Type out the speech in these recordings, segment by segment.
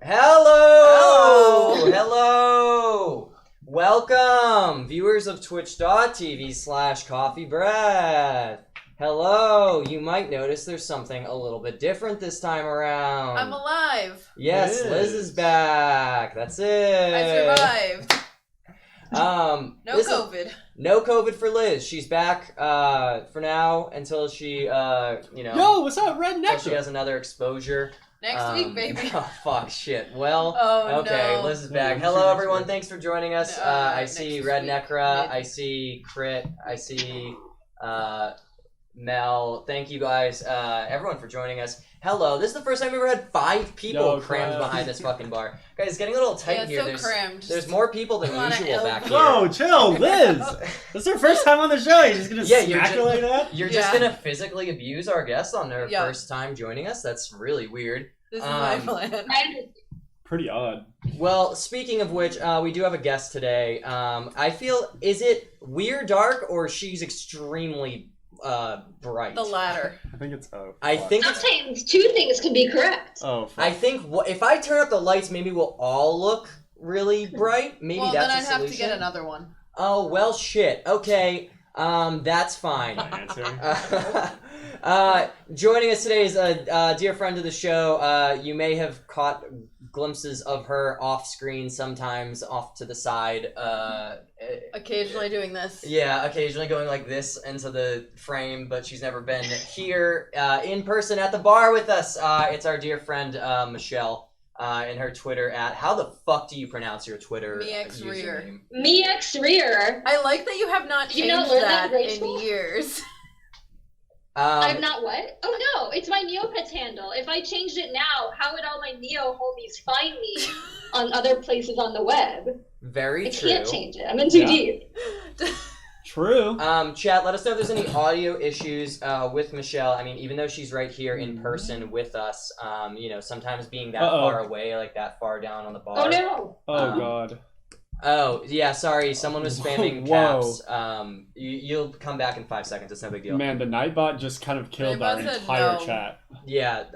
Hello! Hello! Welcome, viewers of twitch.tv/COFFEEBREATH. Hello! You might notice there's something a little bit different this time around. I'm alive. Yes, Liz is back. That's it. I survived. No COVID. No COVID for Liz. She's back for now until she, Yo, what's up, Red until Nectar? she has another exposure. Next week, baby. Oh, fuck, shit. Well, okay, no. Liz is back. Hello, everyone. Thanks for joining us. I see Red Necra. I see Crit. I see Mel. Thank you guys, everyone, for joining us. Hello. This is the first time we've ever had 5 people crammed behind this fucking bar. Guys, it's getting a little tight here. So crammed. There's more people than usual back here. Whoa, chill, Liz. This is her first time on the show. You're just gonna smack her like that? You're just gonna physically abuse our guests on their first time joining us? That's really weird. This is my plan. Pretty odd. Well, speaking of which, we do have a guest today. I feel, is it we're dark or she's extremely bright? The latter. I think it's I think sometimes 2 things can be correct. Oh, fuck. I think if I turn up the lights, maybe we'll all look really bright. Maybe well, that's then a I'd solution. have to get another one. Oh, well, shit. Okay, that's fine. My answer. Joining us today is a dear friend of the show. You may have caught glimpses of her off screen, sometimes off to the side. Occasionally doing this. Yeah, occasionally going like this into the frame, but she's never been here in person at the bar with us. It's our dear friend Michal, and her Twitter at, how the fuck do you pronounce your Twitter Miexriir. Miexriir. I like that you have not changed that in years. I've not what? Oh no, it's my Neopets handle. If I changed it now, how would all my Neo homies find me on other places on the web? Very true. I can't change it. I'm in too deep. True. Chat, let us know if there's any audio issues with Michal. I mean, even though she's right here in person with us, sometimes being that far away, like that far down on the bar. Oh no. Oh god. Oh, yeah, sorry. Someone was spamming caps. You'll come back in 5 seconds. It's no big deal. Man, the Nightbot just kind of killed our entire chat. Yeah. 2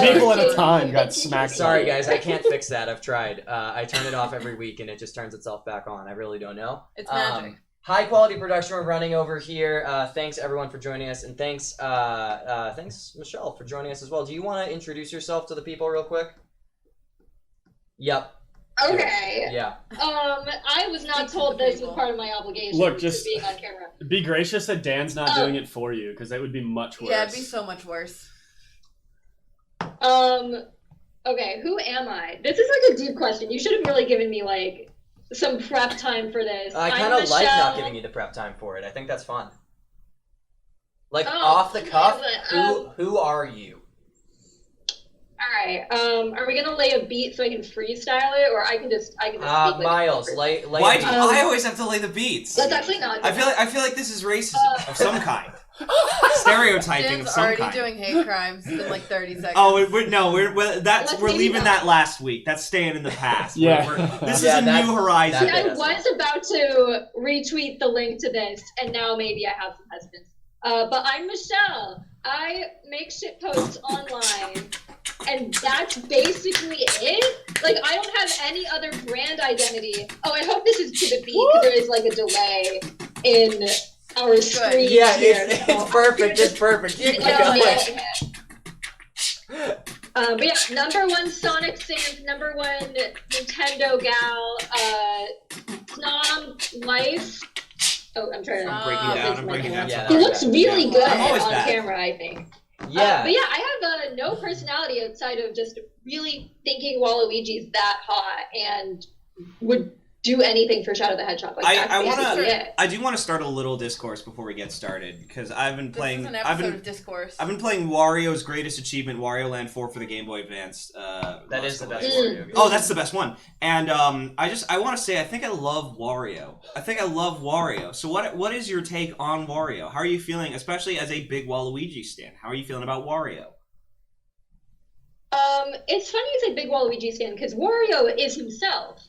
people at a time got smacked. Sorry, guys. I can't fix that. I've tried. I turn it off every week, and it just turns itself back on. I really don't know. It's magic. High quality production we're running over here. Thanks, everyone, for joining us. And thanks, Michal, for joining us as well. Do you want to introduce yourself to the people real quick? Yep. Okay. Yeah. I was not told this was part of my obligation. Look, just being on camera. Be gracious that Dan's not doing it for you, because that would be much worse. Yeah, it'd be so much worse. Okay, who am I? This is like a deep question. You should have really given me like some prep time for this. I kind of like not giving you the prep time for it. I think that's fun. Like off the cuff. Who are you? Alright, are we gonna lay a beat so I can freestyle it, or I can just speak Miles, lay Why do I always have to lay the beats? That's actually not. I feel like this is racism of some kind. Stereotyping of some kind. Dan's already doing hate crimes in like 30 seconds. Oh, we're leaving that last week. That's staying in the past. Yeah. This is a new horizon. I was about to retweet the link to this, and now maybe I have some hesitance. But I'm Michal. I make shit posts online, and that's basically it. Like, I don't have any other brand identity. Oh, I hope this is to the beat, because there is like a delay in our screen. Yeah, here. it's perfect. It's perfect. Keep it going. But yeah, #1 Sonic Sans, #1 Nintendo gal, Snom Life. Oh, I'm trying to break it down. I'm breaking it down. He looks really good I'm always on bad. camera, I think. Yeah. But yeah, I have no personality outside of just really thinking Waluigi's that hot and would do anything for Shadow the Hedgehog. Like, I do want to start a little discourse before we get started, because I've been playing. This is an episode of discourse. I've been playing Wario's greatest achievement, Wario Land 4 for the Game Boy Advance. That is the best Wario game. Oh, that's the best one. And I want to say I think I love Wario. So what is your take on Wario? How are you feeling, especially as a big Waluigi stan? How are you feeling about Wario? It's funny you say big Waluigi stan, because Wario is himself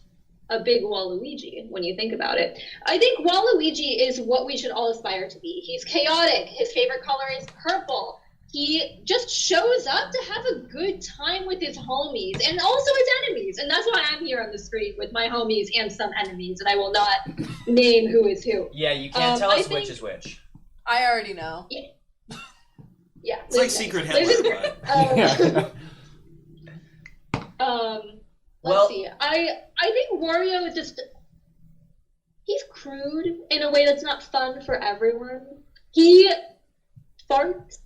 a big Waluigi when you think about it. I think Waluigi is what we should all aspire to be. He's chaotic. His favorite color is purple. he just shows up to have a good time with his homies and also his enemies. And that's why I'm here on the screen with my homies and some enemies, and I will not name who is who. Yeah, you can't tell us which is which. I already know. Yeah. It's like Secret Hitler. Let's see. I think Wario is just... He's crude in a way that's not fun for everyone. He farts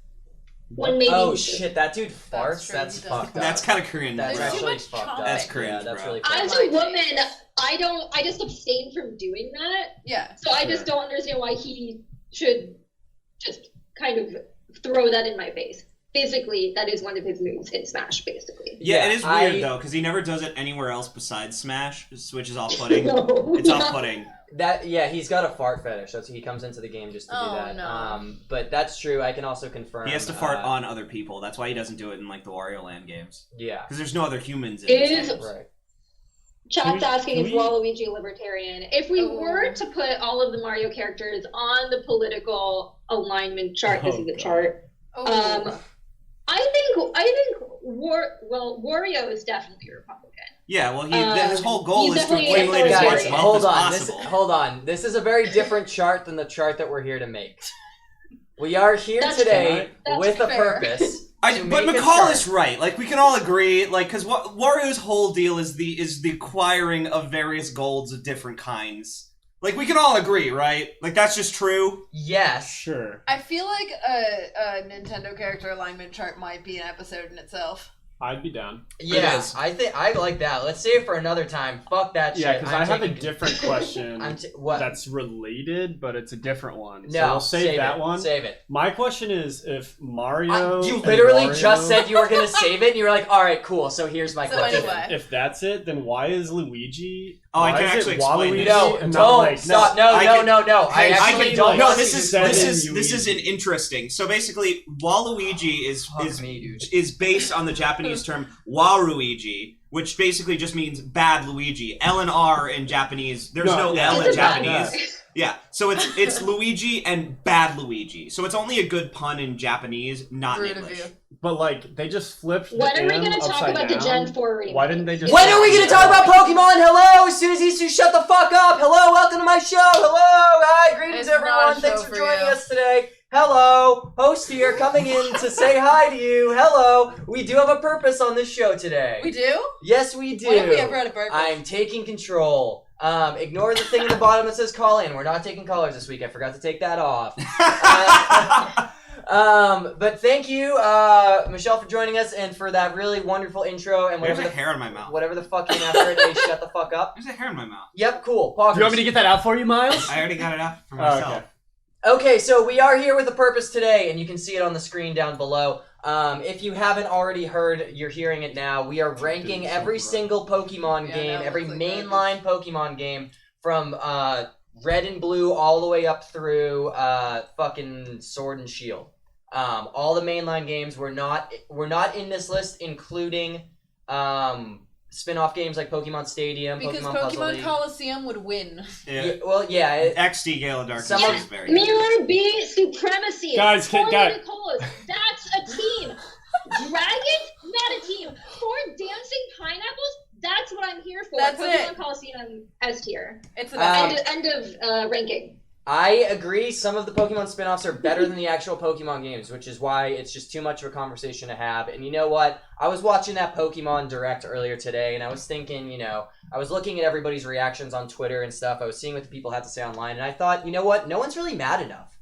when maybe... Oh shit, that dude farts? That's fucked up. That's kind of cringe. That's There's too actually much fucked up. That's cringe, Yeah, that's bro. really fucked As up. a woman, I just abstain from doing that. Yeah. So I just don't understand why he should just kind of throw that in my face. Physically, that is one of his moves in Smash, basically. Yeah, it is weird though, because he never does it anywhere else besides Smash, which is off-putting. It's off-putting. He's got a fart fetish. That's he comes into the game just to do that. No. But that's true. I can also confirm He has to fart on other people. That's why he doesn't do it in like the Wario Land games. Yeah, because there's no other humans in Is it. right. Chat's asking if Waluigi libertarian. If we were to put all of the Mario characters on the political alignment chart, this is a chart. I think Wario is definitely Republican. Yeah, well, his whole goal is to definitely accumulate as much wealth as possible. Hold on. This is a very different chart than the chart that we're here to make. We are here That's today fair. with That's a fair. purpose. But Michal is right. Like, we can all agree. Like, because Wario's whole deal is the acquiring of various golds of different kinds. Like, we can all agree, right? Like, that's just true. Yes. Sure. I feel like a Nintendo character alignment chart might be an episode in itself. I'd be down. Yeah, I think I like that. Let's save it for another time. Fuck that shit. Yeah, because I have a different question what? that's related, but it's a different one. No, So we'll save that one. Save it. My question is if Mario... You literally Wario, just said you were going to save it, and you were like, alright, cool, so here's my question. Anyway. If that's it, then why is Luigi... Oh, I why can is actually it explain Waluigi this. No, and don't not like, stop. No. I actually don't. No, want this you is to do this is an interesting. So basically, Waluigi is based on the Japanese term Waruigi, which basically just means bad Luigi. L and R in Japanese. There's no L in Japanese. Yeah, so it's Luigi and bad Luigi. So it's only a good pun in Japanese, not in English. But like, they just flipped the When are we M going to talk upside about the down. Gen 4 remake? Why didn't they just... When are we going to talk about Pokemon? Hello, Susie, shut the fuck up. Hello, welcome to my show. Hello, hi, greetings It's not everyone. a Thanks show for for joining you. us today. Hello, host here coming in to say hi to you. Hello, we do have a purpose on this show today. We do? Yes, we do. What if we ever had a purpose? I'm taking control. Ignore the thing in the bottom that says call in. We're not taking callers this week. I forgot to take that off. But thank you, Michelle, for joining us and for that really wonderful intro and There's a hair in my mouth. whatever the fuck came after it. Hey, shut the fuck up. There's a hair in my mouth. Yep, cool. Poggers. Do you want me to get that out for you, Miles? I already got it out for Oh, myself. okay. Okay, so we are here with a purpose today, and you can see it on the screen down below. If you haven't already heard, you're hearing it now. We are ranking every single Pokemon game, every mainline Pokemon game from Red and Blue all the way up through fucking Sword and Shield. All the mainline games we're not in this list, including spin-off games like Pokemon Stadium, Because Pokemon Puzzle Pokemon League. Coliseum would win. Yeah. XD Gale of Darkness Some is of- very good. Mirror B Supremacy. Guys, Four guys. Nicolas. That's a team. Dragons, not a team. 4 dancing pineapples. That's what I'm here for. That's Pokemon it. Coliseum S tier. It's an End of ranking. I agree. Some of the Pokemon spin-offs are better than the actual Pokemon games, which is why it's just too much of a conversation to have. And you know what? I was watching that Pokemon Direct earlier today, and I was thinking, I was looking at everybody's reactions on Twitter and stuff. I was seeing what the people had to say online, and I thought, you know what? No one's really mad enough.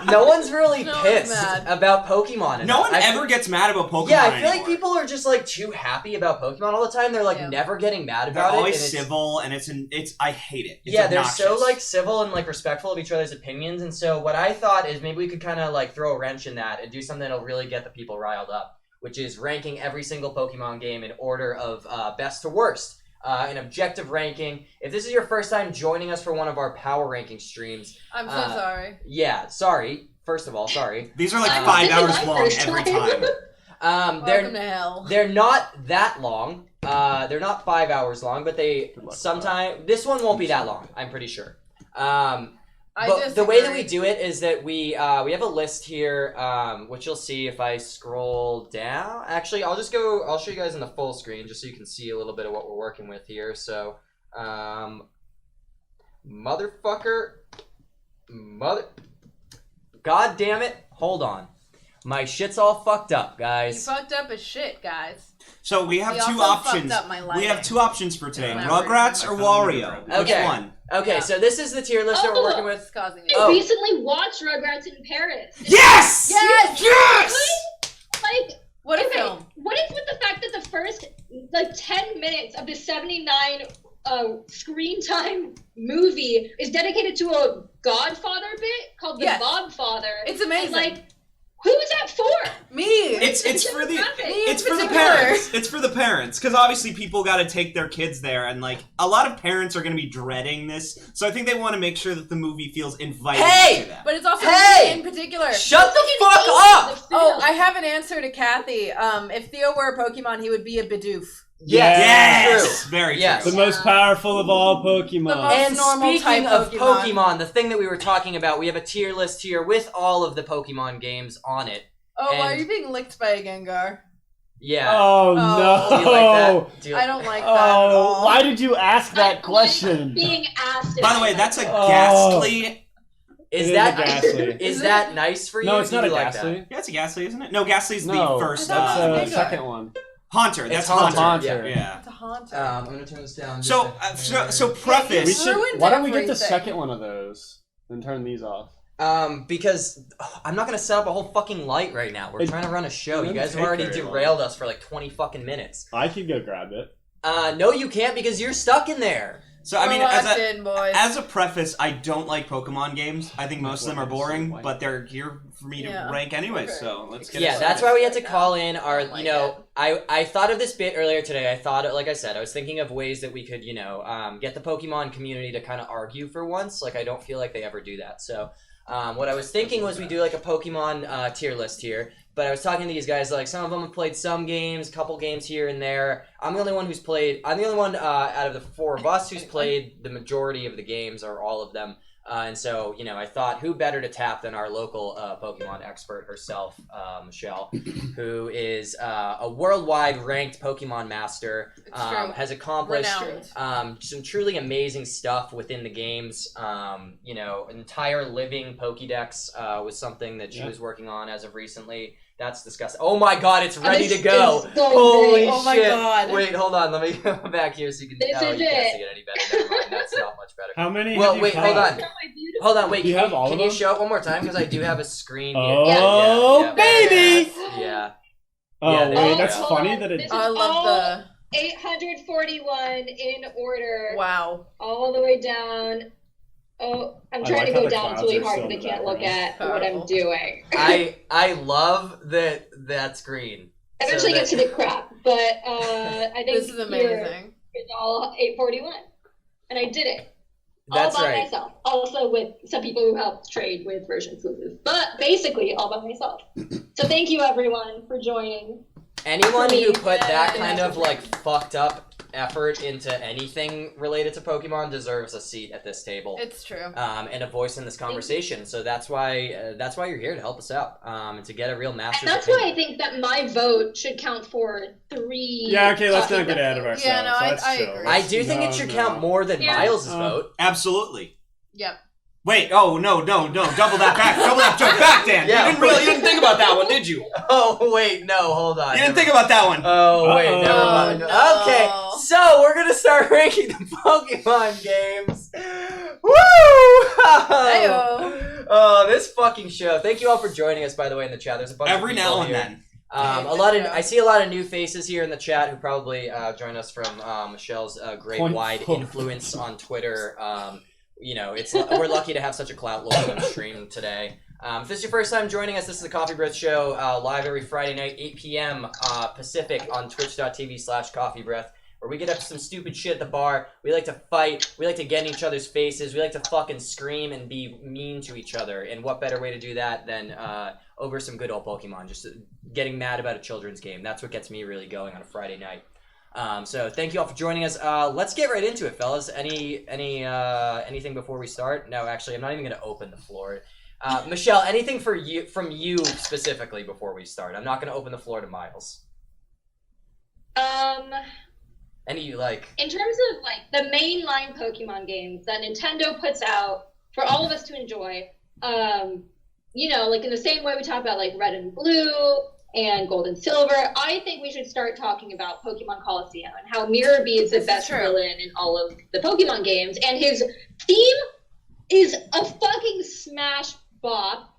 No one's really pissed about Pokemon enough. No one ever gets mad about Pokemon Yeah, I feel anymore. like people are just like too happy about Pokemon all the time. They're like never getting mad They're about it. always and it's- civil, and it's I hate it. It's yeah, obnoxious. they're so like civil and like respectful of each other's opinions. And so what I thought is maybe we could kind of like throw a wrench in that and do something that'll really get the people riled up, which is ranking every single Pokemon game in order of best to worst. An objective ranking. If this is your first time joining us for one of our power ranking streams, I'm so sorry. Yeah, sorry. First of all, sorry. These are like 5 hours long every time. Welcome to hell. They're not that long. They're not 5 hours long, but they sometimes. This one won't be that long. I'm pretty sure. But the way that we do it is that we have a list here, which you'll see if I scroll down. Actually, I'll show you guys in the full screen just so you can see a little bit of what we're working with here. So, God damn it. Hold on. My shit's all fucked up, guys. You fucked up as shit, guys. So we have two also options. fucked up my lighting. We have two options for today: Yeah. Rugrats or Wario. Okay. Which one? Okay, Yeah. so this is the tier list that we're working with. It's causing me. I Oh. recently watched Rugrats in Paris. Yes! Yes! Yes! Like, What a okay, film. what is with the fact that the first, 10 minutes of the 79 screen time movie is dedicated to a Godfather bit called The Yes. Bobfather? It's amazing. And, like, who is that for? Me. It's for the parents. It's for the parents because obviously people got to take their kids there, and like a lot of parents are going to be dreading this. So I think they want to make sure that the movie feels inviting to them. But it's also Hey! me in particular. Shut the fuck up! Oh, I have an answer to Kathy. If Theo were a Pokemon, he would be a Bidoof. Yes! True. Very Yes. true. The most powerful of all Pokemon. The most And normal speaking type of Pokemon. Pokemon, the thing that we were talking about, we have a tier list here with all of the Pokemon games on it. Oh, And- are you being licked by a Gengar? Yeah. Oh, Oh. no. Do you like that? Do you- I don't like that at Oh, all. why did you ask that I'm question? Being asked. if By the I way, like that's a it. ghastly. Is It that is a Ghastly. is that nice for you? No, it's Do not you a like Ghastly. that? Yeah, it's a Ghastly, isn't it? No, Ghastly's No, the first. I thought That's it the was Gengar. second one. Haunter. It's That's Haunter. Haunter. Yeah. It's a Haunter. I'm gonna turn this down. So preface. We should. ruined Why don't we get the everything. second one of those and turn these off? Because I'm not gonna set up a whole fucking light right now. We're trying to run a show. It You guys have doesn't take already very long. derailed us for like 20 fucking minutes. I could go grab it. No, you can't because you're stuck in there. So I mean, Locked in, boys. as a preface, I don't like Pokemon games. I think most of them are boring, but they're here for me to Yeah. rank anyway. Okay. So let's get. Yeah, it that's started. why we had to call in our, Don't like I thought of this bit earlier today. I thought, like I said, I was thinking of ways that we could, get the Pokemon community to kind of argue for once. Like, I don't feel like they ever do that. So, what I was thinking was we do like a Pokemon tier list here. But I was talking to these guys, like some of them have played some games, a couple games here and there. I'm the only one out of the four of us who's played the majority of the games or all of them. And so, I thought who better to tap than our local Pokemon expert herself, Michal, who is a worldwide ranked Pokemon master, has accomplished some truly amazing stuff within the games. An entire living Pokédex was something that she was working on as of recently. That's disgusting. Oh my god, it's ready to go. It's so Holy great. Oh my shit. God. Wait, hold on. Let me go back here so you can... This you is can't it. see it any better. Never mind. That's not much better. How many? Well, have you wait, hold caught? on. My beautiful- Hold on, wait. Do you have all can of you them? show it one more time? Because I do have a screen here. Oh, Yeah. baby! Yeah. Oh, Yeah, there wait, you that's go. funny that it. This is I love all 841 in order. Wow. All the way down. Oh, I'm I trying like to how go the down. It's clouds really are hard still because I in can't the look at what I'm Powerful. doing. I love that that's green. Eventually So get to the crap, but I think This is here amazing. It's all 841, and I did it That's all by right. myself. Also with some people who helped trade with version exclusives, but basically all by myself. So thank you everyone for joining. Anyone who put that Yeah. kind of like fucked up effort into anything related to Pokemon deserves a seat at this table. It's true. And a voice in this conversation. So that's why you're here to help us out, and to get a real And master's that's why I opinion. think that my vote should count for 3. Yeah, okay, let's coffee not get ahead of breaks. ourselves. Yeah, no, Let's I chill. agree. I do think it should count more than Yeah. Miles' vote. Absolutely. Yep. Wait. Oh no. Double that back. Double that joke back, Dan. Yeah. You didn't think about that one, did you? Oh wait, no, hold on. You didn't think about that one. Oh wait, Uh-oh. never mind. Oh, no. Okay, so we're gonna start ranking the Pokemon games. Woo! Heyo. Oh, this fucking show. Thank you all for joining us, by the way, in the chat. There's a bunch Every of people now and here. then. I see a lot of new faces here in the chat who probably joined us from Michelle's great wide influence on Twitter. We're lucky to have such a clout lord on stream today. If this is your first time joining us, this is the COFFEEBREATH Show, live every Friday night, 8 p.m. Pacific on twitch.tv/COFFEEBREATH, where we get up to some stupid shit at the bar. We like to fight. We like to get in each other's faces. We like to fucking scream and be mean to each other. And what better way to do that than over some good old Pokemon, just getting mad about a children's game. That's what gets me really going on a Friday night. So thank you all for joining us. Let's get right into it, fellas. Anything before we start? No, actually, I'm not even going to open the floor. Michelle, anything from you specifically before we start? I'm not going to open the floor to Myles. Any in terms of like the mainline Pokemon games that Nintendo puts out for all of us to enjoy, like in the same way we talk about like Red and Blue and Gold and Silver, I think we should start talking about Pokemon Colosseum and how Miexriir is the best villain in all of the Pokemon games, and his theme is a fucking smash bop.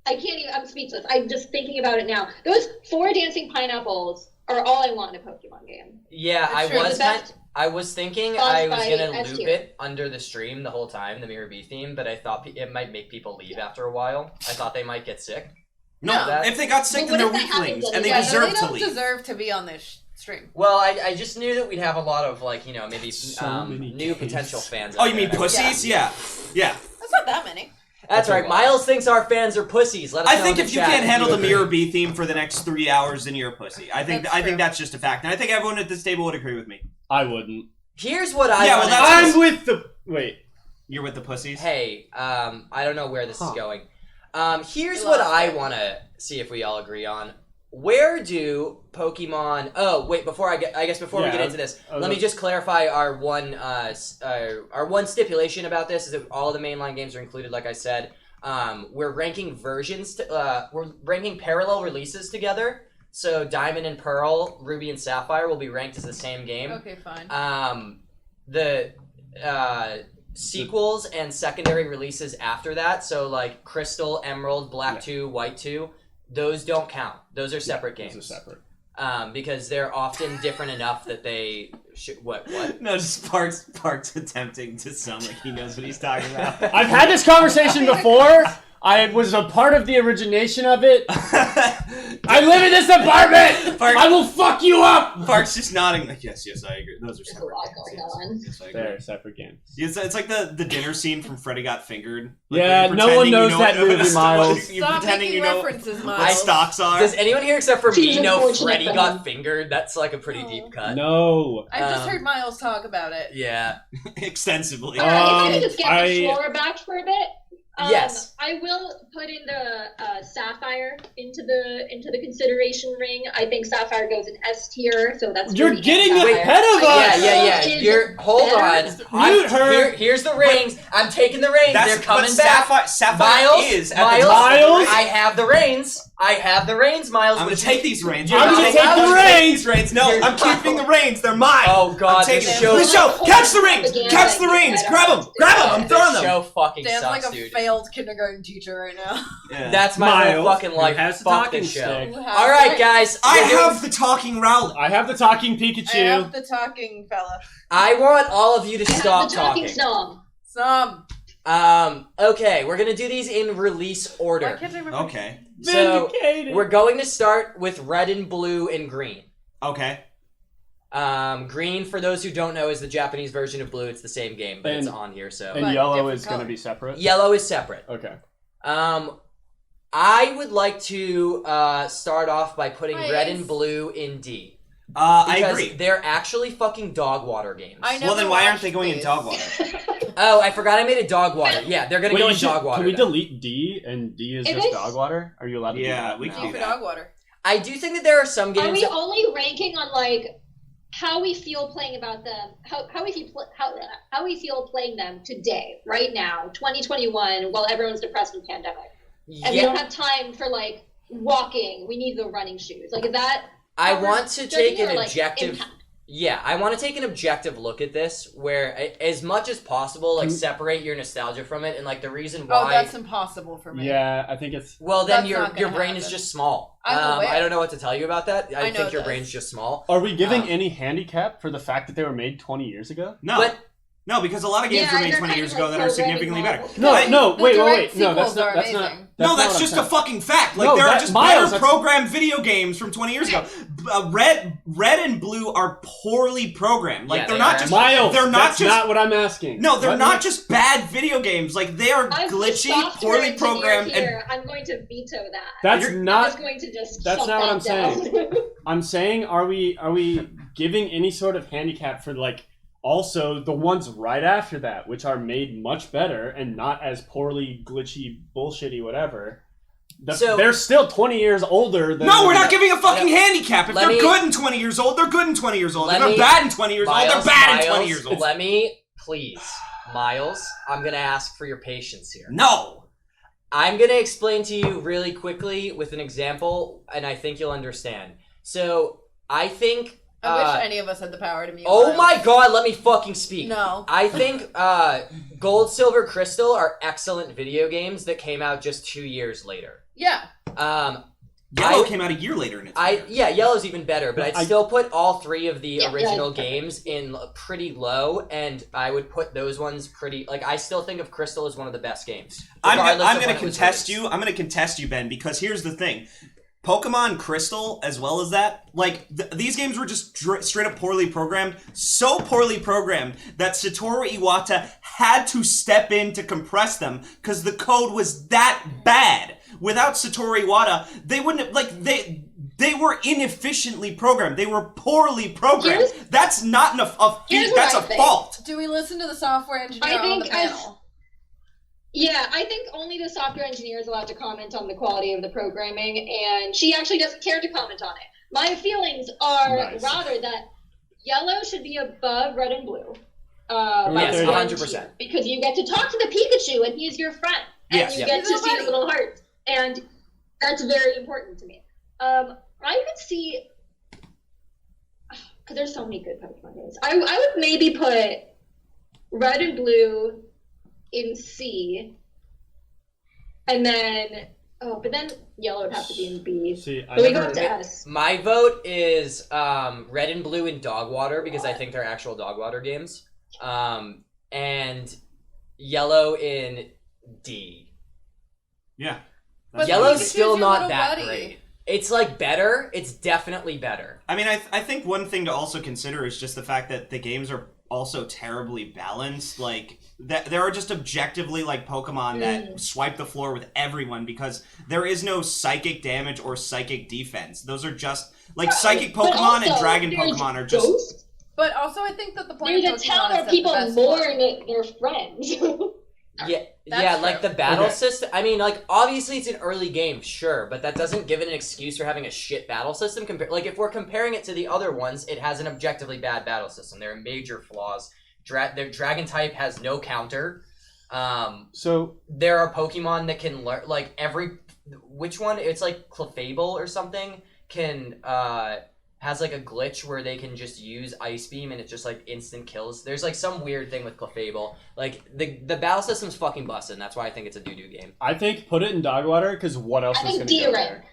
I can't even, I'm speechless. I'm just thinking about it now. Those 4 dancing pineapples are all I want in a Pokemon game. Yeah, I was thinking I was gonna loop it under the stream the whole time, the Miexriir theme, but I thought it might make people leave after a while. I thought they might get sick. No, if they got sick, then they're weaklings, and they deserve to leave. They don't deserve to be on this stream. Well, I just knew that we'd have a lot of maybe new potential fans. Oh, you mean pussies? Yeah. That's not that many. That's right. Myles thinks our fans are pussies. Let us know. I think if you can't handle the Miexriir theme for the next 3 hours, then you're a pussy. I think that's just a fact, and I think everyone at this table would agree with me. I wouldn't. Here's what I'm with the wait. You're with the pussies. Hey, I don't know where this is going. Here's what I want to see if we all agree on. Where do Pokemon? Oh, wait. Before we get into this, let me just clarify our one stipulation about this is that all the mainline games are included. Like I said, we're ranking we're ranking parallel releases together. So Diamond and Pearl, Ruby and Sapphire will be ranked as the same game. Okay, fine. The sequels and secondary releases after that, so like Crystal, Emerald, Black 2, White 2, those don't count. Those are separate games. Those are separate. Because they're often different enough that they should... What? No, just Park's attempting to sound like he knows what he's talking about. I've had this conversation before. I was a part of the origination of it. I live in this apartment! I will fuck you up! Park's just nodding like, yes, I agree. Those are There's a separate lot games. going on. Yes, I agree. They're separate games. It's like the dinner scene from Freddy Got Fingered. Like, yeah, no one knows that movie, Myles. You're Stop pretending making you know references, what Myles. stocks are. Does anyone here except for me know unfortunate Freddy for Got him. Fingered? That's like a pretty deep cut. No. I just heard Myles talk about it. Yeah. Extensively. Alright, if I could just get the floor back for a bit. Yes. I will put in the Sapphire into the consideration ring. I think Sapphire goes in S tier, so that's You're really getting Sapphire. ahead of us! Yeah. Hold on. Mute her. Here's the rings. I'm taking the reins. They're coming back. Sapphire is at Myles? the top. I have the reins. Myles. I'm gonna take these reins. I'm gonna take the reins. No, I'm keeping the reins. They're mine. Oh God, I'm this taking show. catch the reins. Catch the reins. Grab them. I'm throwing This them. show fucking Dan's sucks, like a dude. failed kindergarten teacher right now. Yeah. That's my whole Myles, fucking life. who has the Fuck talking this show. stick. All right, guys. I have the talking Rowlet. I have the talking I Pikachu. have the talking fella. I want all of you to stop the talking talking. snom. Some. Okay, we're gonna do these in release Why order. can't I remember? Okay. So Vindicated. we're going to start with red and blue and green. Okay. Green, for those who don't know, is the Japanese version of blue. It's the same game, but it's And- on here. So And But yellow different is going to color. be separate? yellow is separate. Okay. I would like to start off by putting red Nice. and blue in D. I Because agree. they're actually fucking dog water games. I know. Well, then why aren't they going in dog water? Oh, I forgot I made it dog water. Yeah, they're gonna Wait, go you in should- dog water. Can we then. delete D and D is It just is- dog water? Are you allowed to do Yeah, that we now? can Keep do it that. dog water. I do think that there are some Are games we that... only ranking on like how we feel playing about them? How we feel playing them today, right now, 2021, while everyone's depressed with pandemic, and we don't have time for like walking. We need the running shoes. Like is that. I how we're want to judging take it, an or, like, objective... impact? Yeah, I want to take an objective look at this, where as much as possible, like separate your nostalgia from it, and like the reason why. Oh, that's impossible for me. Yeah, I think it's... Well, then That's not your gonna brain is happen. just small. I'm aware. I don't know what to tell you about that. I know think your this. brain's just small. Are we giving Um, any handicap for the fact that they were made 20 years ago? No. But No, because a lot of games Yeah, were made they're 20 kind years of ago like that are programming significantly better. models. No, I- no, the wait. direct No, that's sequels not. are That's not. amazing. That's No, not that's what just I'm a saying. fucking fact. Like No, there are that- just Myles, better that's- programmed video games from 20 years ago. Red and blue are poorly programmed. Like Yeah, they're they not are. just Myles, they're not that's just not what I'm asking. No, they're What? not just bad video games. Like they are As the glitchy, software poorly engineer programmed, and here, I'm going to veto that. That's You're- I'm not... just going to just that's shut not what that I'm saying. down. I'm saying, are we giving any sort of handicap for like also the ones right after that, which are made much better and not as poorly glitchy, bullshitty, whatever? They're still 20 years older than... No, we're not giving a fucking handicap. If they're good in 20 years old, they're good in 20 years old. If they're bad in 20 years old, they're bad in 20 years old. Let me, please, Miles, I'm going to ask for your patience here. No! I'm going to explain to you really quickly with an example, and I think you'll understand. So, I think... I wish any of us had the power to mute. Oh my god, let me fucking speak. No. I think Gold, Silver, Crystal are excellent video games that came out just 2 years later. Yeah. Yellow came out a year later in its career. Yeah, Yellow's even better, but I'd still put all three of the original games in pretty low, and I would put those ones pretty... Like, I still think of Crystal as one of the best games. I'm going to contest you. I'm going to contest you, Ben, because here's the thing. Pokemon Crystal, as well as that, like, these games were just straight up poorly programmed. So poorly programmed that Satoru Iwata had to step in to compress them because the code was that bad. Without Satoru Iwata, they wouldn't have, like, they were inefficiently programmed. They were poorly programmed. That's not enough of... That's a fault. Do we listen to the software engineer on the panel? Yeah, I think only the software engineer is allowed to comment on the quality of the programming, and she actually doesn't care to comment on it. My feelings are rather that Yellow should be above Red and Blue. Yes, 100%. Because you get to talk to the Pikachu, and he's your friend. And you get to see the little hearts. And that's very important to me. I could see... Because there's so many good Pokemon games. I would maybe put Red and Blue... in C, and then but then Yellow would have to be in B. See, but we go up to S. My vote is Red and Blue in Dogwater because I think they're actual Dogwater games, and Yellow in D. Yeah, Yellow's still not that great. It's like better. It's definitely better. I mean, I think one thing to also consider is just the fact that the games are also terribly balanced. Like, there are just objectively, like, Pokemon that swipe the floor with everyone because there is no psychic damage or psychic defense. Those are just, like, psychic Pokemon and dragon Pokemon are just... Ghost? But also, I think that the point of Pokemon is that people mourn their friends. Like the battle system. I mean, like, obviously it's an early game, sure, but that doesn't give it an excuse for having a shit battle system. Like, if we're comparing it to the other ones, it has an objectively bad battle system. There are major flaws. Their dragon type has no counter. So there are Pokemon that can learn, like, which one? It's like Clefable or something can has like a glitch where they can just use Ice Beam and it just like instant kills. There's like some weird thing with Clefable. Like the battle system's fucking busted, and that's why I think it's a doo-doo game. I think put it in Dogwater because what else is going to go there?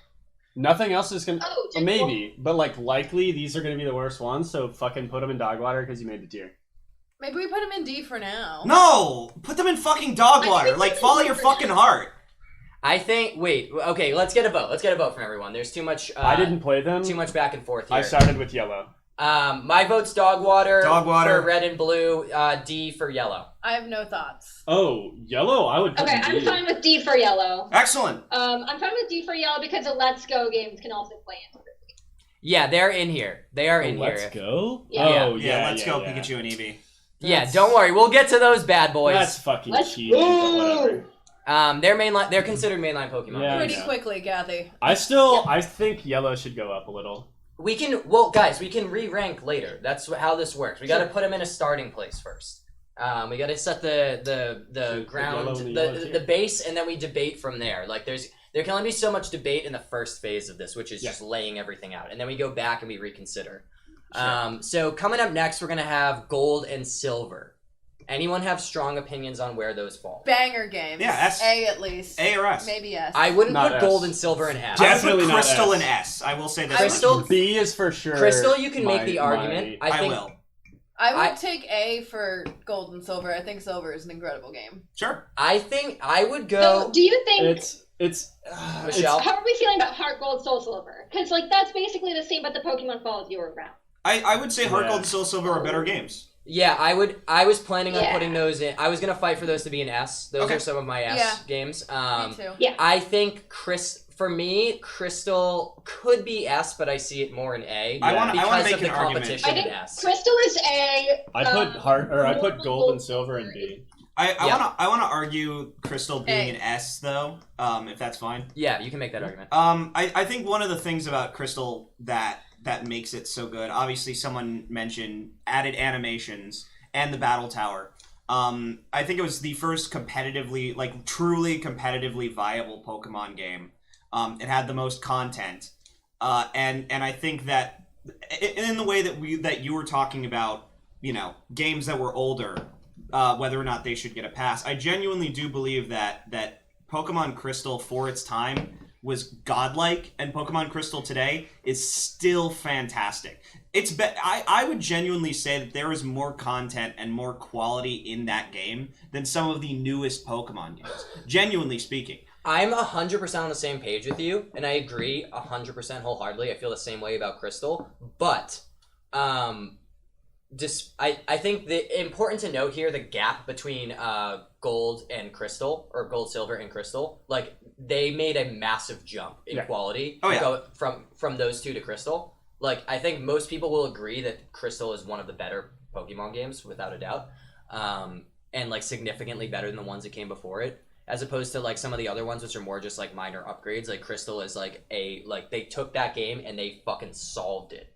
Nothing else is going to... maybe, but like likely these are going to be the worst ones, so fucking put them in Dogwater because you made the tier. Maybe we put them in D for now. No! Put them in fucking Dogwater. Like, follow your fucking heart. I think... Wait. Okay, let's get a vote. Let's get a vote from everyone. There's too much... I didn't play them. Too much back and forth here. I started with Yellow. My vote's Dogwater. Dogwater. For Red and Blue. D for Yellow. I have no thoughts. Oh, Yellow? I would put Okay, I'm fine with D for Yellow. Excellent. I'm fine with D for Yellow because the Let's Go games can also play into it. Yeah, they're in here. They are in Let's here. Go? Yeah. Oh, yeah, Let's Go, Pikachu and Eevee. Yeah, don't worry. We'll get to those bad boys. That's fucking cheating, but whatever. They're considered mainline Pokemon. Yeah, Pretty quickly, Kathy. I think Yellow should go up a little. We can, guys, we can re-rank later. That's how this works. We got to put them in a starting place first. We got to set the ground, the base, and then we debate from there. Like there can only be so much debate in the first phase of this, which is just laying everything out, and then we go back and we reconsider. Sure. So coming up next, we're gonna have Gold and Silver. Anyone have strong opinions on where those fall? Banger games. Yeah, S. A at least. A or S. Maybe S. I wouldn't Not put S. Gold and Silver in S. Definitely Crystal not and S. I will say this. Crystal? B is for sure. Crystal, you can make the argument. I think. will. I would take A for Gold and Silver. I think Silver is an incredible game. Sure. I think I would go. So, do you think Michelle? How are we feeling about Heart Gold, Soul Silver? Because like that's basically the same, but the Pokemon follows you around. I would say Heart Gold and Soul Silver are better games. Yeah, I was planning on putting those in. I was gonna fight for those to be an S. Those are some of my S games. Me too. Yeah. I think for me, Crystal could be S, but I see it more in A. I wanna because make of the an argument. competition I think in S. Crystal is A. I put gold and silver in B. I want to argue Crystal being an S though, if that's fine. Yeah, you can make that argument. I think one of the things about Crystal that makes it so good, obviously someone mentioned added animations and the battle tower. I think it was the first competitively, like truly competitively viable Pokemon game. It had the most content, and I think that in the way that you were talking about, games that were older. Whether or not they should get a pass. I genuinely do believe that Pokemon Crystal for its time was godlike, and Pokemon Crystal today is still fantastic. I would genuinely say that there is more content and more quality in that game than some of the newest Pokemon games. Genuinely speaking. I'm 100% on the same page with you, and I agree 100% wholeheartedly. I feel the same way about Crystal, but I think the important to note here, the gap between gold and crystal, or gold, silver, and crystal, like they made a massive jump in quality. Go from those two to crystal. Like I think most people will agree that crystal is one of the better Pokemon games without a doubt, and like significantly better than the ones that came before it, as opposed to like some of the other ones which are more just like minor upgrades. Like crystal is like they took that game and they fucking solved it.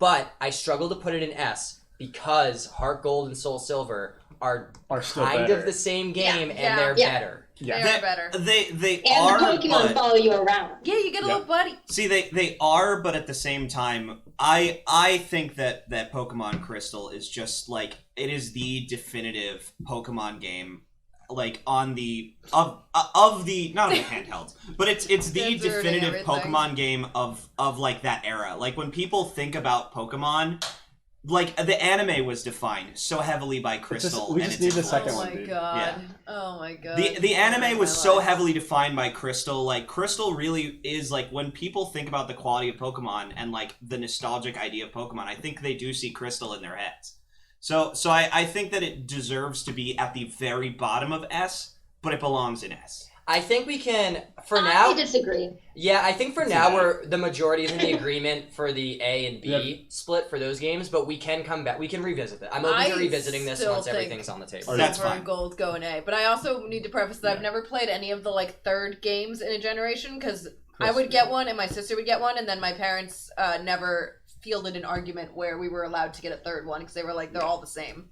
But I struggle to put it in S because Heart Gold and Soul Silver are still kind better. of the same game, Yeah. and they're better. Yeah. They are better. They And are, the Pokemon but follow you around. Yeah, you get a little buddy. see, they are, but at the same time, I think that Pokemon Crystal is just like it is the definitive Pokemon game. Like on the of the not on the handhelds, but it's the Censoring definitive everything. Pokemon game of like that era. Like when people think about Pokemon, like the anime was defined so heavily by Crystal. we and just its need the second influence. Oh one, my dude. god. Yeah. Oh my god. The anime was My so life. heavily defined by Crystal. Like Crystal really is like when people think about the quality of Pokemon and like the nostalgic idea of Pokemon, I think they do see Crystal in their heads. So I think that it deserves to be at the very bottom of S, but it belongs in S. I think we can, for now... I disagree. Yeah, I think for now the majority is in the agreement for the A and B split for those games, but we can come back. We can revisit it. I'm open to revisiting this still once think everything's on the table. That's Silver fine. and gold go in A. But I also need to preface that I've never played any of the like third games in a generation because I would get one and my sister would get one, and then my parents never fielded an argument where we were allowed to get a third one because they were like, they're all the same.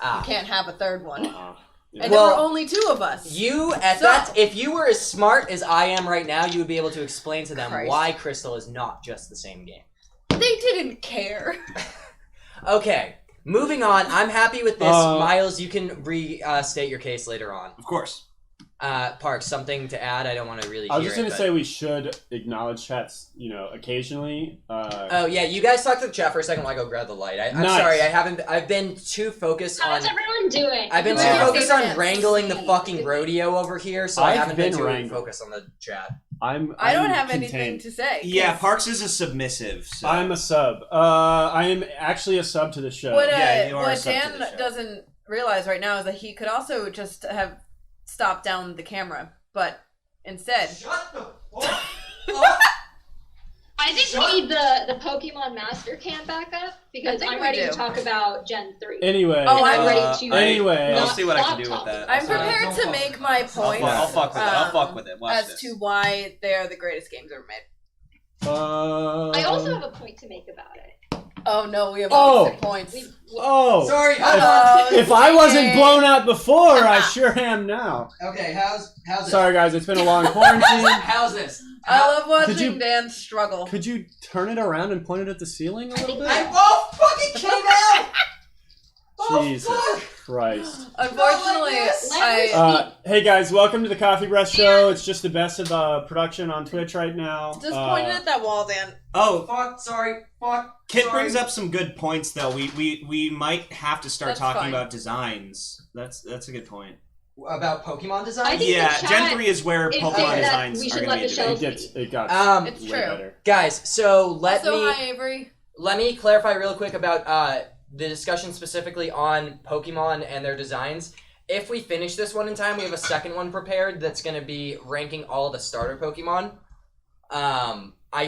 You can't have a third one. And there were only two of us. If you were as smart as I am right now, you would be able to explain to them Christ. why Crystal is not just the same game. They didn't care. Okay, moving on. I'm happy with this. Miles, you can restate your case later on. Of course. Parks, something to add? I don't want to really I was hear just going it, to but- say we should acknowledge chats, occasionally. Oh yeah, you guys talk to the chat for a second while I go grab the light. I'm Nice. sorry, I've been too focused on... How's everyone doing? I've been too Well, focused on yeah. wrangling the fucking rodeo over here, so I I've haven't been been too wrangled. focused on the chat. I don't have anything contained. to say. Yeah, Parks is a submissive. So. I'm a sub. I am actually a sub to the show. What, Yeah, you are what sub to Dan the show. doesn't realize right now is that he could also just have stopped down the camera, but instead... Shut the fuck I think we need the Pokemon Master Cam back up because I think I'm we ready do. to talk about Gen 3. Anyway. Oh, and I'm I'm ready to... Anyway. I'll not see what I can stop do with talking. that. I'm prepared to make my point I'll fuck with it. I'll fuck with it. Watch as this. to why they're the greatest games ever made. I also have a point to make about it. Oh no, we have Oh. opposite points. Oh! Sorry, If I wasn't blown out before, I sure am now. Okay, how's it? Sorry, guys, it's been a long quarantine. How's this? I love watching Could you- Dan struggle. Could you turn it around and point it at the ceiling a little bit? fucking came out! Jesus Christ. Unfortunately, Hey guys, welcome to the COFFEEBREATH Show. It's just the best of production on Twitch right now. just pointed at that wall, Dan. Oh, Fuck, sorry, fuck. Kit sorry. brings up some good points, though. We might have to start That's talking fine. about designs. That's a good point. About Pokemon design? I think Yeah, the Gen chat 3 is where is Pokemon saying that designs we are should going let to be the debated. It got It's way true. better. Guys, so Also, hi Avery. let me clarify real quick about the discussion specifically on Pokemon and their designs. if we finish this one in time, we have a second one prepared that's going to be ranking all the starter Pokemon. I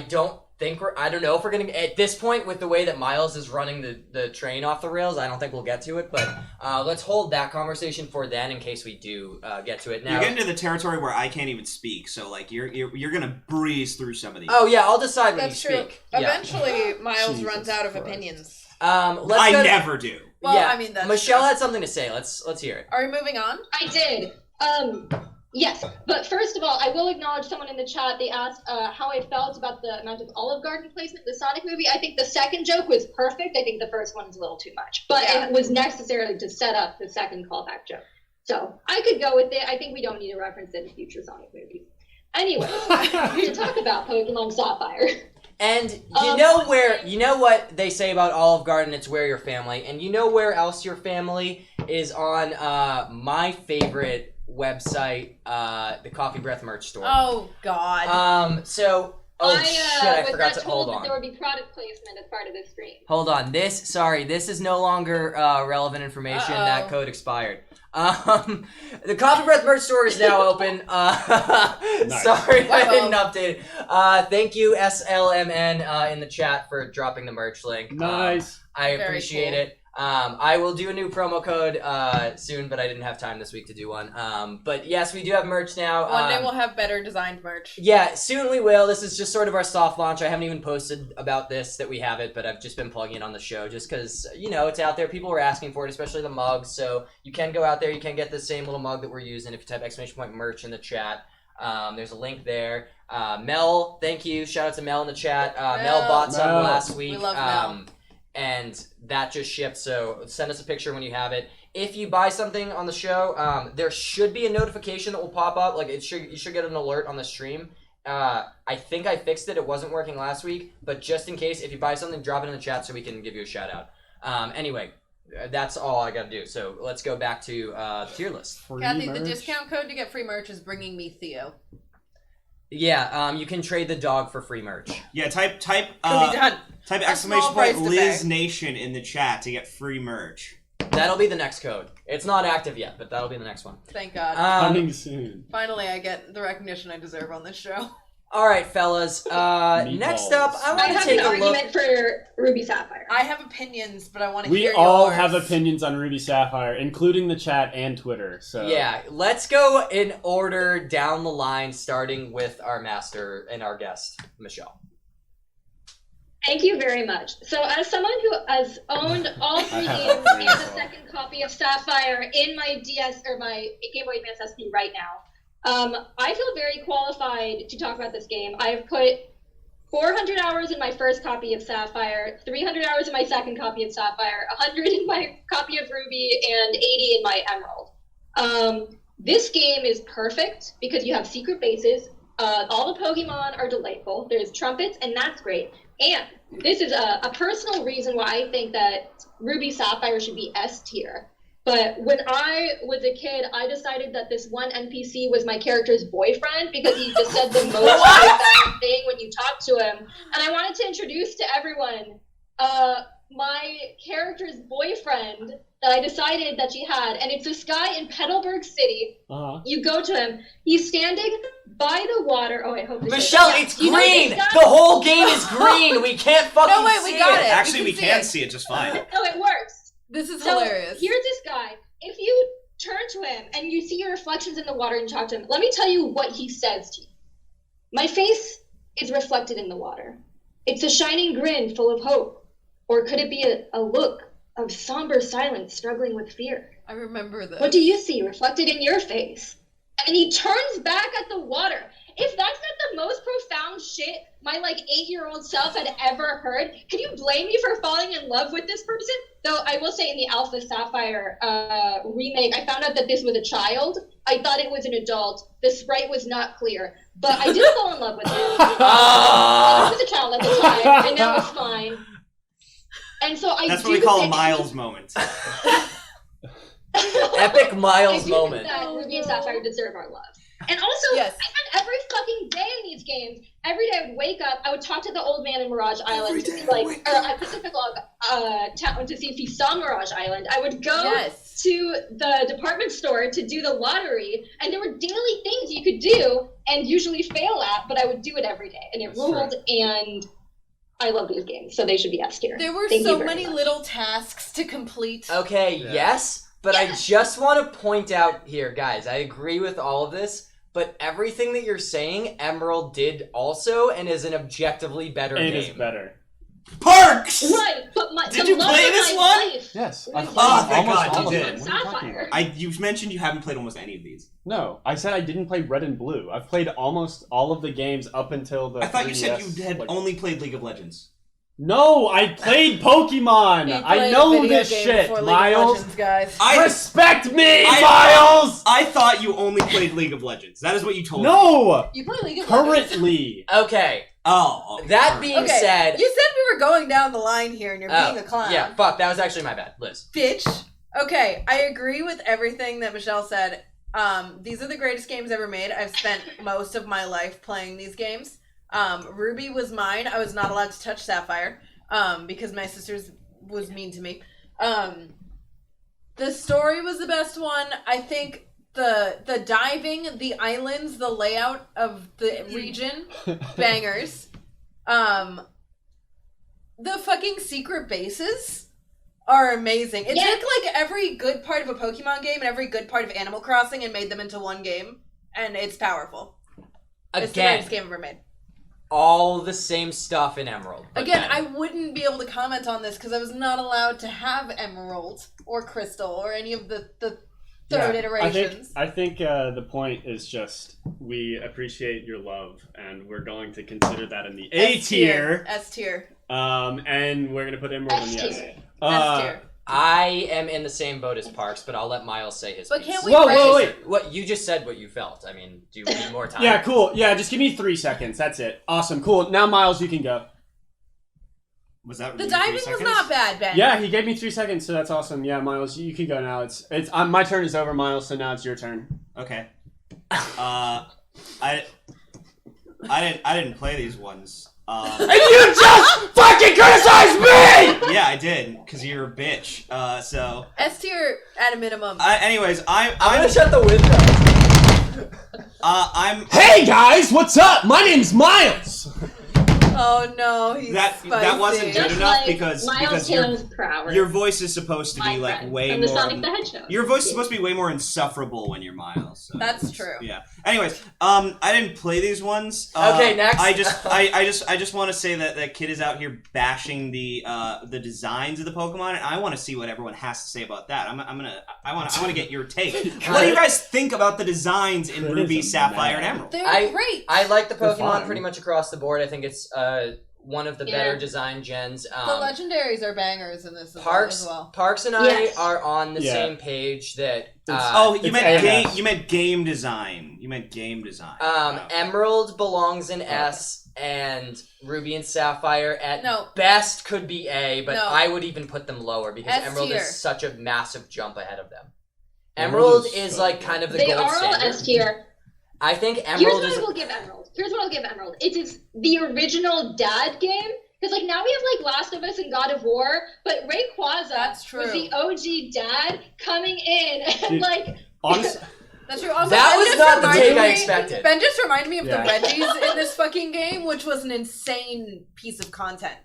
don't know if we're going to, at this point, with the way that Miles is running the train off the rails, I don't think we'll get to it, but let's hold that conversation for then in case we do get to it. Now, you're getting to the territory where I can't even speak, so like you're going to breeze through some of these. Oh yeah, I'll decide when That's you true. speak. Yeah. Eventually, Miles Jesus runs out of Christ. opinions. I never do. Well, yeah, I mean, that's Michelle true. had something to say. Let's hear it. Are we moving on? I did. Yes, but first of all, I will acknowledge someone in the chat. They asked how I felt about the amount of Olive Garden placement in the Sonic movie. I think the second joke was perfect. I think the first one was a little too much, but it was necessarily to set up the second callback joke. So I could go with it. I think we don't need to reference it in future Sonic movies. Anyway, to talk about Pokemon Sapphire. And you know what they say about Olive Garden, it's where your family, and you know where else your family is on my favorite website, the COFFEEBREATH merch store. Oh, God. I forgot to hold that on. there would be product placement as part of this stream. Hold on. This is no longer relevant information. Uh-oh. That code expired. The COFFEEBREATH merch store is now open. Nice. Sorry, I Uh-oh. didn't update it. Thank you, SLMN, in the chat for dropping the merch link. Nice. I Very appreciate cool. it. I will do a new promo code soon, but I didn't have time this week to do one. But yes, we do have merch now. One day we'll have better designed merch. Yeah, soon we will. This is just sort of our soft launch. I haven't even posted about this, that we have it, but I've just been plugging it on the show just because, it's out there. People were asking for it, especially the mugs. So you can go out there. You can get the same little mug that we're using if you type !merch in the chat. There's a link there. Mel, thank you. Shout out to Mel in the chat. Mel bought some Mel. last week. We love Mel. And that just shipped, so send us a picture when you have it. If you buy something on the show, there should be a notification that will pop up. Like you should get an alert on the stream. I think I fixed it. It wasn't working last week, but just in case, if you buy something, drop it in the chat so we can give you a shout out. Anyway, that's all I gotta do. So let's go back to tier list. Free Kathy, merch. the discount code to get free merch is bringing me Theo. Yeah, you can trade the dog for free merch. Yeah, type Could be done. type A small exclamation price point to Liz pay. Nation in the chat to get free merch. That'll be the next code. It's not active yet, but that'll be the next one. Thank God. Coming soon. Finally, I get the recognition I deserve on this show. All right, fellas. Next up, I I want to have take an a look. argument for Ruby Sapphire. I have opinions, but I want to We hear all yours. have opinions on Ruby Sapphire, including the chat and Twitter. So Yeah, let's go in order down the line, starting with our master and our guest, Michal. Thank you very much. So as someone who has owned all three I games have and a second copy of Sapphire in my DS or my Game Boy Advance SP right now, I feel very qualified to talk about this game. I've put 400 hours in my first copy of Sapphire, 300 hours in my second copy of Sapphire, 100 in my copy of Ruby, and 80 in my Emerald. This game is perfect because you have secret bases. All the Pokemon are delightful. There's trumpets, and that's great. And this is a personal reason why I think that Ruby Sapphire should be S tier. But when I was a kid, I decided that this one NPC was my character's boyfriend because he just said the most profound thing when you talk to him. And I wanted to introduce to everyone my character's boyfriend that I decided that she had. And it's this guy in Petalburg City. Uh-huh. You go to him. He's standing by the water. Oh, I hope this Michelle, yeah. it's You know green! this guy? The whole game is green! We can't fucking No, wait, we see got it. Actually, We we can see can it. see it just fine. No, it works. This is So hilarious. here's this guy. If you turn to him and you see your reflections in the water and talk to him, let me tell you what he says to you. My face is reflected in the water. It's a shining grin full of hope. Or could it be a look of somber silence struggling with fear? I remember this. What do you see reflected in your face? And he turns back at the water. If that's not the most profound shit my 8-year-old self had ever heard, can you blame me for falling in love with this person? Though I will say in the Alpha Sapphire remake, I found out that this was a child. I thought it was an adult. The sprite was not clear. But I did fall in love with him. I was a child at the time, and that was fine. And so That's what we call a Miles moment. Epic Miles I do moment. think that Ruby and Sapphire deserve our love. And also, Yes. I spent every fucking day in these games. Every day I would wake up, I would talk to the old man in Mirage Island Every to day see, I would wake or at Pacific Log town to see if he saw Mirage Island. I would go Yes. to the department store to do the lottery, and there were daily things you could do and usually fail at, but I would do it every day, and it ruled, and I love these games, so they should be S tier. There were Thank you so very many much. little tasks to complete. Okay, yes, but I just want to point out here, guys, I agree with all of this, but everything that you're saying, Emerald did also, and is an objectively better game. It is better. Parks! Right, but Did you play this one? Yes. I've played Oh, thank almost God all you of did. them. What are you talking Sapphire. about? You mentioned you haven't played almost any of these. No, I said I didn't play Red and Blue. I've played almost all of the games up until the I thought you said 3DS, you had like- only played League of Legends. No, I played Pokemon! He I played a know video this game shit, before League of Miles! Legends, guys. Respect me, I- Miles! I thought you only played League of Legends. That is what you told me. No! You play League of Legends? Currently. Okay, Oh. that being said... You said we were going down the line here and you're being a clown. Yeah, fuck, that was actually my bad. Liz. Bitch. Okay, I agree with everything that Michelle said. These are the greatest games ever made. I've spent most of my life playing these games. Ruby was mine. I was not allowed to touch Sapphire because my sister was mean to me. The story was the best one. I think the diving, the islands, the layout of the region, bangers. The fucking secret bases are amazing. It took like every good part of a Pokemon game and every good part of Animal Crossing and made them into one game, and it's powerful. It's the Again, greatest game ever made. all the same stuff in Emerald. but Again, better. I wouldn't be able to comment on this because I was not allowed to have Emerald or Crystal or any of the third iterations. I think the point is just we appreciate your love, and we're going to consider that in the A tier. S tier. And we're gonna put Emerald in the S. S tier. I am in the same boat as Parks, but I'll let Miles say his But piece. can't we Wait. What you just said, what you felt. I mean, do you need more time? Yeah, cool. Yeah, just give me 3 seconds. That's it. Awesome. Cool. Now, Miles, you can go. Was that The really diving 3 was seconds? not bad, Ben. Yeah, he gave me 3 seconds, so that's awesome. Yeah, Miles, you can go now. It's my turn is over, Miles. So now it's your turn. Okay. I didn't play these ones. And you just fucking criticized me! Yeah, I did, because you're a bitch. So. S tier at a minimum. Anyways, I'm gonna shut the window. I'm. Hey guys, what's up? My name's Miles. Oh no, he's That spicy. wasn't good Just enough like because Miles your Taylor's Prower. your voice is supposed to be My like friend way from the more. Sonic the Hedgehog. Your voice is supposed to be way more insufferable when you're Miles. So That's true. Yeah. Anyways, I didn't play these ones. Okay, next. I just want to say that that kid is out here bashing the designs of the Pokemon, and I want to see what everyone has to say about that. I want to get your take. What do you guys think about the designs in Ruby, Sapphire, and Emerald? They're great. I like the They're Pokemon fine. pretty much across the board. I think it's one of the better Yeah. design gens. The legendaries are bangers in this Parks, as well. Parks and I Yes. are on the Yeah. same page that. You it's meant AMS. You meant game design. You meant game design. Emerald belongs in S, and Ruby and Sapphire at No. best could be A, but No. I would even put them lower because S Emerald tier. is such a massive jump ahead of them. Emerald Emerald is is so like good. kind of the They gold are all standard. S tier. I think Here's Emerald what is. I will give Emerald. Here's what I'll give Emerald. It is the original dad game. Because like now we have like Last of Us and God of War, but Rayquaza That's true. was the OG dad coming in and Dude. like Honestly, That's true. Also, That Ben was just not the reminded take I me- expected. Ben just reminded me of Yeah. the Reggies in this fucking game, which was an insane piece of content.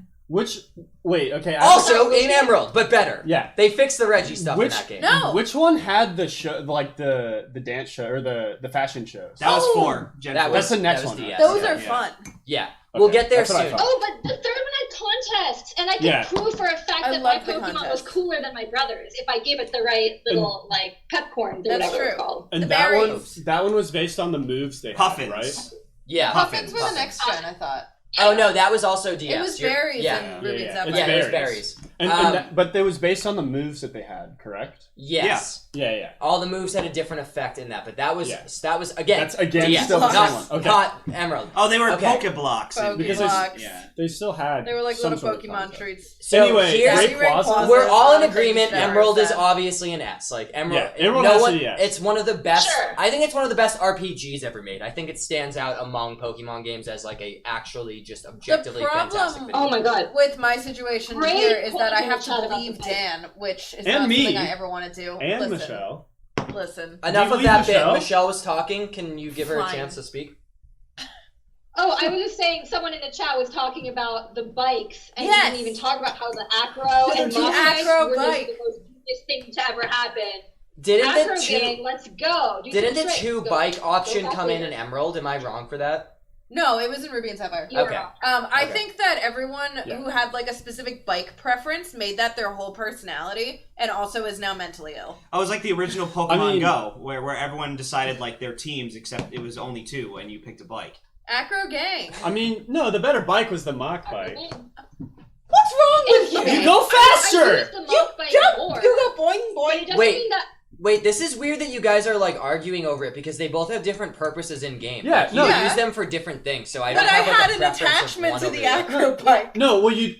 wait, okay. Also in Emerald, but better. Yeah. They fixed the Reggie stuff in that game. No. Which one had the show, like the dance show or the fashion shows? That was Oh. 4. Gen That 4. was That's the next that was one, right? DS. Those yeah. are fun. Yeah, Okay, we'll get there that's what I soon. thought. oh, but the third one had contests, and I could Yeah. prove for a fact I that my love the Pokemon contest. was cooler than my brother's if I gave it the right little like pepcorn or That's whatever it's true. called. And The that berries. one was based on the moves they had, Puffins. right? Yeah. Puffins were the Puffins. next gen, I thought. Oh no, that was also DS. It was You're- berries Yeah. and Ruby and Yeah. Sapphire. It's Yeah, it was berries. berries. But it was based on the moves that they had, correct? Yes. Yeah. All the moves had a different effect in that, but that was Yeah. again. That's again DS, still the not, same one. Okay. not Emerald. Oh, they were Okay. Pokeblocks. and- Because Pokeblocks. Yeah. They still had. They were like some little sort of Pokemon concept. treats. So Anyway, here's Rayquaza. we're all in Rayquaza agreement. is Emerald is better. obviously an S. Like Emerald, Yeah, Emerald no has one. to be S. It's one of the best. Sure. I think it's one of the best RPGs ever made. I think it stands out among Pokemon games as like a actually just objectively fantastic. problem- video Oh my god. With my situation here is that but I have to chat about believe the fight. Dan, which is And not me. something I ever want to do. And Listen, Michelle. Listen. Enough of believe that Michelle? bit. Michelle was talking. Can you give her a Fine. chance to speak? Oh, I was just saying, someone in the chat was talking about the bikes, and Yes. we didn't even talk about how the acro and The mob bikes acro were bike. just the most genius thing to ever happen. Didn't Acro the gang, two let's go. Do didn't some the tricks. two Go. bike option Go come in Sapphire. Emerald? Am I wrong for that? No, it was in Ruby and Sapphire. You're Okay. wrong. I Okay. think that everyone Yeah. who had like a specific bike preference made that their whole personality, and also is now mentally ill. I was like the original Pokemon mean- Go, where everyone decided like their teams, except it was only 2, and you picked a bike. Acro gang. I mean, no, the better bike was the mock Acro bike. gang. What's wrong with you? You go I faster! use the mock bike more, You go boing but it boing. doesn't Wait. mean that. Wait, this is weird that you guys are like arguing over it because they both have different purposes in game. Yeah, Like, no. you Yeah. use them for different things. So I But don't I have like had a an preference of attachment one to over the the other. acro bike. No, well, you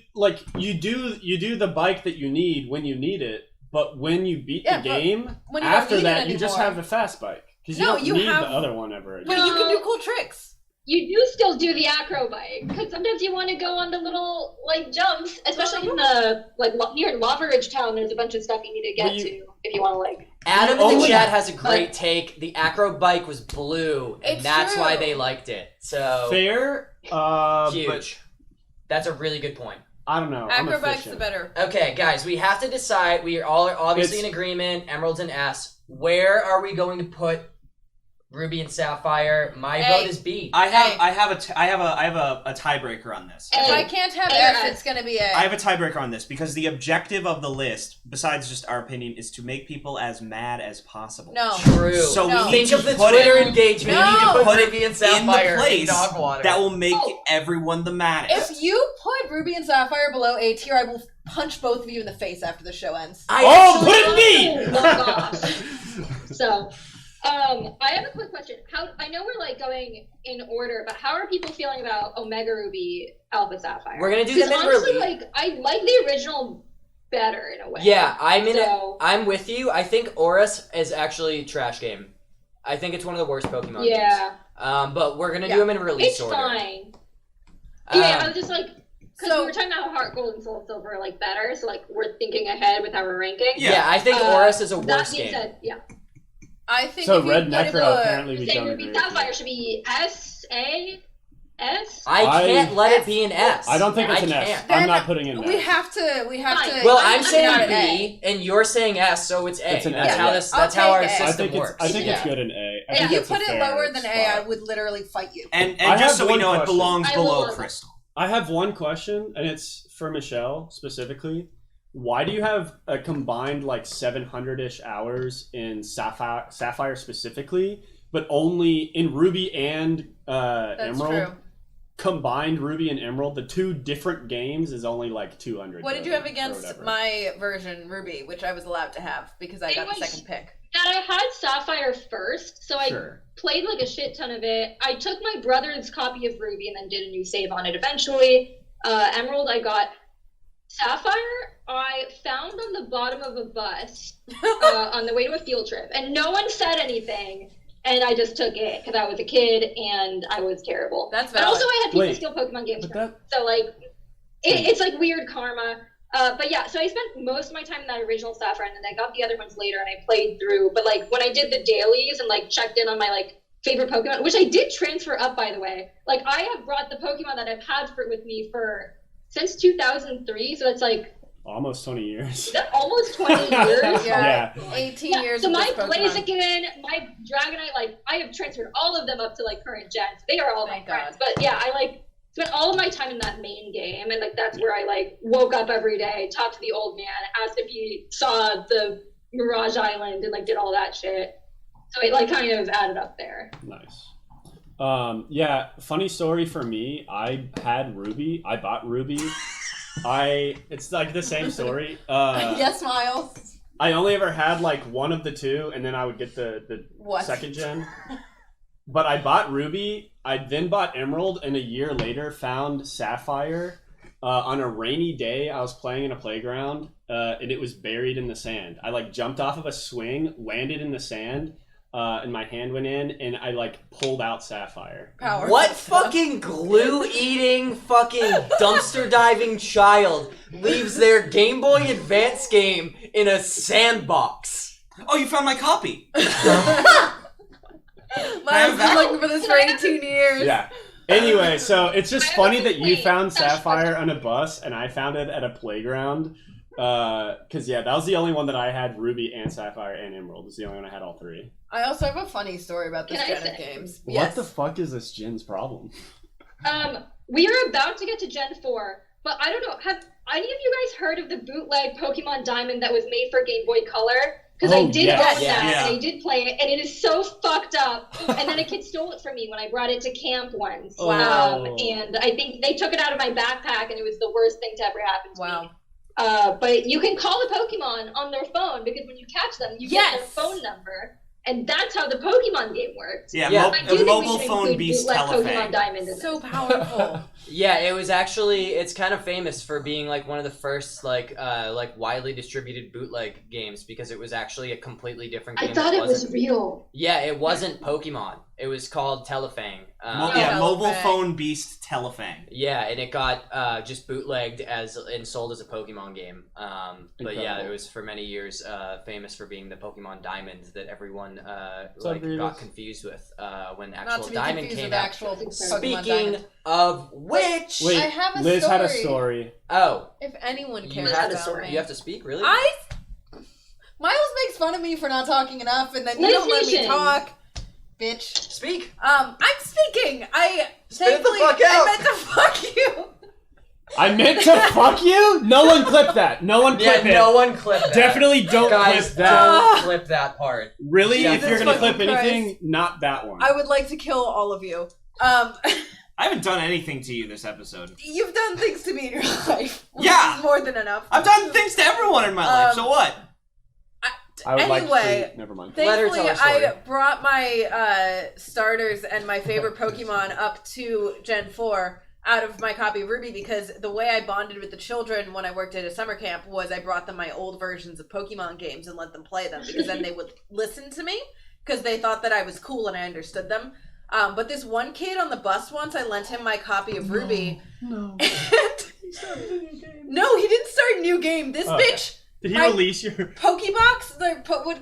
do the bike that you need when you need it, but when you beat Yeah, the but game, when you don't after need it that you just anymore. have the fast bike because you No, don't you need have- the other one ever again. But you can do cool tricks. You do still do the acro bike, because sometimes you want to go on the little, like, jumps, especially in the, like, near Lava Ridge Town, there's a bunch of stuff you need to get But you- to if you want to, like... Adam You in the only- chat has a great take. The acro bike was blue, and It's that's true. why they liked it. So Fair, but huge. That's a really good point. I don't know. I'm Acro bike's the efficient. better. Okay, guys, we have to decide. We are all obviously It's- in agreement. Emeralds and S. Where are we going to put Ruby and Sapphire? My A. vote is B. I have a tiebreaker on this. If A. I can't have A or S, S. it's gonna be A. I have a tiebreaker on this because the objective of the list, besides just our opinion, is to make people as mad as possible. No. True. So No. we need Think to of the put Twitter it engagement. No. We need to put Put it Ruby and in Sapphire the place dog water. that will make Oh. everyone the maddest. If you put Ruby and Sapphire below A tier, I will punch both of you in the face after the show ends. I Oh, put it in B! Oh my gosh. So, I have a quick question. I know we're, like, going in order, but how are people feeling about Omega Ruby, Alpha Sapphire? We're gonna do Because them in honestly, release. like, I like the original better, in a way. Yeah, So- I'm with you. I think Oris is actually trash game. I think it's one of the worst Pokemon Yeah. games. But we're gonna Yeah. do them in release It's order. fine. Yeah, I Um, was just like, because So- we were talking about how Heart Gold and Soul Silver are, like, better, so, like, we're thinking ahead with how we're ranking. yeah, I think Oris is a That worse being game. said, yeah. I think So if you Red put it Necro below, apparently we Say don't Ruby agree with Sapphire you. should be S-A? S? I can't let it be an S. I don't think it's an can't. S. Then I'm not putting it in we S. have to. Fine. Well, I'm I'm saying not an B, and you're saying S, so it's A. It's an That's A. how this. I'll That's how our take A. system works. I think it's Yeah. good in A. I If think you that's a put it fair lower than A, I spot. would literally fight you. And I just have so we one know, it question. belongs I will below love it. Crystal. I have one question, and it's for Michelle specifically. Why do you have a combined like 700-ish hours in Sapphire specifically, but only in Ruby and That's Emerald? true. Combined Ruby and Emerald, the two different games is only like 200. What did you have or against whatever. my version, Ruby, which I was allowed to have because I It got the was- second pick? That I had Sapphire first, so I Sure. played like a shit ton of it. I took my brother's copy of Ruby and then did a new save on it eventually. Emerald, I got. Sapphire, I found on the bottom of a bus on the way to a field trip, and no one said anything, and I just took it because I was a kid and I was terrible. That's But valid. also, I had people Wait, steal Pokemon games But from me. that So, like, it's like weird karma. But yeah, so I spent most of my time in that original Sapphire, and then I got the other ones later, and I played through. But, like, when I did the dailies and, like, checked in on my, like, favorite Pokemon, which I did transfer up, by the way. Like, I have brought the Pokemon that I've had with me since 2003, so that's, like, almost 20 years. is that almost 20 years? Yeah. Yeah. 18 Yeah, years so of my just Pokemon. Blaziken, my Dragonite, like, I have transferred all of them up to, like, current gens. They are all Thank my friends. God. But yeah, I, like, spent all of my time in that main game, and, like, that's where I, like, woke up every day, talked to the old man, asked if he saw the Mirage Island, and, like, did all that shit. So it, like, kind of added up there. Nice. Yeah, funny story for me. I had Ruby. I bought Ruby. It's like the same story. Yes, Miles. I only ever had like one of the two, and then I would get the What? second gen. But I bought Ruby. I then bought Emerald, and a year later found Sapphire. On a rainy day, I was playing in a playground, and it was buried in the sand. I like jumped off of a swing, landed in the sand, and my hand went in, and I pulled out Sapphire. What fucking glue-eating, fucking dumpster-diving child leaves their Game Boy Advance game in a sandbox? Oh, you found my copy. Miles been looking for this for 18 years. Yeah. Anyway, so it's just funny that you found Sapphire on a bus, and I found it at a playground. Because, that was the only one that I had. Ruby and Sapphire and Emerald was the only one I had all three. I also have a funny story about this gen of games. What the fuck is this gen's problem? We are about to get to Gen 4, but I don't know, have any of you guys heard of the bootleg Pokemon Diamond that was made for Game Boy Color? Because I did own that, and I did play it, and it is so fucked up. And then a kid stole it from me when I brought it to camp once. Wow. And I think they took it out of my backpack, and it was the worst thing to ever happen to me. Wow. But you can call a Pokemon on their phone, because when you catch them, you get their phone number. And that's how the Pokemon game works. Yeah, a mobile phone beast Pokemon Diamond. So powerful. Yeah, it was actually, it's kind of famous for being one of the first widely distributed bootleg games, because it was actually a completely different game. I thought it was real. Yeah, it wasn't Pokemon. It was called Telefang. Mobile phone beast Telefang. Yeah, and it got just bootlegged and sold as a Pokemon game. But yeah, it was for many years famous for being the Pokemon Diamond that everyone got confused with when actual Diamond came out. Speaking of which, wait, I have a Liz story. had a story. Oh, if anyone cares you had a about story. me. You have to speak, really? Miles makes fun of me for not talking enough, and then you Liz don't let me Nation. talk. Bitch. Speak. I'm speaking. Spit the fuck out. I meant to fuck you. I meant to fuck you? No one clip that. No one clip it. No one clip that. Definitely don't Guys, clip that. don't clip that part. Really? Jesus if you're gonna clip fucking anything, not that one. I would like to kill all of you. I haven't done anything to you this episode. You've done things to me in your life. Which Yeah. is more than enough. I've done things to everyone in my life, so what? I would like anyway, to. Never mind. Thankfully, Let her tell her story. I brought my starters and my favorite Pokemon up to Gen 4 out of my copy of Ruby, because the way I bonded with the children when I worked at a summer camp was I brought them my old versions of Pokemon games and let them play them, because then they would listen to me because they thought that I was cool and I understood them. But this one kid on the bus once, I lent him my copy of Ruby. No. No, he didn't start a new game. This bitch... Did he release your Pokebox?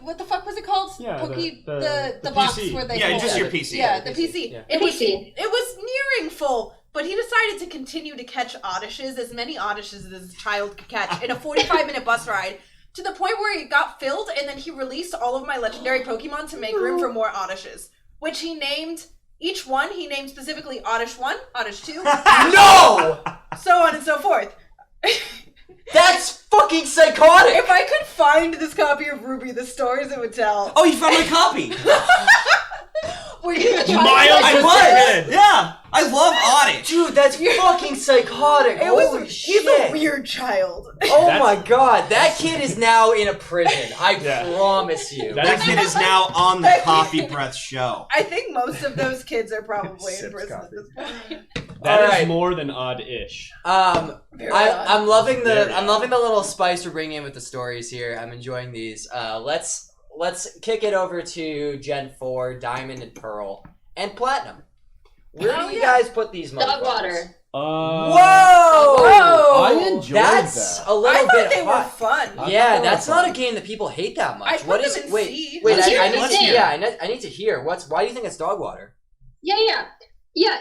What the fuck was it called? Yeah, the box PC. where they Yeah, just your PC. Yeah, the PC. Yeah. It was nearing full, but he decided to continue to catch Oddishes, as many Oddishes as a child could catch, in a 45-minute bus ride, to the point where it got filled, and then he released all of my legendary Pokemon to make room for more Oddishes, which he named... Each one, he named specifically Oddish 1, Oddish 2, No! so on and so forth. That's fucking psychotic! If I could find this copy of Ruby, the stories it would tell. Oh, you found my copy! Were you Miles I was! Yeah! I love Oddish! Dude, that's fucking psychotic. Holy shit. He's a weird child. Oh my god, that kid is now in a prison. I promise you. That kid is now on the COFFEEBREATH show. I think most of those kids are probably in prison at this point. That is more than odd-ish. I'm loving the little spice we're bringing in with the stories here. I'm enjoying these. Let's kick it over to Gen 4, Diamond and Pearl, and Platinum. Where do you guys put these motherfuckers? Dog water. Whoa! I enjoyed that's that. a little I thought bit they were hot. fun. Yeah, that's not a game that people hate that much. I put What them is in it? Wait, C. wait. Let's hear I it, need let's to. hear Yeah, I need to hear. Why do you think it's dog water? Yeah,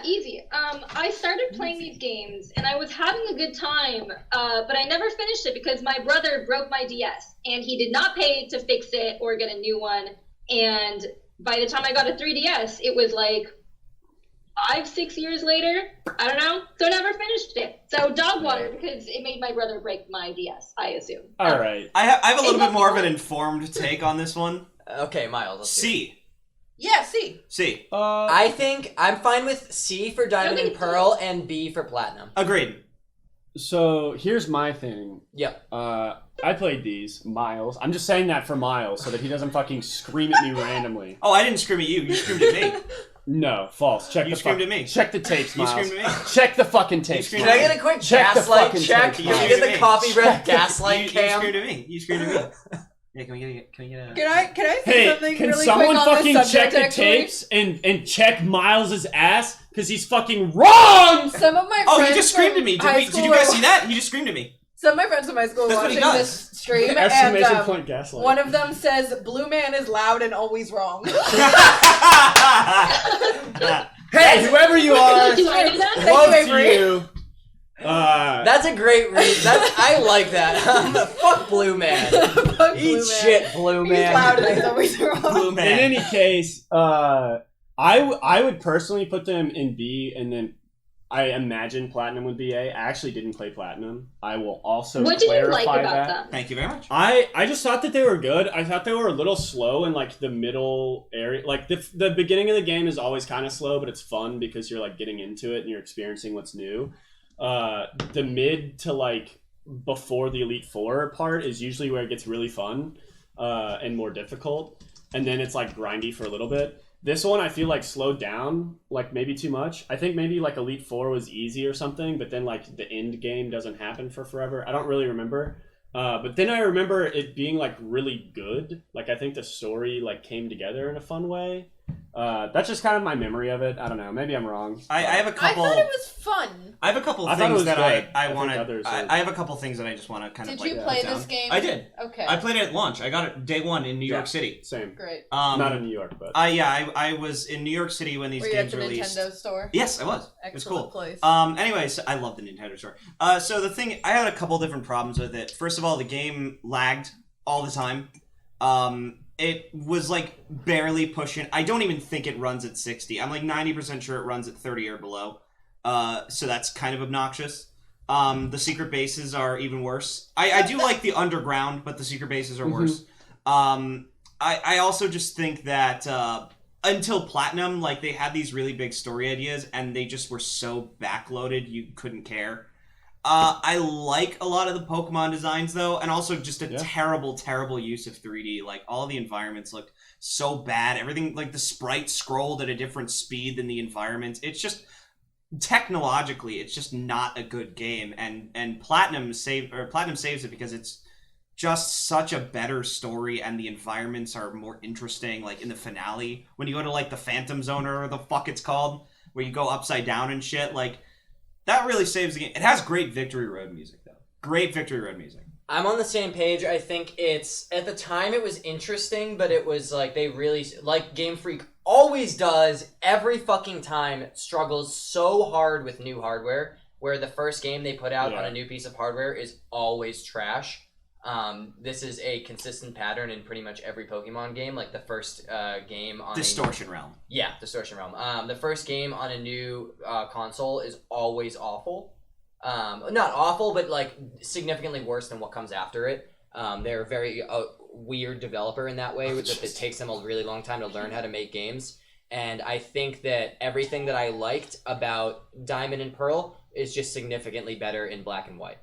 easy. I started playing these games, and I was having a good time, but I never finished it because my brother broke my DS, and he did not pay to fix it or get a new one, and by the time I got a 3DS, it was like 5-6 years later. I don't know. So I never finished it. So dog water, because it made my brother break my DS, I assume. All right. I have a little bit more of an informed take on this one. Okay, Miles. Let's hear it. C. Yeah, C. C. I think I'm fine with C for Diamond and Pearl and B for Platinum. Agreed. So here's my thing. Yep. I played these, Miles. I'm just saying that for Miles so that he doesn't fucking scream at me randomly. Oh, I didn't scream at you. You screamed at me. No, false. You screamed at me. Check the tapes, You Miles. screamed at me. Check the fucking tapes. screamed Can at I me. get a quick Check the gaslight fucking check? tape, Can Miles. you get the Check COFFEEBREATH You gaslight cam? screamed at me. You screamed at me. Yeah, can we get a... Can I say Hey, something can really someone quick on fucking this check subject, the actually? tapes and check Miles' ass? Because he's fucking wrong! Some of my Oh, friends he just screamed from at me. Did high you school guys are- see that? He just screamed at me. Some of my friends from high school are That's what he watching does. this stream, Exclamation and point gaslight. one of them says, "Blue man is loud and always wrong." Hey, whoever you are, Do I do that? Thank love you, to Avery. you. That's a great reason. I like that. Fuck Blue Man. Fuck Eat Blue Man. shit, Blue He's Man. loud and he's always wrong. Blue man. In any case, I would personally put them in B, and then I imagine Platinum would be A. I actually didn't play Platinum. I will also What do you clarify like about that. them? Thank you very much. I just thought that they were good. I thought they were a little slow in like the middle area. Like the beginning of the game is always kind of slow, but it's fun because you're like getting into it and you're experiencing what's new. The mid to like before the Elite Four part is usually where it gets really fun and more difficult, and then it's like grindy for a little bit. This one I feel like slowed down, like maybe too much. I think maybe like Elite Four was easy or something, but then like the end game doesn't happen for forever. I don't really remember. But then I remember it being like really good. Like I think the story like came together in a fun way. That's just kind of my memory of it. I don't know. Maybe I'm wrong. I have a I couple. thought it was fun. I have a couple I thought it things was that good. I I want think to. others are- I have a couple things that I just want to kind Did of like. you put play down. this game? I did. Okay. I played it at launch. I got it day one in New York City. Same. Great. Not in New York, but I was in New York City when these Were you at games the released. Nintendo store? Yes, I was. It was Excellent cool. place. Anyways, I love the Nintendo store. So the thing, I had a couple different problems with it. First of all, the game lagged all the time. It was like barely pushing. I don't even think it runs at 60. I'm like 90% sure it runs at 30 or below. So that's kind of obnoxious. The secret bases are even worse. I do like the underground, but the secret bases are worse. I also just think that until Platinum, like they had these really big story ideas and they just were so backloaded you couldn't care. I like a lot of the Pokemon designs though, and also just a terrible use of 3D. Like all the environments looked so bad. Everything, like the sprites scrolled at a different speed than the environments. It's just technologically, it's just not a good game. And Platinum saves it because it's just such a better story, and the environments are more interesting. Like in the finale, when you go to like the Phantom Zone or the fuck it's called, where you go upside down and shit, like. That really saves the game. It has great Victory Road music, though. Great Victory Road music. I'm on the same page. I think it's, at the time it was interesting, but it was like they really, like Game Freak always does, every fucking time struggles so hard with new hardware, where the first game they put out on a new piece of hardware is always trash. This is a consistent pattern in pretty much every Pokemon game. Like the first game on Distortion Realm. Yeah, Distortion Realm. The first game on a new console is always awful. Not awful, but like significantly worse than what comes after it. They're a very weird developer in that way. That it takes them a really long time to learn how to make games. And I think that everything that I liked about Diamond and Pearl is just significantly better in Black and White.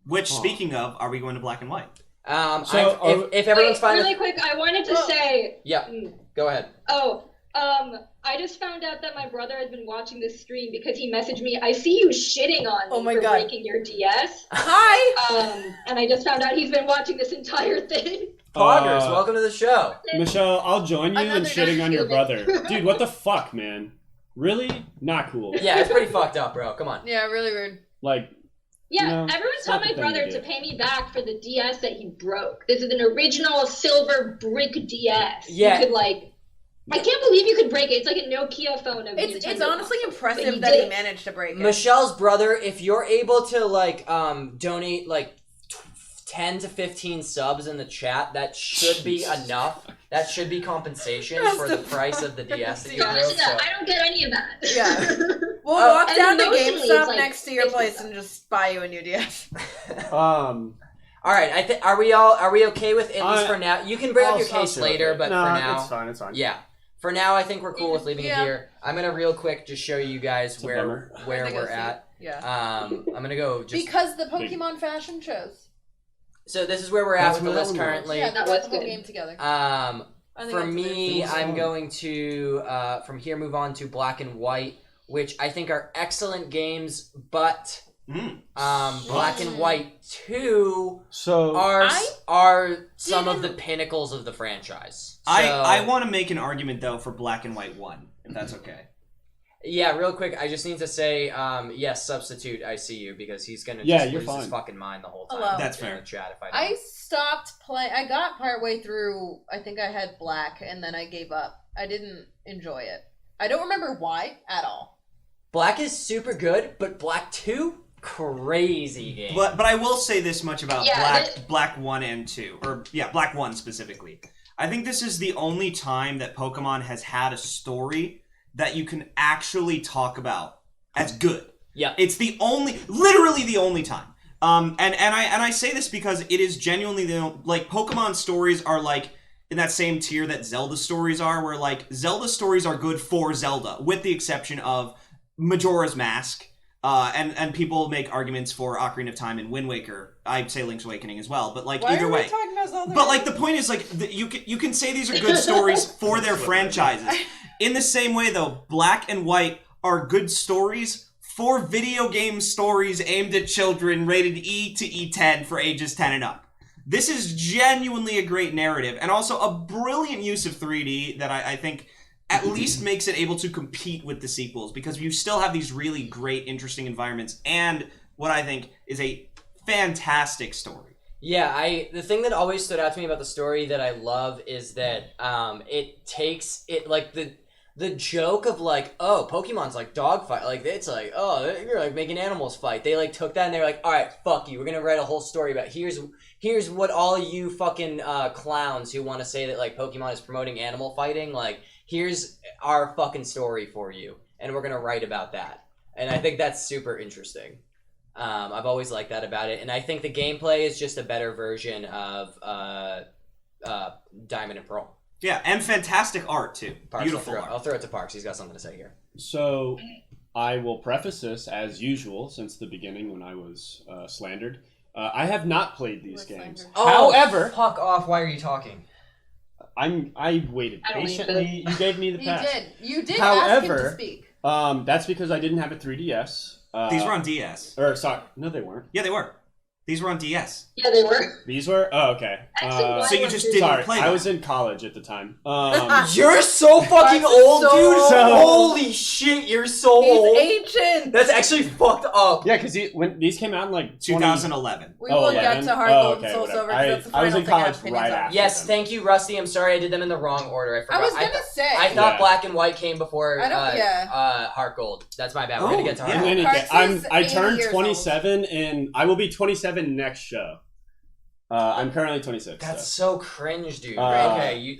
Which, speaking of, are we going to Black and White? If everyone's fine really with... quick, I wanted to say... Yeah, go ahead. I just found out that my brother has been watching this stream because he messaged me, I see you shitting on me for breaking your DS. Hi! And I just found out he's been watching this entire thing. Poggers, welcome to the show. Michelle, I'll join you in Another shitting on your nice brother. Dude, what the fuck, man? Really? Not cool. Yeah, it's pretty fucked up, bro. Come on. Yeah, really weird. Like, Yeah, you know, everyone it's told not my the thing brother to to do. pay me back for the DS that he broke. This is an original silver brick DS. Yeah. You could I can't believe you could break it. It's like a Nokia phone of It's Nintendo honestly console. impressive But he that did he it. managed to break it. Michelle's brother, if you're able to donate 10 to 15 subs in the chat, that should be enough. That should be compensation for the price of the DS that you Yeah, broke. listen, So. I don't get any of that. Yeah. We'll walk and down to emotionally, it's GameStop like next to your 50 place bucks. and just buy you a new DS. All right, are we okay with at least for now? You can bring up your I'll case do later, it. but No, for now, it's fine. It's fine. yeah. For now, I think we're cool with leaving it Yeah. here. I'm gonna real quick just show you guys a where bummer. we're I at. Yeah. I'm gonna go just. Because the Pokemon fashion shows. So this is where we're at That's with the where that list one was. currently. Yeah, that was was the whole good. game together. Um, I think For that's me, amazing. I'm going to, from here, move on to Black and White, which I think are excellent games, but Black and White 2 So are some of the pinnacles of the franchise. So, I want to make an argument though for Black and White 1, if that's okay. Yeah, real quick, I just need to say, yes, substitute, I see you, because he's gonna lose his fucking mind the whole time. Hello. That's fair. In the chat if I I stopped playing. I got partway through. I think I had Black, and then I gave up. I didn't enjoy it. I don't remember why at all. Black is super good, but Black 2, crazy game. But I will say this much about Yeah, Black 1 and 2, or Black 1 specifically. I think this is the only time that Pokemon has had a story that you can actually talk about as good. Yeah. It's literally the only time. And I say this because it is genuinely like Pokemon stories are like in that same tier that Zelda stories are, where like Zelda stories are good for Zelda, with the exception of Majora's Mask. And people make arguments for Ocarina of Time and Wind Waker. I'd say Link's Awakening as well, but like either way. But like the point is like you can say these are good stories for their franchises. In the same way though, Black and White are good stories for video game stories aimed at children, rated E to E10 for ages 10 and up. This is genuinely a great narrative and also a brilliant use of 3D that I think at least makes it able to compete with the sequels, because you still have these really great, interesting environments and what I think is a fantastic story. Yeah, the thing that always stood out to me about the story that I love is that it takes it like the joke of like, oh, Pokemon's like dogfight, like it's like, oh, you're like making animals fight. They like took that and they're like, all right, fuck you, we're gonna write a whole story about here's what all you fucking clowns who want to say that like Pokemon is promoting animal fighting, like here's our fucking story for you, and we're gonna write about that. And I think that's super interesting. I've always liked that about it, and I think the gameplay is just a better version of Diamond and Pearl. Yeah, and fantastic art too. Parks, Beautiful art. I'll throw it to Parks. He's got something to say here. So, I will preface this as usual since the beginning when I was slandered. I have not played these games. Oh, however, fuck off! Why are you talking? I waited I don't patiently. You gave me the pass. You did ask him to However, speak. That's because I didn't have a 3DS. These were on DS. Or sorry, no, they weren't. Yeah, they were. These were on DS. Yeah, they were. These were. Oh, okay. Actually, So you just didn't Sorry, play them. I was in college at the time. You're so fucking Parks is old, so dude. old. Holy shit, you're so He's old. ancient. That's actually fucked up. Yeah, because when these came out in like 2011. We will get 11? to Heart Oh, Gold okay, and Soul whatever. Silver because that's the I was final in thing I have college opinions right on. after. Yes, thank you, Rusty. I'm sorry I did them in the wrong order. I forgot. I was gonna say. I thought Yeah. Black and White came before yeah. Heart Gold. That's my bad. We're Oh, gonna get to Heart yeah. Gold. And then Parks is I 80 turned years 27 and I will be 27 next show. I'm currently 26. That's so. so cringe, dude. Okay, you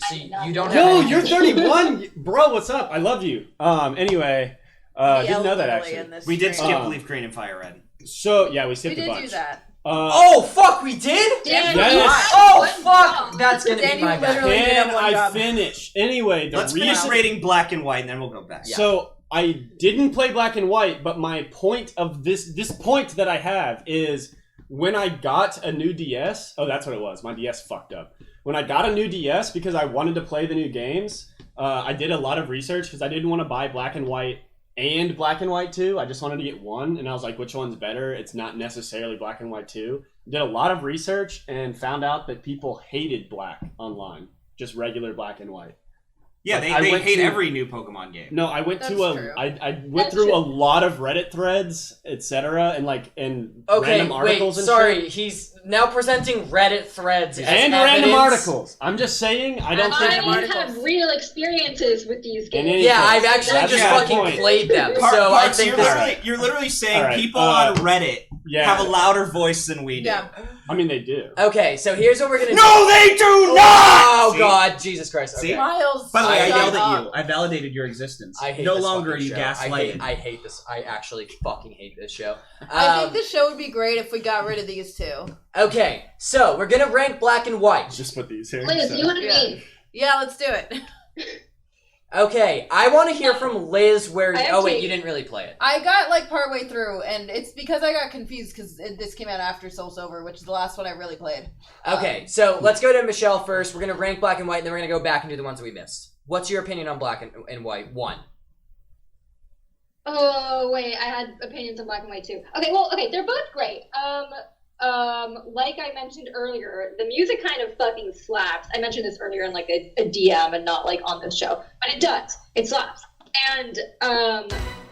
don't have. No, any- you're 31, bro. What's up? I love you. Anyway, didn't know that actually. We did skip Um, Leaf Green and Fire Red. So yeah, we We skipped a did bunch. do that. Oh fuck, we did. Damn, Yes. Oh fuck, that's gonna Dan, be you my bad. literally did Can have one I job. finish? Anyway, the Let's reason. finish rating Black and White, and then we'll go back. Yeah. So I didn't play Black and White, but my point of this point that I have is when I got a new DS. Oh, that's what it was. My DS fucked up. When I got a new DS because I wanted to play the new games, I did a lot of research because I didn't want to buy Black and White and Black and White 2. I just wanted to get one, and I was like, which one's better? It's not necessarily Black and White 2. Did a lot of research and found out that people hated Black online, just regular Black and White. Yeah, Like, I they went hate to- every new Pokemon game. No, I went That's to true. I went That's through true. a lot of Reddit threads, etc., and Okay, random articles wait, and sorry. shit. He's now presenting Reddit threads as And random evidence. articles. I'm just saying, I don't And think. random I have real experiences with these In games. any Yeah, case, I've actually that's just my fucking point. played them, Parks, so I think you're literally saying All right, people on Reddit Yeah, have a louder voice than we do. Yeah. I mean they do. Okay, so here's what we're gonna do. No, they do not! Oh See? god, Jesus Christ. Okay. See? Miles. By the way, I shut yelled at up. you. I validated your existence. I hate no this longer are fucking you show. gaslighted. I hate this. I actually fucking hate this show. I think this show would be great if we got rid of these two. Okay, so we're gonna rank Black and White. Just put these here. Liz, so- you and Yeah. me. Yeah, let's do it. Okay, I want to hear from Liz where. I have Oh wait, to- you didn't really play it. I got like partway through, and it's because I got confused because this came out after Soul Silver, which is the last one I really played. Okay, so let's go to Michelle first. We're gonna rank Black and White, and then we're gonna go back and do the ones that we missed. What's your opinion on Black and White? 1. Oh wait, I had opinions on Black and White too. Okay, they're both great. Like I mentioned earlier, the music kind of fucking slaps. I mentioned this earlier in like a DM and not like on this show, but it does. It slaps. And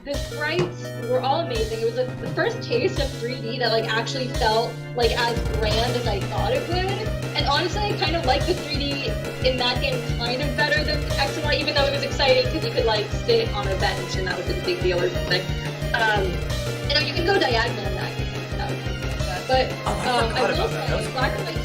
the sprites were all amazing. It was like the first taste of 3D that like actually felt like as grand as I thought it would. And honestly, I kind of like the 3D in that game kind of better than X and Y, even though it was exciting because you could like sit on a bench and that was a big deal or something. You know, you can go diagonal in that game. But I will say Black and White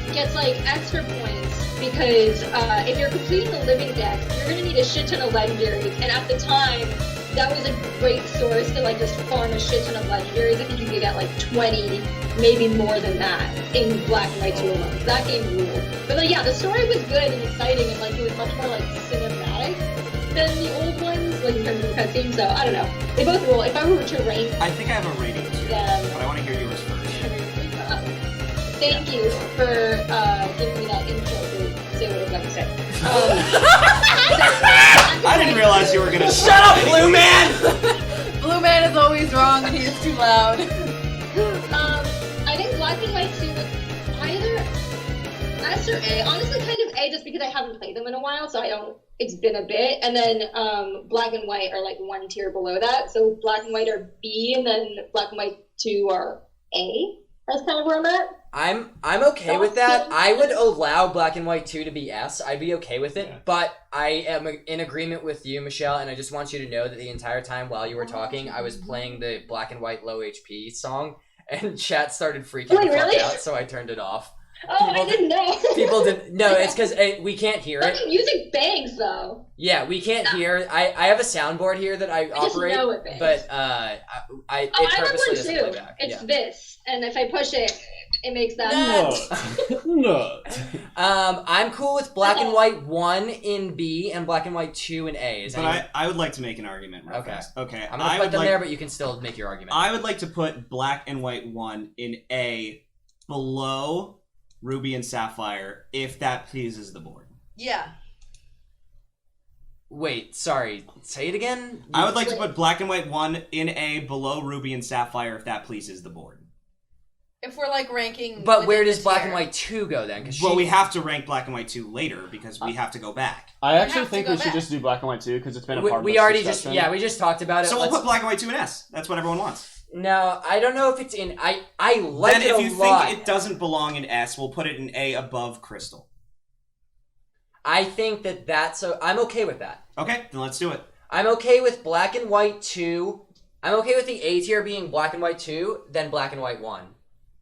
2 gets like extra points because if you're completing the living deck, you're gonna need a shit ton of legendaries, and at the time, that was a great source to like just farm a shit ton of legendaries. I think you could get like 20, maybe more than that in Black and White 2 alone. So that game ruled. But like, yeah, the story was good and exciting, and like it was much more like cinematic than the old ones, like in terms of the cutscenes. So I don't know. They both rule. If I were to rank, I think I have a rating too, but I want to hear yours first. Thank you for giving me that intro to say what I was about to say. I didn't realize you were gonna Shut up, Blue Man! Blue Man is always wrong and he's too loud. I think Black and White 2 either S or A. Honestly, kind of A, just because I haven't played them in a while, so I don't. It's been a bit, and then Black and White are like one tier below that. So Black and White are B, and then Black and White 2 are A. That's kind of where I'm at. I'm okay with that. I would allow Black and White 2 to be S. I'd be okay with it. Yeah. But I am in agreement with you, Michelle, and I just want you to know that the entire time while you were talking, I was playing the Black and White Low HP song, and chat started freaking the fuck out, so I turned it off. Oh, I didn't know. People didn't. No, it's because we can't hear it. The music bangs, though. Yeah, we can't hear. I have a soundboard here that I operate, know it bangs. But I it have purposely one doesn't too. play back. It's this, and if I push it, it makes that. No. I'm cool with Black and White 1 in B and Black and White 2 in A. But I would like to make an argument real fast. Okay. I'm gonna put them there, but you can still make your argument. I would like to put Black and White 1 in A below Ruby and Sapphire, if that pleases the board. Yeah. Wait, sorry. Say it again? I would like to put Black and White 1 in A below Ruby and Sapphire, if that pleases the board. If we're like ranking... But where does Black and White 2 go then? Well, we have to rank Black and White 2 later, because we have to go back. I actually think we should just do Black and White 2, because it's been a part of we this already discussion. we just talked about it. So we'll put Black and White 2 in S. That's what everyone wants. No, I don't know if it's in... I like it a lot. Then if you think it doesn't belong in S, we'll put it in A above Crystal. I think that's... I'm okay with that. Okay, then let's do it. I'm okay with Black and White 2. I'm okay with the A tier being Black and White 2, then Black and White 1.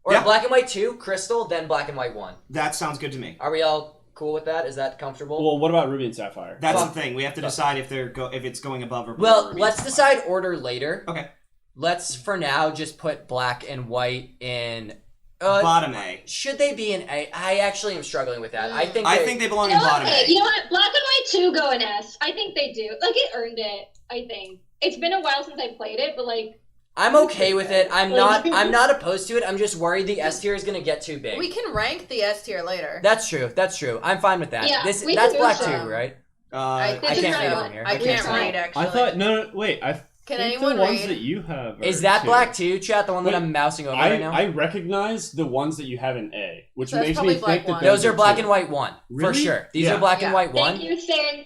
Or Black and White 2, Crystal, then Black and White 1. That sounds good to me. Are we all cool with that? Is that comfortable? Well, what about Ruby and Sapphire? That's the thing. We have to decide if it's going above or below. Well, Ruby let's and decide order later. Okay. Let's, for now, just put Black and White in... bottom A. Should they be in A? I actually am struggling with that. I think they belong in bottom A. You know what? Black and White 2 go in S. I think they do. Like, it earned it, I think. It's been a while since I played it, but, like... I'm okay with it. I'm not opposed to it. I'm just worried the S tier is going to get too big. We can rank the S tier later. That's true. I'm fine with that. Yeah, that's can Black so. 2, right? I can't read it from here. I can't read, actually. I thought... No, wait. Can think anyone the ones read? that you have Is that 2. Black 2, chat? The one that I'm mousing over right now? I recognize the ones that you have in A, which So that's makes probably me Black think that 1. Those are Black 2. and White 1, for Really? sure. These Yeah. are Black and White 1. Thank you, Sing.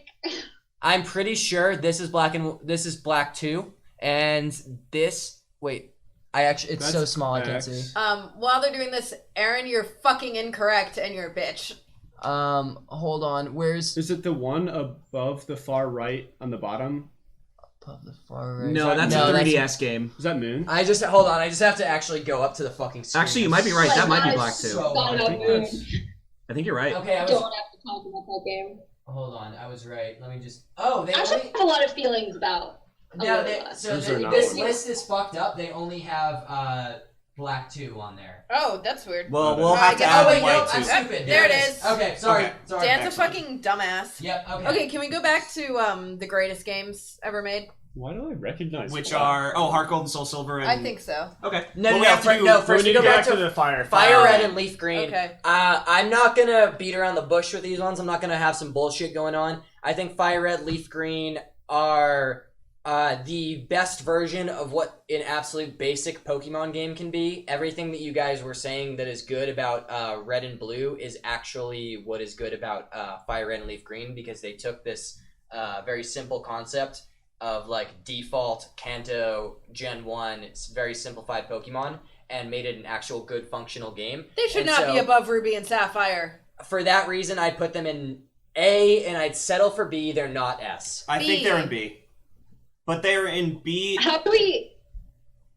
I'm pretty sure this is Black 2, and this... Wait. It's so small I can't see. While they're doing this, Aaron, you're fucking incorrect and you're a bitch. Hold on. Is it the one above the far right on the bottom? Above the far right. No, that's a 3DS game. Is that Moon? Hold on. I just have to actually go up to the fucking screen. Actually, you might be right. That might be Black 2. I think you're right. Okay, Don't have to talk about that game. Hold on. I was right. Let me just... Oh, they I actually have a lot of feelings about. No, Those are not this ones. list is fucked up. They only have Black 2 on there. Oh, that's weird. Well, we'll have to add wait, White no, I'm 2. stupid. There it is. Okay, sorry. Okay. Sorry. Dan's a excellent. fucking dumbass. Yep, okay. Okay, can we go back to the greatest games ever made? Why do I recognize Which Black? are Heart Gold and Soul Silver. And... I think so. Okay. No, Well, we have to do- first we we need go to back get to the Fire. Fire Red and Leaf Green. Okay. I'm not gonna beat around the bush with these ones. I'm not gonna have some bullshit going on. I think Fire Red, Leaf Green are the best version of what an absolute basic Pokemon game can be. Everything that you guys were saying that is good about Red and Blue is actually what is good about Fire Red and Leaf Green, because they took this very simple concept of like default Kanto Gen 1, it's very simplified Pokemon, and made it an actual good functional game. They should not be above Ruby and Sapphire. For that reason, I'd put them in A, and I'd settle for B. They're not S. I think they're in B. But they're in B How do we?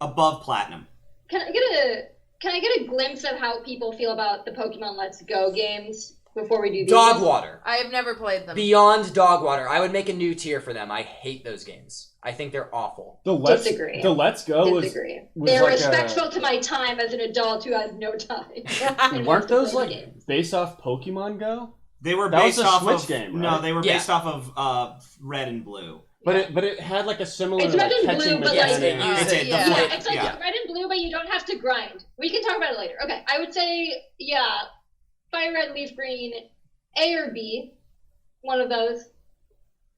above Platinum. Can I get a glimpse of how people feel about the Pokemon Let's Go games before we do these? Dog Water. I have never played them. Beyond Dog Water. I would make a new tier for them. I hate those games. I think they're awful. Disagree. The Let's Go Disagree. was They're like respectful to my time as an adult who has no time. weren't those like games. based off Pokemon Go? They were That was based a off Switch of game, right? No, they were Yeah. based off of Red and Blue. But it had like a similar It's Red and catching Blue, but Yes, like they mechanic. use It did. it. The Yeah. flip- yeah, it's like yeah. Red and Blue, but you don't have to grind. We can talk about it later. Okay, I would say Fire Red, Leaf Green, A or B, one of those.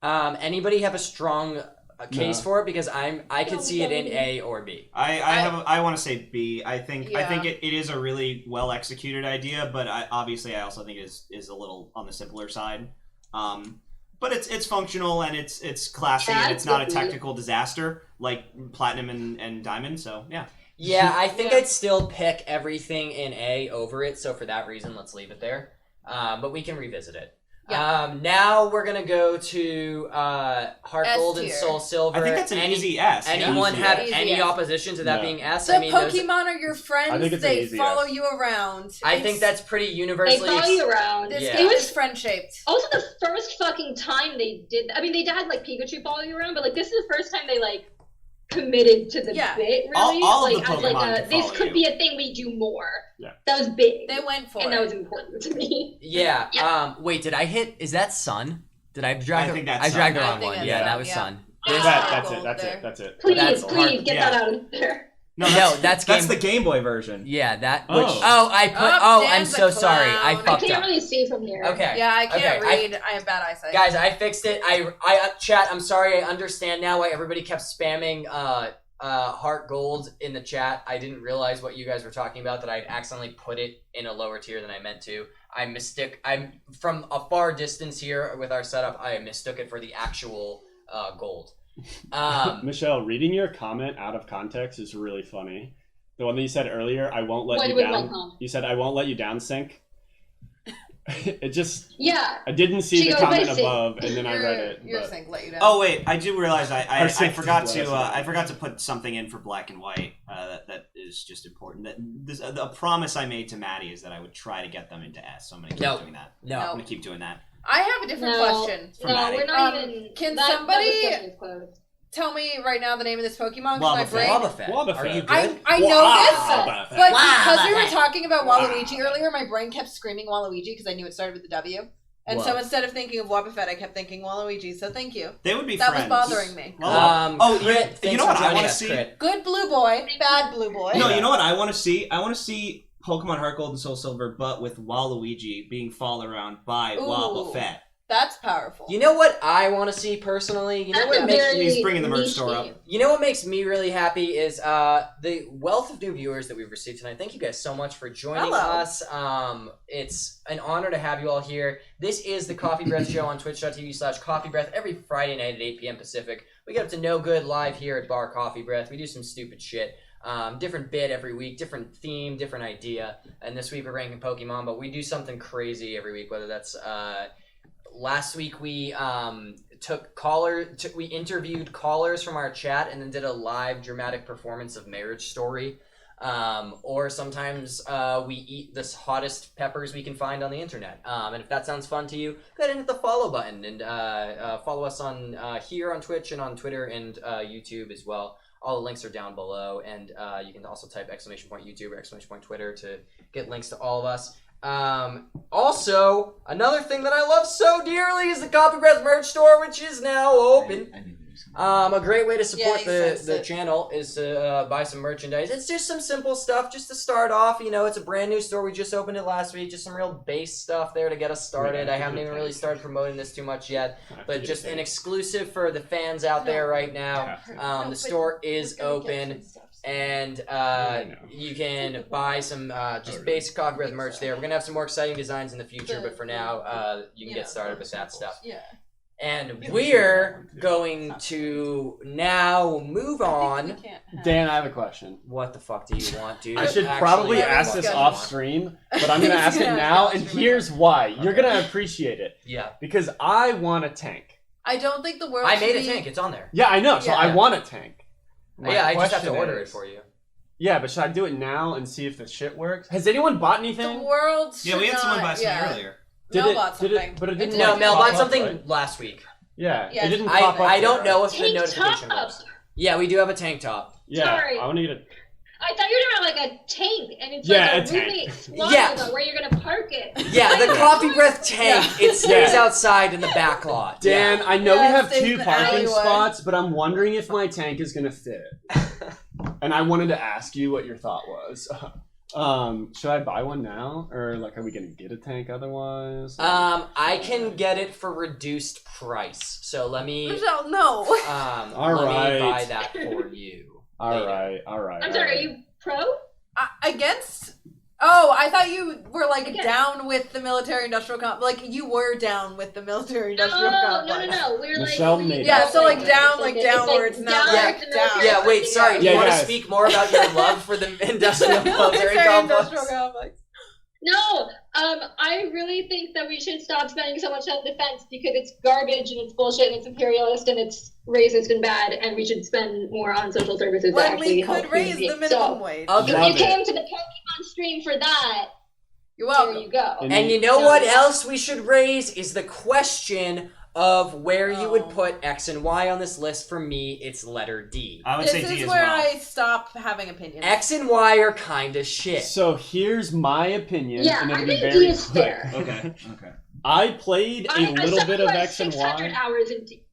Anybody have a strong case No. for it? Because I could see it in A or B. I want to say B. I think Yeah. it is a really well executed idea, but obviously I also think it is a little on the simpler side. But it's functional and it's classy and it's not a technical disaster like Platinum and Diamond. So yeah. Yeah, I think Yeah. I'd still pick everything in A over it, so for that reason, let's leave it there. But we can revisit it. Yeah. Now we're going to go to Heart S Gold and tier. Soul Silver. I think that's an easy S. yeah. Anyone Easy have S. any Easy S. opposition to that No. being S? The I mean, those- Pokemon are your friends. I think it's an they easy follow yes. you around. I think that's pretty They universally... follow you around. This Yeah. game It was is friend-shaped. also the first fucking time they did. I mean, they had like Pikachu follow you around, but like this is the first time they like committed to the Yeah. bit. Really, All of like the as like Pokemon a, can this follow could you. be a thing we do more. Yeah. That was big. They went for and it. that was important to me. Yeah. Yeah. Wait, did I hit... Is that Sun? Did I drag... I think that's I dragged the Sun. I wrong think one. it's Yeah, Sun, that was yeah. Sun. This- That's it. Please, That's please hard. get Yeah. that out of there. No, that's That's Game... the Game Boy version. Yeah, that... Oh. Which... Oh, I put... Oh, I'm Dan's a so sorry. I clown. I fucked can't up. really see from here. Okay. Yeah, I can't Okay, read. I have bad eyesight. Guys, I fixed it. Chat, I'm sorry. I understand now why everybody kept spamming Heart Gold in the chat. I didn't realize what you guys were talking about, that I'd accidentally put it in a lower tier than I meant to. I'm from a far distance here with our setup. I mistook it for the actual gold. Michelle, reading your comment out of context is really funny. The one that you said earlier, I won't let What you was down. my comment? You said I won't let you down sync. It just Yeah. I didn't see She the goes, comment "Listen." above and then I read it. Your but- sync let you down. Oh wait, I do realize I Our sync forgot did to let us I know. forgot to put something in for Black and White. That is just important. That this a promise I made to Maddie is that I would try to get them into S. So I'm gonna keep No. doing that. No. I'm gonna keep doing that. I have a different question. For No, Maddie. we're not even. Can that somebody- discussion is closed. Tell me right now the name of this Pokemon, because my Wobbuffet. brain... Wobbuffet. Wobbuffet. Are you good? I know this, but because we were Wobbuffet. talking about Waluigi earlier, my brain kept screaming Waluigi because I knew it started with the W. And so Whoa. instead of thinking of Wobbuffet, I kept thinking Waluigi, so thank you. They would be That friends. was bothering me. Well, Crit, you thanks know for what I joining want to us, see? Crit. Good blue boy, bad blue boy. No, you know what I want to see? I want to see Pokemon Heart Gold and Soul Silver, but with Waluigi being followed around by Ooh. Wobbuffet. That's powerful. You know what I want to see personally? You know That's what a makes very He's bringing the merch niche store up. game. You know what makes me really happy is the wealth of new viewers that we've received tonight. Thank you guys so much for joining Hello. us. It's an honor to have you all here. This is the Coffee Breath Show on twitch.tv/coffeebreath every Friday night at 8 p.m. Pacific. We get up to no good live here at Bar Coffeebreath. We do some stupid shit. Different bit every week, different theme, different idea. And this week we're ranking Pokemon, but we do something crazy every week, whether that's... Last week we we interviewed callers from our chat and then did a live dramatic performance of Marriage Story. Or sometimes we eat the hottest peppers we can find on the internet. And if that sounds fun to you, go ahead and hit the follow button and follow us on here on Twitch and on Twitter and YouTube as well. All the links are down below, and you can also type !YouTube or !Twitter to get links to all of us. Also, another thing that I love so dearly is the Coffee Breath merch store, which is now open. A great way to support Yeah, the channel is to buy some merchandise. It's just some simple stuff just to start off. You know, it's a brand new store. We just opened it last week. Just some real base stuff there to get us started. I haven't even really started promoting this too much yet, but just an exclusive for the fans out there right now. The store is open. And you can buy some just basic COFFEEBREATH merch there. We're gonna have some more exciting designs in the future, but for now, you can get started with that stuff. Yeah. And we're going to now move on. Dan, I have a question. What the fuck do you want, dude? I should Actually, probably what ask the this fuck off do you stream, but I'm gonna ask it now, and here's why. You're gonna appreciate it. Yeah. Because I want a tank. I don't think the world. want? I made a tank. It's on there. Yeah, I know. So Yeah. I want a tank. My Yeah, I just have to question order it is- for you. Yeah, but should I do it now and see if the shit works? Has anyone bought The anything? world. Yeah, we had someone buy something yeah. earlier. Mel bought something. But it didn't. No, like, Mel pop bought up, something right? last week. Yeah, Yeah, it didn't pop up. I don't there. know if the Tank notification top. works. Yeah, we do have a tank top. Yeah, Sorry. I want to get it. I thought you were talking about like a tank, and it's Yeah, a like a tank. roommate swap Yeah. about where you're gonna park it. Yeah, the COFFEEBREATH tank. It stays Yeah. outside in the back lot. Dan, Yeah. I know we Yeah, have stays in 2 the parking alleyway. spots, but I'm wondering if my tank is gonna fit. And I wanted to ask you what your thought was. Should I buy one now, or like, are we gonna get a tank otherwise? I can get it for reduced price. So let me Michelle, no. All let right. me buy that for you. All right. I'm sorry, are you pro? Against? Oh, I thought you were like Against. down with the military-industrial complex. Like you were down with the military-industrial No, complex. no. We're Michelle like made Yeah, so like it's down, like it's downwards, not down like with the down. military Yeah, wait, sorry. Do Yeah, you want to guys. speak more about your love for the industrial military Military-industrial complex? complex. No, I really think that we should stop spending so much on defense because it's garbage and it's bullshit and it's imperialist and it's racist and bad, and we should spend more on social services to When actually we help could raise human the beings. minimum So, wage. Okay. if Love you it. came to the Pokemon stream for that, You're there welcome. you go. And you know what else we should raise is the question of where you would put X and Y on this list. For me, it's letter D. I would This say D is as where well. I stop having opinions. X and Y are kind of shit. So here's my opinion, Yeah, and I it'll be think very D is quick. fair. Okay. I played a I little bit of sacrificed X and 600 Y. hours in D.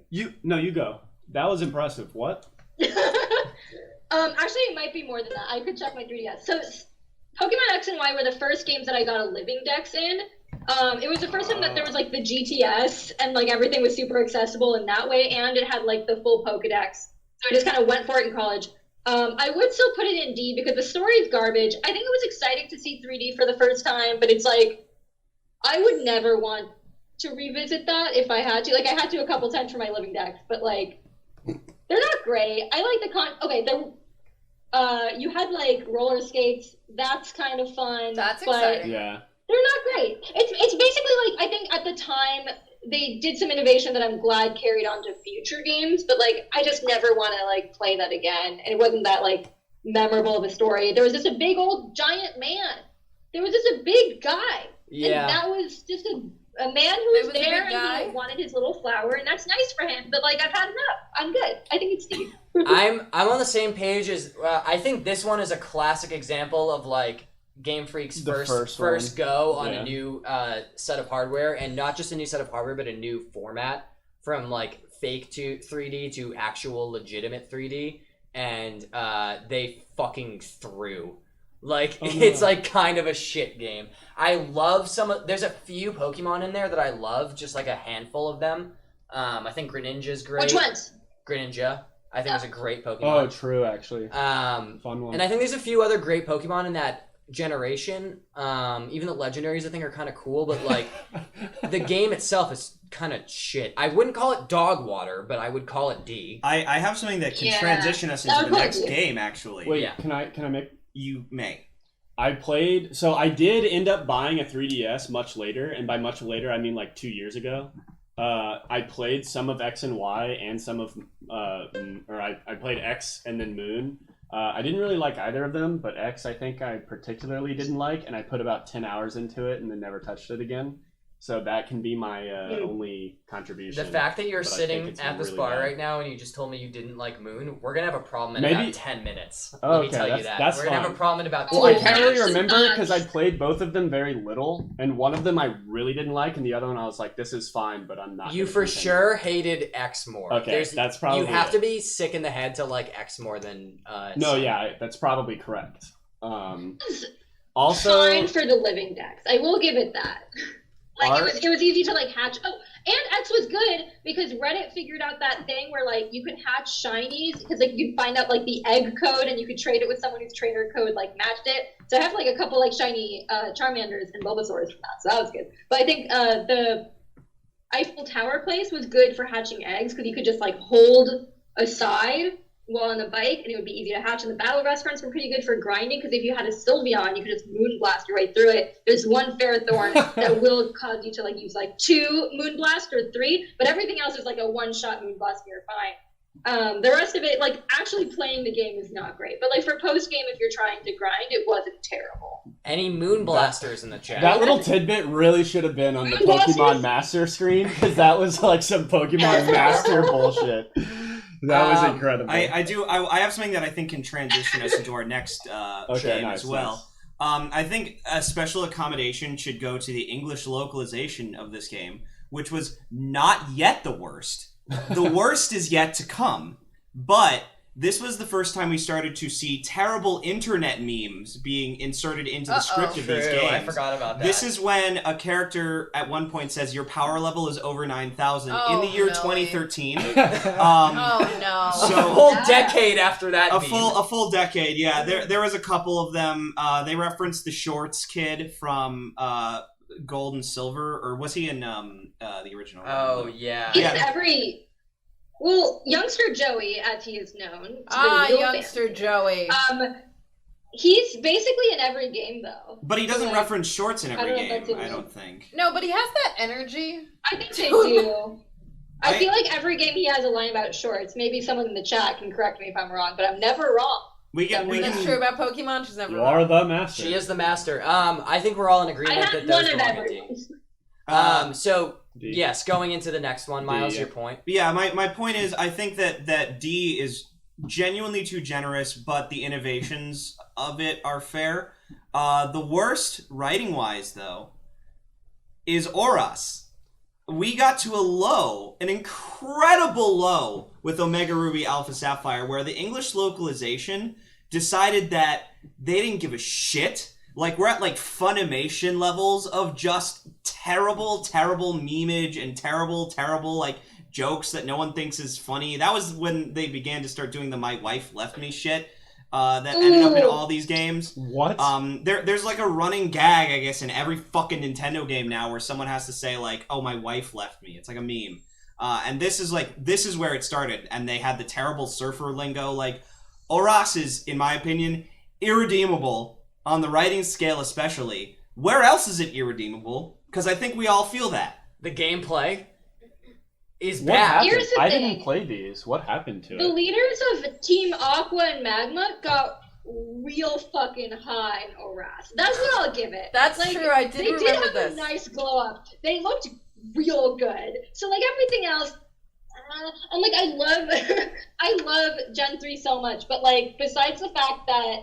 You go. That was impressive. What? Actually, it might be more than that. I could check my 3DS. So, Pokemon X and Y were the first games that I got a living dex in. It was the first time that there was like the GTS and like everything was super accessible in that way, and it had like the full Pokedex. So I just kind of went for it in college. I would still put it in D because the story is garbage. I think it was exciting to see 3D for the first time, but it's like I would never want to revisit that if I had to. Like I had to a couple times for my living dex, but like they're not great. I like the okay. You had like roller skates. That's kind of fun. That's but exciting. Yeah. they're not great. It's basically like I think at the time they did some innovation that I'm glad carried on to future games, but like I just never want to like play that again. And it wasn't that like memorable of a story. There was just a big old giant man. There was just a big guy. Yeah. And that was just a man who There was was a there big and guy? he wanted his little flower, and that's nice for him. But like I've had enough. I'm good. I think it's Steve. I'm on the same page as I think this one is a classic example of like Game Freak's The first first go on Yeah. a new set of hardware, and not just a new set of hardware, but a new format from like fake to 3D to actual legitimate 3D, and they fucking threw. Like Oh, it's no. like kind of a shit game. I love there's a few Pokemon in there that I love, just like a handful of them. I think Greninja's great. Which ones? Greninja, I think is a great Oh, Pokemon. true. Actually, Fun one. And I think there's a few other great Pokemon in that generation. Even the legendaries I think are kind of cool, but like the game itself is kind of shit. I wouldn't call it dog water, but I would call it D. I have something that can Yeah. transition us That into the would next be- game, actually. Wait, Yeah. can I make? You may. I played. So I did end up buying a 3DS much later, and by much later I mean like 2 years ago. I played some of X and Y and some of, I played X and then Moon. I didn't really like either of them, but X I think I particularly didn't like, and I put about 10 hours into it and then never touched it again. So that can be my only contribution. The fact that you're but I sitting think it's at this really bar bad. right now and you just told me you didn't like Moon, we're gonna have a problem in Maybe- about 10 minutes. Oh, Let me okay, tell you that's- that. that's We're gonna have a fine. problem in about 10 Well, I minutes. can't really That's remember nuts. because I played both of them very little, and one of them I really didn't like, and the other one I was like, "This is fine," but I'm not. You gonna for continue. sure hated X more. Okay, that's probably You have it. to be sick in the head to like X more than. No, Sun. yeah, that's probably correct. Also, Fine for the living decks. I will give it that. Like it was easy to like hatch. Oh, and X was good because Reddit figured out that thing where like you could hatch shinies because like you could find out like the egg code and you could trade it with someone whose trainer code like matched it. So I have like a couple like shiny Charmanders and Bulbasaurs from that, so that was good. But I think the Eiffel Tower place was good for hatching eggs because you could just like hold aside while on the bike and it would be easy to hatch. And the battle restaurants were pretty good for grinding because if you had a Sylveon, you could just moonblast your way through it. There's one Ferrothorn that will cause you to like use like 2 moonblast or 3, but everything else is like a one-shot moonblast and you're fine. The rest of it, like actually playing the game is not great, but like for post-game, if you're trying to grind, it wasn't terrible. Any Moon Blasters in the chat? that little tidbit really should have been on the Moonblasters? Pokemon Master screen because that was like some Pokemon Master bullshit. That was incredible. I have something that I think can transition us into our next game nice, as well. nice. I think a special accommodation should go to the English localization of this game, which was not yet the worst. The worst is yet to come. But this was the first time we started to see terrible internet memes being inserted into the script of these games. I forgot about that. This is when a character at one point says your power level is over 9,000 in Oh, the year no. 2013. Oh no. So- a whole decade after that. A meme. full decade, yeah. There was a couple of them. They referenced the Shorts kid from Gold and Silver, or was he in the original? Oh yeah. He's Yeah. in every. Well, youngster Joey, as he is known. to the real Youngster fan. Joey. He's basically in every game though. But he doesn't Like, reference shorts in I every don't know if game. that's I it. don't think. No, but he has that energy. I think they do. I I- feel like every game he has a line about shorts. Maybe someone in the chat can correct me if I'm wrong, but I'm never wrong. We That's That's true about Pokemon. She's never You wrong. are the master. She is the master. I think we're all in I agreement have that one those of belong in everyone. D. So D. yes, going into the next one, Miles, D, your yeah. point. Yeah, my point is, I think that D is genuinely too generous, but the innovations of it are fair. The worst, writing-wise, though, is Oras. We got to a low, an incredible low, with Omega Ruby Alpha Sapphire, where the English localization decided that they didn't give a shit. Like, we're at, like, Funimation levels of just terrible memeage and terrible, like, jokes that no one thinks is funny. That was when they began to start doing the "my wife left me" shit that ended up in all these games. What? There's like a running gag, I guess, in every fucking Nintendo game now where someone has to say like, "Oh, my wife left me." It's like a meme. And this is where it started, and they had the terrible surfer lingo. Like, Oras is, in my opinion, irredeemable on the writing scale, especially. Where else is it irredeemable? Because I think we all feel that. The gameplay is What bad. happened? Here's the I thing. didn't play these. What happened to The it? leaders of Team Aqua and Magma got real fucking high in Oras. That's what I'll give it. That's Like, true. I did They did remember have this. a nice glow up. They looked real good. So like everything else, I'm like I love Gen 3 so much, but like besides the fact that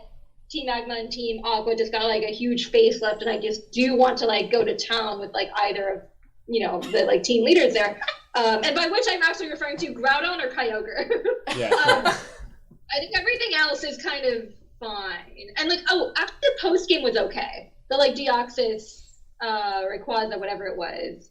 Team Magma and Team Aqua just got like a huge facelift, and I just do want to like go to town with like either of the like team leaders there. And by which I'm actually referring to Groudon or Kyogre. Yeah. I think everything else is kind of fine. And like, after the post game was okay. The like Deoxys, Rayquaza, whatever it was.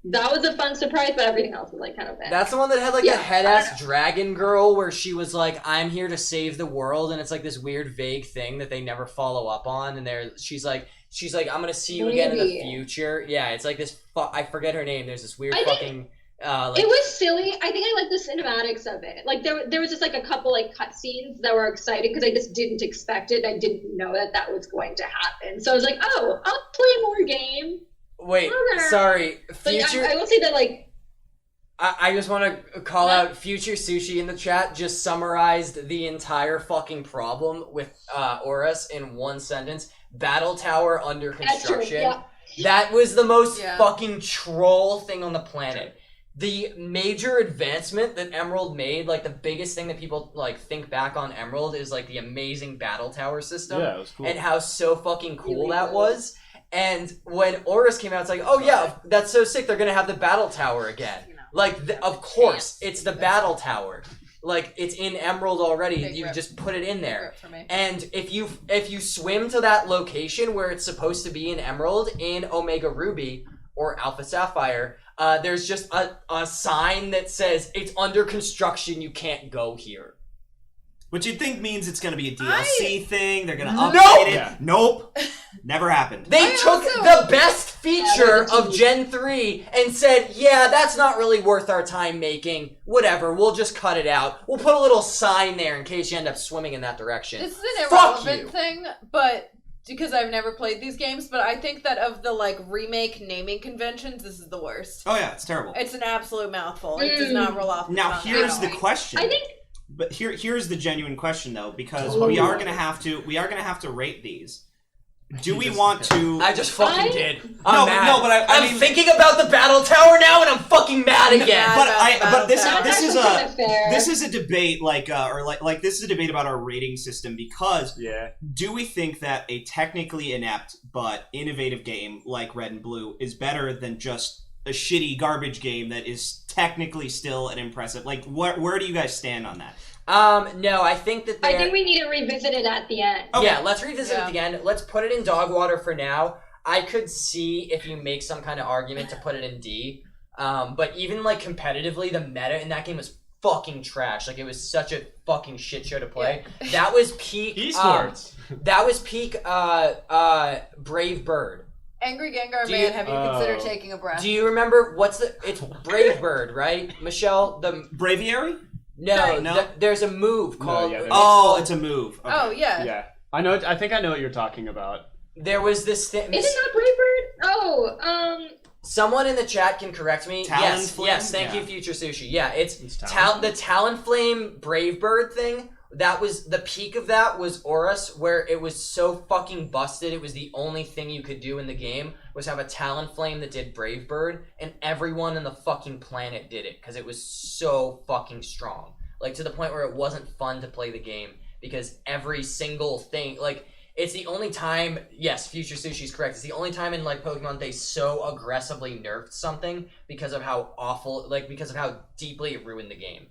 That was a fun surprise, but everything else was like kind of bad. That's the one that had like Yeah, the head ass dragon girl where she was like, "I'm here to save the world," and it's like this weird vague thing that they never follow up on. And she's like, "I'm gonna see you again in the Maybe. future." Yeah, it's like this. I forget her name. There's this weird I think- fucking. It was silly. I think I like the cinematics of it. Like there was just like a couple like cutscenes that were exciting because I just didn't expect it. I didn't know that was going to happen. So I was like, oh, I'll play more game. Wait, Okay. sorry. Like, Future. I will say that like I just want to call out Future Sushi in the chat. Just summarized the entire fucking problem with Oras in one sentence: Battle Tower under that's true. construction. Yeah. That was the most Yeah. fucking troll thing on the planet. The major advancement that Emerald made, like the biggest thing that people like think back on Emerald is like the amazing battle tower system. Yeah, it was cool. And how so fucking cool Really that cool. was. And when Aurus came out, it's like, oh yeah, that's so sick. They're gonna have the battle tower again. You know. Like, of course, it's the battle tower. Like, it's in Emerald already. Big You rip. just put it in there. Rip for me. And if you swim to that location where it's supposed to be in Emerald, in Omega Ruby or Alpha Sapphire, there's just a sign that says it's under construction. You can't go here. Which you'd think means it's going to be a DLC thing. They're going to Nope! update it. Yeah. Nope. Never happened. They I took also- the best feature Yeah, of Gen 3 and said, yeah, that's not really worth our time making. Whatever, we'll just cut it out. We'll put a little sign there in case you end up swimming in that direction. This is an Fuck irrelevant you. thing, but because I've never played these games, but I think that of the like remake naming conventions, this is the worst. Oh yeah, it's terrible. It's an absolute mouthful. It does not roll off the Now tongue here's at the all. question. I think But here's the genuine question though, because Oh. we are gonna have to rate these. Do we want to? I just fucking I- did. No, I'm mad. no, but I I'm mean- thinking about the battle tower now, and I'm fucking mad again. But this That's this is actually kinda fair. this is a debate like this is a debate about our rating system because Yeah. do we think that a technically inept but innovative game like Red and Blue is better than just a shitty garbage game that is technically still an impressive? Like, where do you guys stand on that? No, I think that I think we need to revisit it at the end. Okay. Yeah, let's revisit Yeah. it again. Let's put it in dog water for now. I could see if you make some kind of argument to put it in D. But even like competitively, the meta in that game was fucking trash. Like, it was such a fucking shit show to play. That was peak Esports. that was peak Brave Bird. Angry Gengar Do Man, you- have you considered taking a breath? Do you remember it's Brave Bird, right? Michelle, the Braviary? no. There's a move called yeah, Oh, it's a move. Okay. Oh, yeah. Yeah. I think I know what you're talking about. there was this thing. Is it not Braybird? Oh, Someone in the chat can correct me. Talonflame? Yes, thank Yeah. you, Future Sushi. Yeah, it's It's the Talonflame? Talonflame Brave Bird thing. That was the peak of that was Aurus, where it was so fucking busted. It was the only thing you could do in the game was have a Talonflame that did Brave Bird, and everyone on the fucking planet did it because it was so fucking strong. Like, to the point where it wasn't fun to play the game because every single thing, like, it's the only time, yes, Future Sushi's correct, it's the only time in, like, Pokemon they so aggressively nerfed something because of how awful, like, because of how deeply it ruined the game.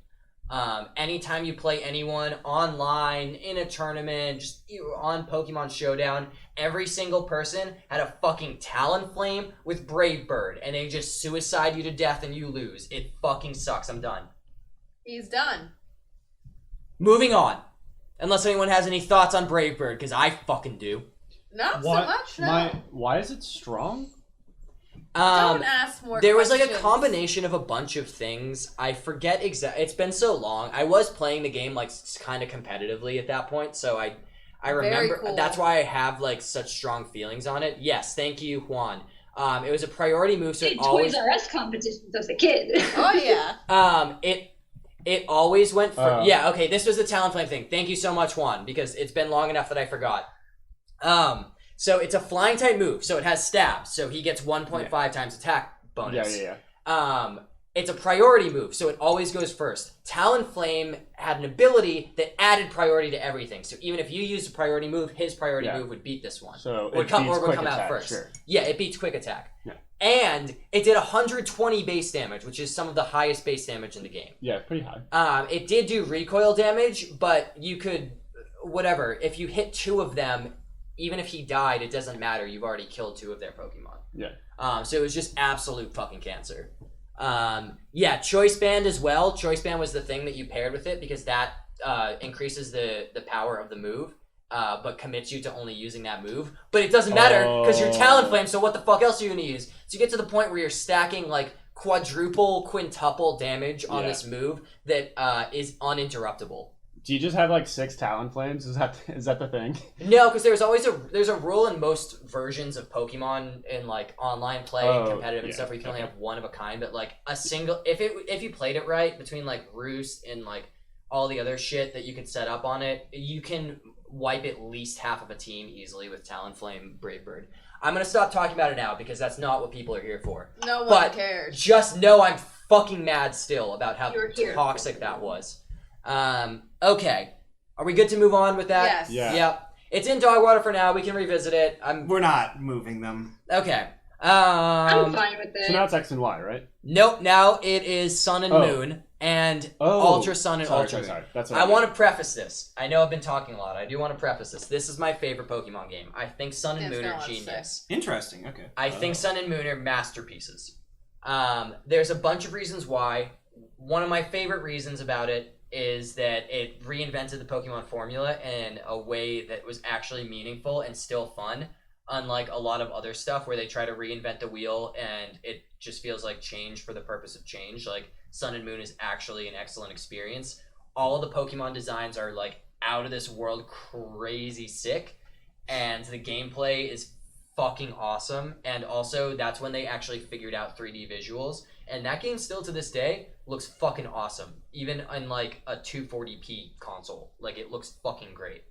Anytime you play anyone online, in a tournament, just on Pokemon Showdown, every single person had a fucking Talonflame with Brave Bird, and they just suicide you to death and you lose. It fucking sucks. I'm done. He's done. Moving on. Unless anyone has any thoughts on Brave Bird, because I fucking do. Not so much, no. Why is it strong? Don't ask more There was like a questions. combination of a bunch of things. I forget exactly. It's been so long. I was playing the game like kind of competitively at that point, so I remember. cool. That's why I have like such strong feelings on it. Yes, thank you, Juan. It was a priority move, so did it always. Toys R Us competitions as a kid. Oh, yeah. It always went for Oh. yeah. Okay, this was the Talonflame thing. Thank you so much, Juan, because it's been long enough that I forgot. So it's a flying type move, so it has stab, so he gets 1.5 times attack bonus. Yeah. It's a priority move, so it always goes first. Talonflame had an ability that added priority to everything, so even if you used a priority move, his priority Yeah. move would beat this one. So would it come beats or would quick come out attack, first. sure. Yeah, it beats quick attack. Yeah. And it did 120 base damage, which is some of the highest base damage in the game. Yeah, pretty high. It did do recoil damage, but you could, whatever, if you hit two of them, even if he died, it doesn't matter. You've already killed two of their Pokemon. Yeah. So it was just absolute fucking cancer. Yeah, Choice Band as well. Choice Band was the thing that you paired with it because that increases the power of the move, but commits you to only using that move. But it doesn't matter because you're Talonflame, so what the fuck else are you going to use? So you get to the point where you're stacking like quadruple, quintuple damage on this move that is uninterruptible. Do you just have like 6 Talonflames? Is that the thing? No, because there's a rule in most versions of Pokemon in like online play and competitive and stuff where you can only have one of a kind, but like a single if you played it right between like Roost and like all the other shit that you could set up on it, you can wipe at least half of a team easily with Talonflame, Brave Bird. I'm gonna stop talking about it now because that's not what people are here for. No one But cares. just know I'm fucking mad still about how You're here. toxic that was. Okay. Are we good to move on with that? Yes. Yeah. Yep. It's in Dogwater for now. We can revisit it. We're not moving them. Okay. I'm fine with it. So now it's X and Y, right? Nope. Now it is Sun and Moon and Ultra Sun and Ultra Moon. Sorry. That's I want to preface this. I know I've been talking a lot. I do want to preface this. This is my favorite Pokemon game. I think Sun and Moon are genius. Interesting. Okay. I think Sun and Moon are masterpieces. There's a bunch of reasons why. One of my favorite reasons about it is that it reinvented the Pokemon formula in a way that was actually meaningful and still fun, unlike a lot of other stuff where they try to reinvent the wheel and it just feels like change for the purpose of change. Like, Sun and Moon is actually an excellent experience. All of the Pokemon designs are like out of this world crazy sick, and the gameplay is fucking awesome. And also, that's when they actually figured out 3D visuals, and that game still to this day looks fucking awesome, even in like a 240p console. Like, it looks fucking great.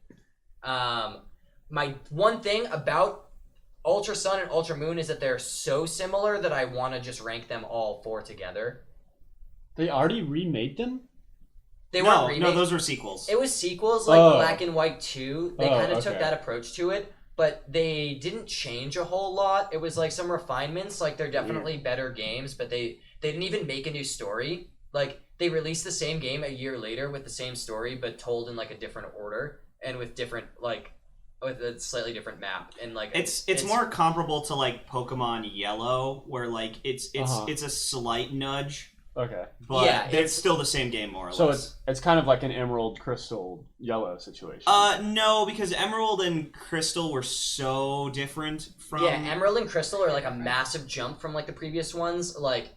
My one thing about Ultra Sun and Ultra Moon is that they're so similar that I want to just rank them all 4 together. They already remade them? They weren't remade. No, those were sequels. It was sequels, like Black and White 2. They kind of took okay. that approach to it, but they didn't change a whole lot. It was like some refinements. Like, they're definitely better games, but they didn't even make a new story. Like, they released the same game a year later with the same story, but told in like a different order and with different with a slightly different map. And like it's more comparable to like Pokemon Yellow, where like it's a slight nudge. Okay. But yeah, it's still the same game, more or so less. it's kind of like an Emerald, Crystal, Yellow situation. No, because Emerald and Crystal were so different from... Yeah, Emerald and Crystal are like a massive jump from like the previous ones. Like,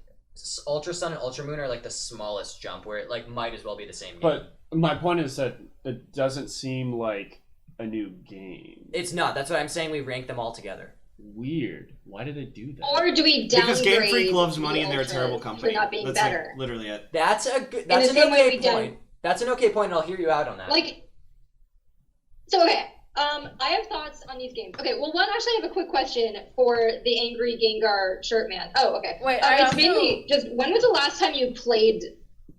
Ultra Sun and Ultra Moon are like the smallest jump, where it like might as well be the same game. But my point is that it doesn't seem like a new game. It's not. That's why I'm saying we rank them all together. Weird. Why did they do that? Or do we downgrade? Because Game Freak loves money the and they're a Ultra terrible company. for not being That's better? like literally it. That's an the same way okay we done- point. That's an okay point, and I'll hear you out on that. Like, so okay. I have thoughts on these games. Okay, well, one, actually, I have a quick question for the angry Gengar shirt man. Oh, okay. Wait, it's mainly just, when was the last time you played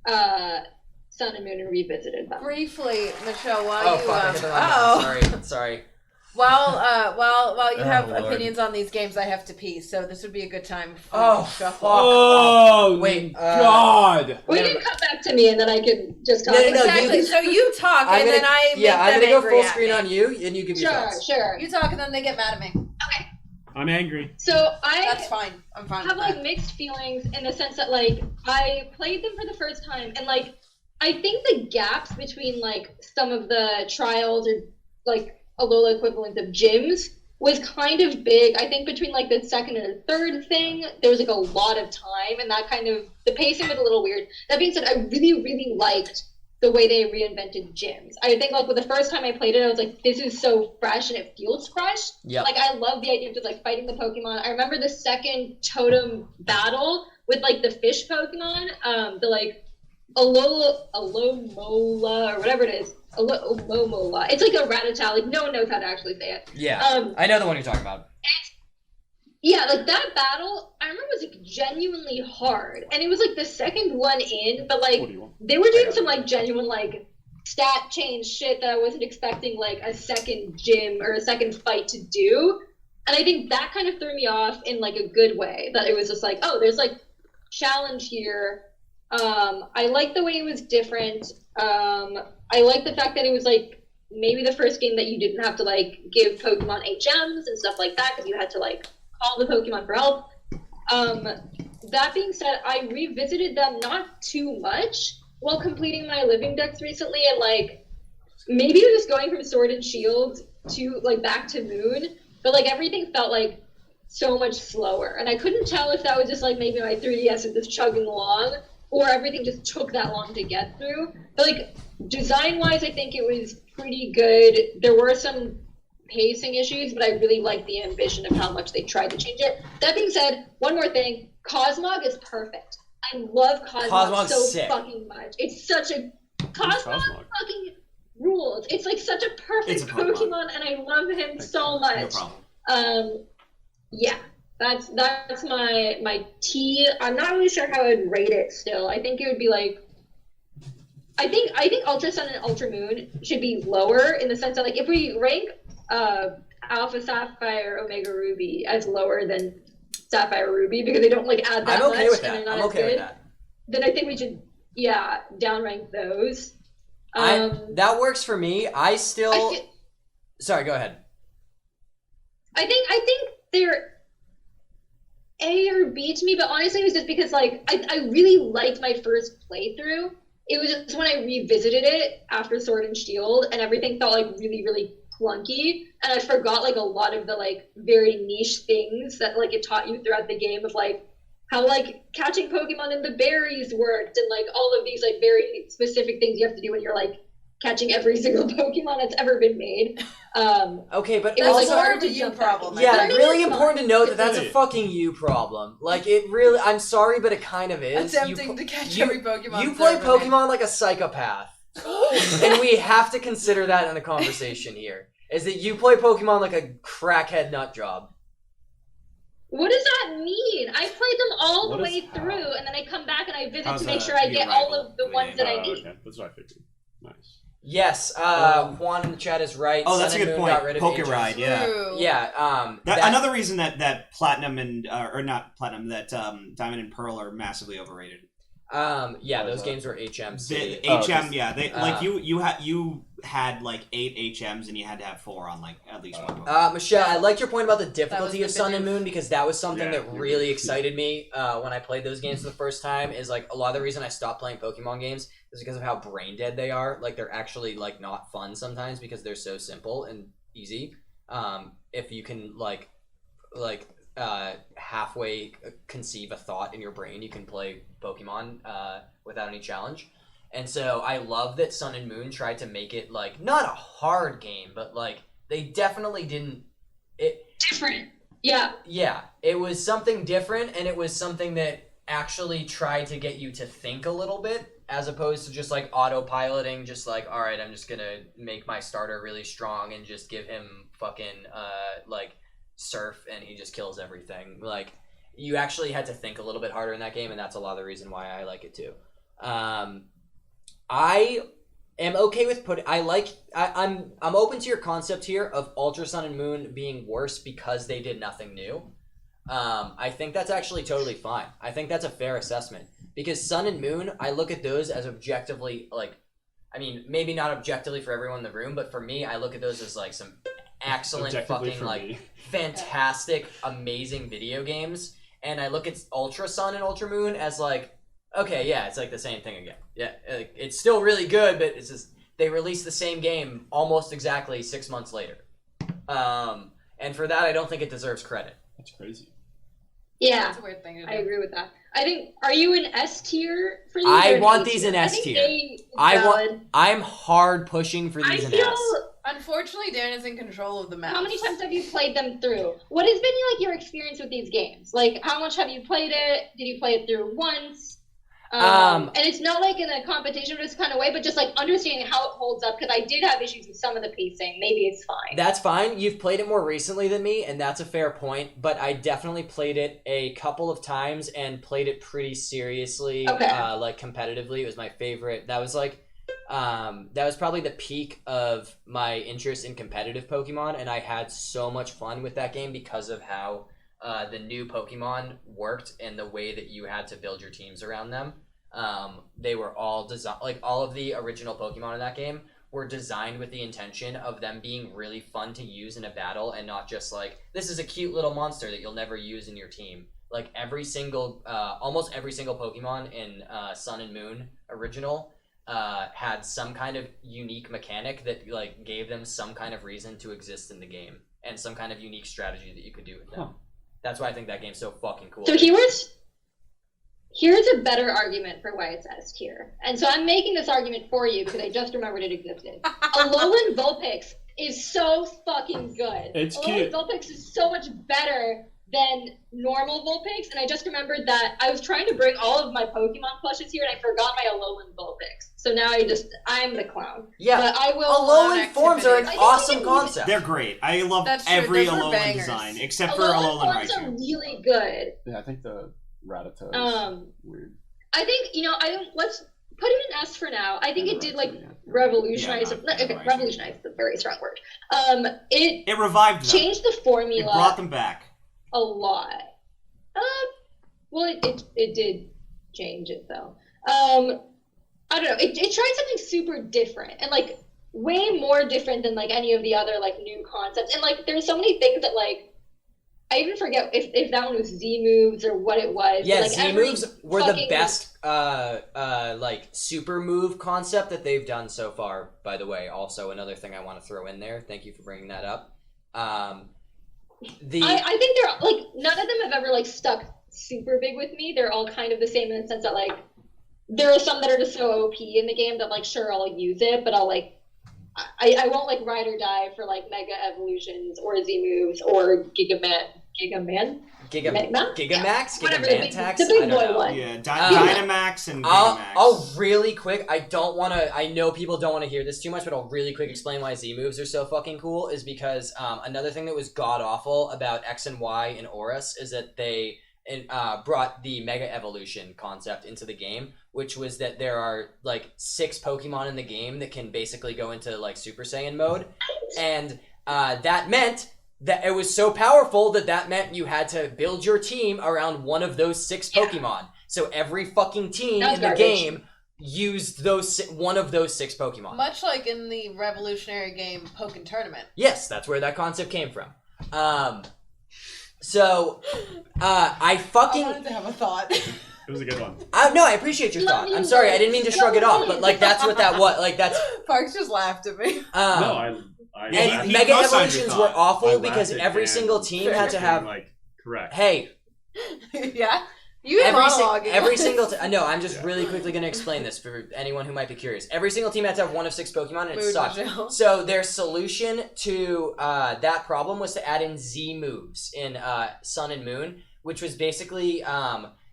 Sun and Moon and revisited them? Briefly, Michelle, while Oh you fuck! I hit the wrong button. Sorry. while you have Lord. opinions on these games, I have to pee. So this would be a good time for Oh, shuffle. fuck. Oh, Wait, God! We can come back to me and then I can just talk. No, Exactly. you- So you talk, I'm and gonna, then I make I'm them gonna go angry full at screen me. on you, and you give your thoughts. Sure. You talk, and then they get mad at me. I'm angry. So I That's fine. I'm fine have with like that. mixed feelings in the sense that like I played them for the first time and like I think the gaps between like some of the trials or like Alola equivalent of gyms was kind of big. I think between like the second and the third thing, there was like a lot of time, and that kind of, the pacing was a little weird. That being said, I really, really liked the way they reinvented gyms. I think like with the first time I played it, I was like, this is so fresh and it feels fresh. Yep. Like I love the idea of just like fighting the Pokemon. I remember the second totem battle with like the fish Pokemon, the like Alomola or whatever it is. Alomola. It's like a Rattata. Like no one knows how to actually say it. Yeah, I know the one you're talking about. Yeah, like that battle, I remember was like genuinely hard, and it was like the second one in, but like they were doing some like genuine like stat change shit that I wasn't expecting like a second gym or a second fight to do, and I think that kind of threw me off in like a good way. That it was just like, oh, there's like challenge here. I like the way it was different. I like the fact that it was like maybe the first game that you didn't have to like give Pokemon HMs and stuff like that because you had to like call the Pokemon for help. That being said, I revisited them not too much while completing my living decks recently, and like maybe it was just going from Sword and Shield to like back to Moon, but like everything felt like so much slower, and I couldn't tell if that was just like maybe my 3DS was just chugging along or everything just took that long to get through. But like design wise, I think it was pretty good. There were some pacing issues, but I really like the ambition of how much they tried to change it. That being said, one more thing, Cosmog is perfect. I love Cosmog so sick. fucking much. It's such a Cosmog fucking rules. It's like such a perfect It's a Pokemon. and I love him so much. No problem. Yeah, that's my T. I'm not really sure how I would rate it still. I think it would be like, I think Ultra Sun and Ultra Moon should be lower in the sense that, like, if we rank Alpha Sapphire, Omega Ruby as lower than Sapphire Ruby because they don't like add that I'm okay much with and that. they're not I'm as okay good, with that. then I think we should downrank those. That works for me. Sorry, go ahead. I think they're A or B to me, but honestly it was just because like I really liked my first playthrough. It was just when I revisited it after Sword and Shield and everything felt like really, really clunky, and I forgot like a lot of the like very niche things that like it taught you throughout the game of like how like catching Pokemon in the berries worked and like all of these like very specific things you have to do when you're like catching every single Pokemon that's ever been made. Okay, but it was also like hard hard to to you jump problem. back. Yeah, But I mean, really it's important fine. to note that that's a Right. fucking you problem. Like, it really, I'm sorry, but it kind of is. Attempting to catch every Pokemon. You play server, man. Pokemon like a psychopath. And we have to consider that in the conversation here. Is that you play Pokemon like a crackhead nut job. What does that mean? I played them all the What way is how? through, and then I come back and I visit How's to make that sure I your get all rival of the doing ones it? that I need. Okay, that's what I figured. Nice. Yes, Juan in the chat is right. Oh, that's Sun a and good Moon point. got rid of Poke HMs. Ride, yeah. True. Yeah, Another reason that Platinum and or not Platinum, that Diamond and Pearl are massively overrated. Yeah, those games were HMs. The Oh, HM, just- yeah, they like you had like 8 HMs and you had to have 4 on like at least one. Michelle, I liked your point about the That difficulty was of the Sun and bit of- Moon because that was something Yeah, that you're really right. excited me when I played those games for the first time. Is like a lot of the reason I stopped playing Pokemon games is because of how brain dead they are. Like they're actually like not fun sometimes because they're so simple and easy. If you can halfway conceive a thought in your brain, you can play Pokemon without any challenge. And so I love that Sun and Moon tried to make it like not a hard game, but like they definitely didn't. Different. Yeah. Yeah, it was something different, and it was something that actually tried to get you to think a little bit, as opposed to just like autopiloting, just like, all right, I'm just gonna make my starter really strong and just give him fucking like Surf, and he just kills everything. Like you actually had to think a little bit harder in that game, and that's a lot of the reason why I like it too. I am okay with I'm open to your concept here of Ultra Sun and Moon being worse because they did nothing new. I think that's actually totally fine. I think that's a fair assessment because Sun and Moon, I look at those as objectively maybe not objectively for everyone in the room, but for me, I look at those as like some excellent Objectively fucking for like me. fantastic, amazing video games, and I look at Ultra Sun and Ultra Moon as like, okay, yeah, it's like the same thing again. Yeah, it's still really good, but it's just they released the same game almost exactly 6 months later. And for that, I don't think it deserves credit. That's crazy. Yeah. That's a weird thing to do. I agree with that. I think, are you an S tier for these? I or an want A these tier? in I S think tier. A is I valid. want. I'm hard pushing for I these in feel. S. Unfortunately, Dan is in control of the map. How many times have you played them through? What has been like your experience with these games? Like, how much have you played it? Did you play it through once? And it's not like in a competition just kind of way, but just like understanding how it holds up, because I did have issues with some of the pacing. Maybe it's fine. That's fine. You've played it more recently than me, and that's a fair point. But I definitely played it a couple of times and played it pretty seriously, Okay. like competitively. It was my favorite. That was like, that was probably the peak of my interest in competitive Pokemon, and I had so much fun with that game because of how the new Pokemon worked and the way that you had to build your teams around them. They were all designed, like all of the original Pokemon in that game were designed with the intention of them being really fun to use in a battle and not just like, this is a cute little monster that you'll never use in your team. Like every single, almost every single Pokemon in Sun and Moon original had some kind of unique mechanic that like gave them some kind of reason to exist in the game and some kind of unique strategy that you could do with them. Huh. That's why I think that game's so fucking cool. So here's a better argument for why it's S tier. And so I'm making this argument for you because I just remembered it existed. Alolan Vulpix is so fucking good. It's Alolan cute. Vulpix is so much better than normal Vulpix, and I just remembered that I was trying to bring all of my Pokemon plushes here, and I forgot my Alolan Vulpix. So now I'm the clown. Yeah, but I will. Alolan forms are an awesome concept. They're great. I love every Alolan design except for Alolan forms are Raichu. really good. Yeah, I think the Rattata is weird. I think let's put it in S for now. I think it did like revolutionize. Revolutionize is a very strong word. It revived them. Changed the formula. It brought them back a lot. Well, it did change it though. I don't know. It tried something super different and like way more different than like any of the other like new concepts. And like there's so many things that like I even forget if that one was Z moves or what it was. Yeah, but, like, Z moves were the best like super move concept that they've done so far, by the way. Also another thing I want to throw in there. Thank you for bringing that up. I think they're like none of them have ever like stuck super big with me. They're all kind of the same in the sense that like there are some that are just so OP in the game that like sure I'll use it, but I'll like I won't like ride or die for like Mega Evolutions or Z moves or Gigamax, Gigamantax. The big boy one. Yeah, Dynamax and Gigamax. I'll really quick. I know people don't want to hear this too much, but I'll really quick explain why Z moves are so fucking cool. Is because another thing that was god awful about X and Y in Oris is that they brought the Mega Evolution concept into the game, which was that there are like 6 Pokemon in the game that can basically go into like Super Saiyan mode, and that meant that it was so powerful that meant you had to build your team around one of those 6 Pokemon. So every fucking team in the game used one of those 6 Pokemon. Much like in the revolutionary game Pokken Tournament. Yes, that's where that concept came from. So, I wanted to have a thought. It was a good one. No, I appreciate your thought. I'm sorry, I didn't mean to shrug it off, but like that's what that was. Like that's. Parks just laughed at me. No, and Mega Evolutions were awful because every single team had to have correct. Hey. Yeah. You every single no, I'm just really quickly going to explain this for anyone who might be curious. Every single team had to have one of 6 Pokemon, and it sucked. So their solution to that problem was to add in Z moves in Sun and Moon, which was basically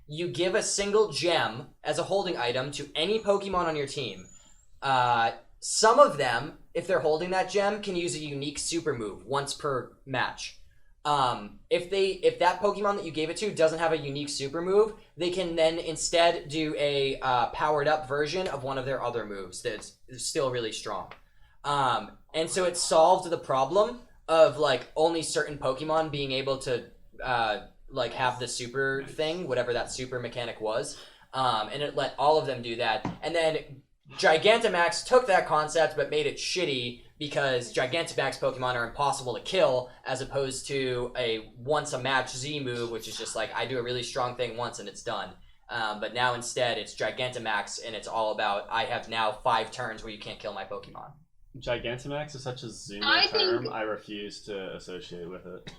you give a single gem as a holding item to any Pokemon on your team. Some of them, if they're holding that gem, can use a unique super move once per match. If that Pokemon that you gave it to doesn't have a unique super move, they can then instead do a powered up version of one of their other moves that's still really strong. And so it solved the problem of like only certain Pokemon being able to like have the super thing, whatever that super mechanic was. And it let all of them do that. And then Gigantamax took that concept but made it shitty because Gigantamax Pokemon are impossible to kill as opposed to a once a match Z move, which is just like I do a really strong thing once and it's done. But now instead it's Gigantamax and it's all about I have now 5 turns where you can't kill my Pokemon. Gigantamax is such a Zoomer term, I refuse to associate with it.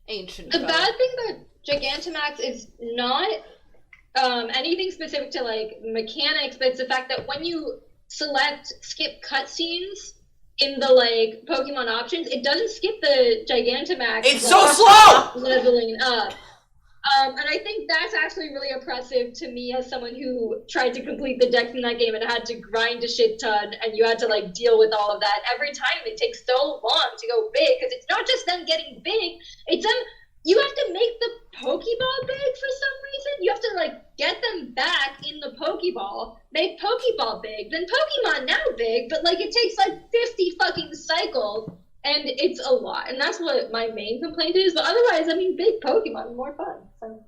Ancient. The bad thing about Gigantamax is not anything specific to like mechanics, but it's the fact that when you select skip cutscenes in the like Pokemon options, it doesn't skip the Gigantamax. It's so slow! Leveling up. And I think that's actually really oppressive to me as someone who tried to complete the dex in that game and had to grind a shit ton, and you had to like deal with all of that. Every time it takes so long to go big, because it's not just them getting big, it's them. You have to make the Pokeball big for some reason. You have to like get them back in the Pokeball, make Pokeball big, then Pokemon now big, but like it takes like 50 fucking cycles, and it's a lot. And that's what my main complaint is. But otherwise, I mean, big Pokemon are more fun. So.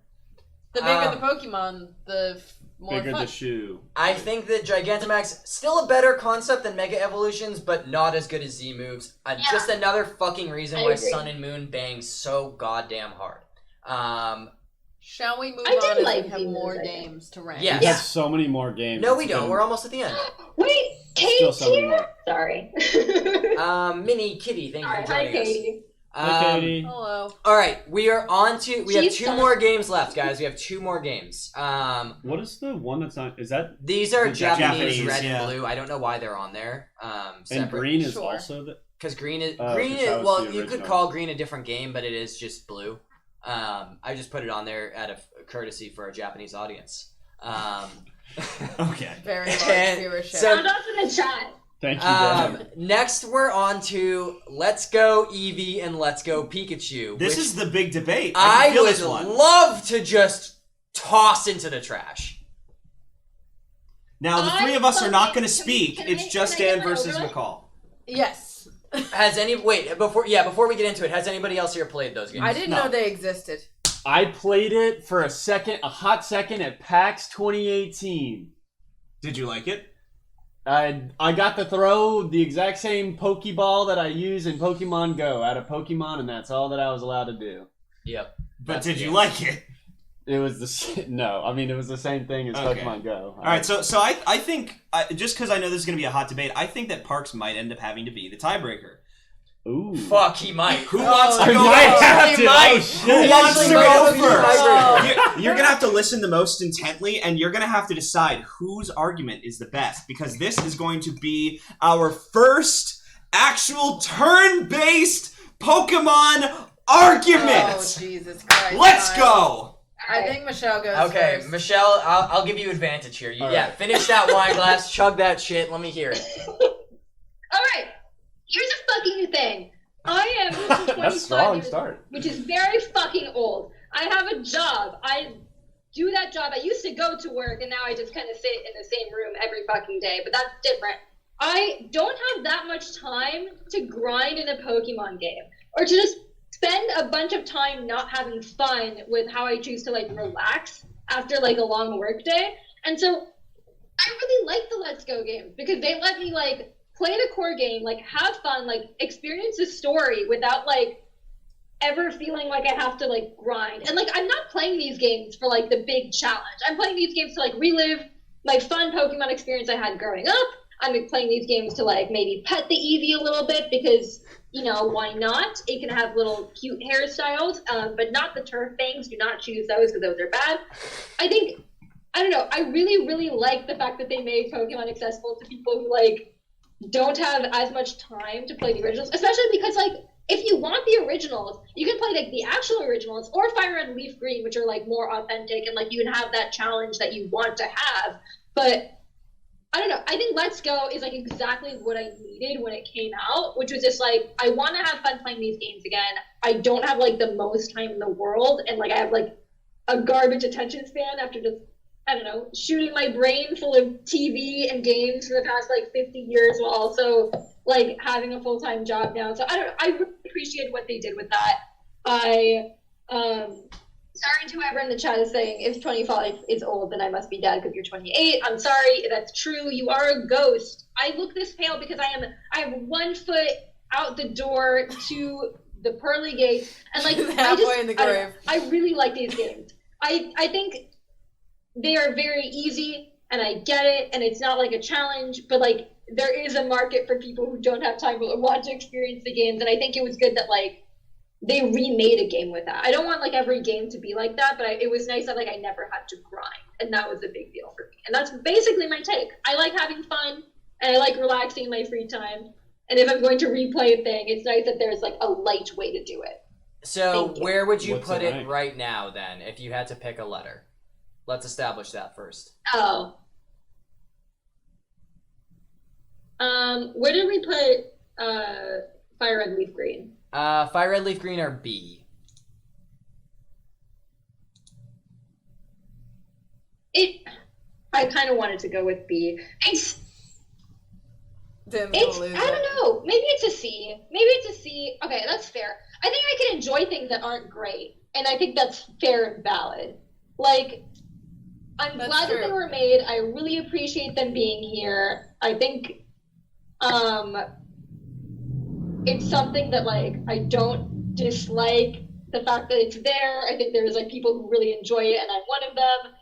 The bigger the Pokemon, the more bigger fun. the shoe. I think that Gigantamax still a better concept than Mega Evolutions, but not as good as Z moves. Just another fucking reason why Sun and Moon bangs so goddamn hard. Shall we move on and like have more games to rank? Yes. We have so many more games. No, we don't. We're almost at the end. Wait, Katie's here? Sorry. Mini Kitty, thank you for joining Hi, Katie. Hi, Katie. Hello. All right, we are on to. We have 2 more games left, guys. We have 2 more games. What is the one that's not? Is that? These are Japanese red yeah. and blue. I don't know why they're on there. And green is also the. Because green is that was well, the you could original. call green a different game, but it is just blue. I just put it on there out of courtesy for our Japanese audience. Okay. Very large viewership. So- Shout out to the chat. Thank you, Dan. Next, we're on to Let's Go Eevee and Let's Go Pikachu. This which is the big debate. I can feel would this one. love to just toss into the trash. Now, the three of us are not going to speak. It's just Dan versus Michal. Yes. Before we get into it, has anybody else here played those games? I didn't know they existed. I played it for a hot second at PAX 2018. Did you like it? I got to throw the exact same Pokeball that I use in Pokemon Go out of Pokemon, and that's all that I was allowed to do. Yep. But did you like it? It was it was the same thing as Okay. Pokemon Go. All right, so I think, just because I know this is going to be a hot debate, I think that Parks might end up having to be the tiebreaker. Ooh. Fuck, he might. Who wants to I go might first? have He to. might. Oh, Who shit. wants to He go might be the first? tiebreaker. You're going to have to listen the most intently, and you're going to have to decide whose argument is the best, because this is going to be our first actual turn-based Pokemon argument. Oh, Jesus Christ. Let's Fine. go. I think Michelle goes Okay, first. Michelle, I'll give you advantage here. All Yeah, right. finish that wine glass, chug that shit. Let me hear it. Alright, here's a fucking thing. I am 25 That's strong years start. old, which is very fucking old. I have a job. I do that job. I used to go to work, and now I just kind of sit in the same room every fucking day, but that's different. I don't have that much time to grind in a Pokemon game, or to just spend a bunch of time not having fun with how I choose to, like, relax after, like, a long work day. And so I really like the Let's Go games because they let me, like, play the core game, like, have fun, like, experience the story without, like, ever feeling like I have to, like, grind. And, like, I'm not playing these games for, like, the big challenge. I'm playing these games to, like, relive my fun Pokemon experience I had growing up. I'm playing these games to, like, maybe pet the Eevee a little bit because, you know, why not? It can have little cute hairstyles, but not the turf bangs. Do not choose those because those are bad. I don't know, I really, really like the fact that they made Pokemon accessible to people who, like, don't have as much time to play the originals, especially because, like, if you want the originals, you can play, like, the actual originals or Fire Red and Leaf Green, which are, like, more authentic, and, like, you can have that challenge that you want to have. But I don't know, I think Let's Go is, like, exactly what I needed when it came out, which was just, like, I want to have fun playing these games again. I don't have, like, the most time in the world, and, like, I have, like, a garbage attention span after just, I don't know, shooting my brain full of TV and games for the past, like, 50 years while also, like, having a full-time job now. So I really appreciate what they did with that. Sorry to whoever in the chat is saying, if 25 is old, then I must be dead because you're 28. I'm sorry, that's true. You are a ghost. I look this pale because I have 1 foot out the door to the pearly gates, and, like, Halfway in the grave. I really like these games. I think they are very easy, and I get it, and it's not like a challenge, but, like, there is a market for people who don't have time or want to experience the games, and I think it was good that, like, they remade a game with that. I don't want, like, every game to be like that, but it was nice that, like, I never had to grind, and that was a big deal for me. And that's basically my take. I like having fun, and I like relaxing in my free time, and if I'm going to replay a thing, it's nice that there's, like, a light way to do it. So, Thank you. where would you What's put the it rank? right now, then, if you had to pick a letter? Let's establish that first. Oh. Where did we put Fire Red Leaf Green? Fire Red Leaf Green or B? I kind of wanted to go with B. It's Tim's I gonna lose don't it. know. Maybe it's a C. Maybe it's a C. Okay, that's fair. I think I can enjoy things that aren't great, and I think that's fair and valid. Like, I'm That's glad that true. they were made. I really appreciate them being here. I think, it's something that, like, I don't dislike the fact that it's there. I think there's, like, people who really enjoy it, and I'm one of them.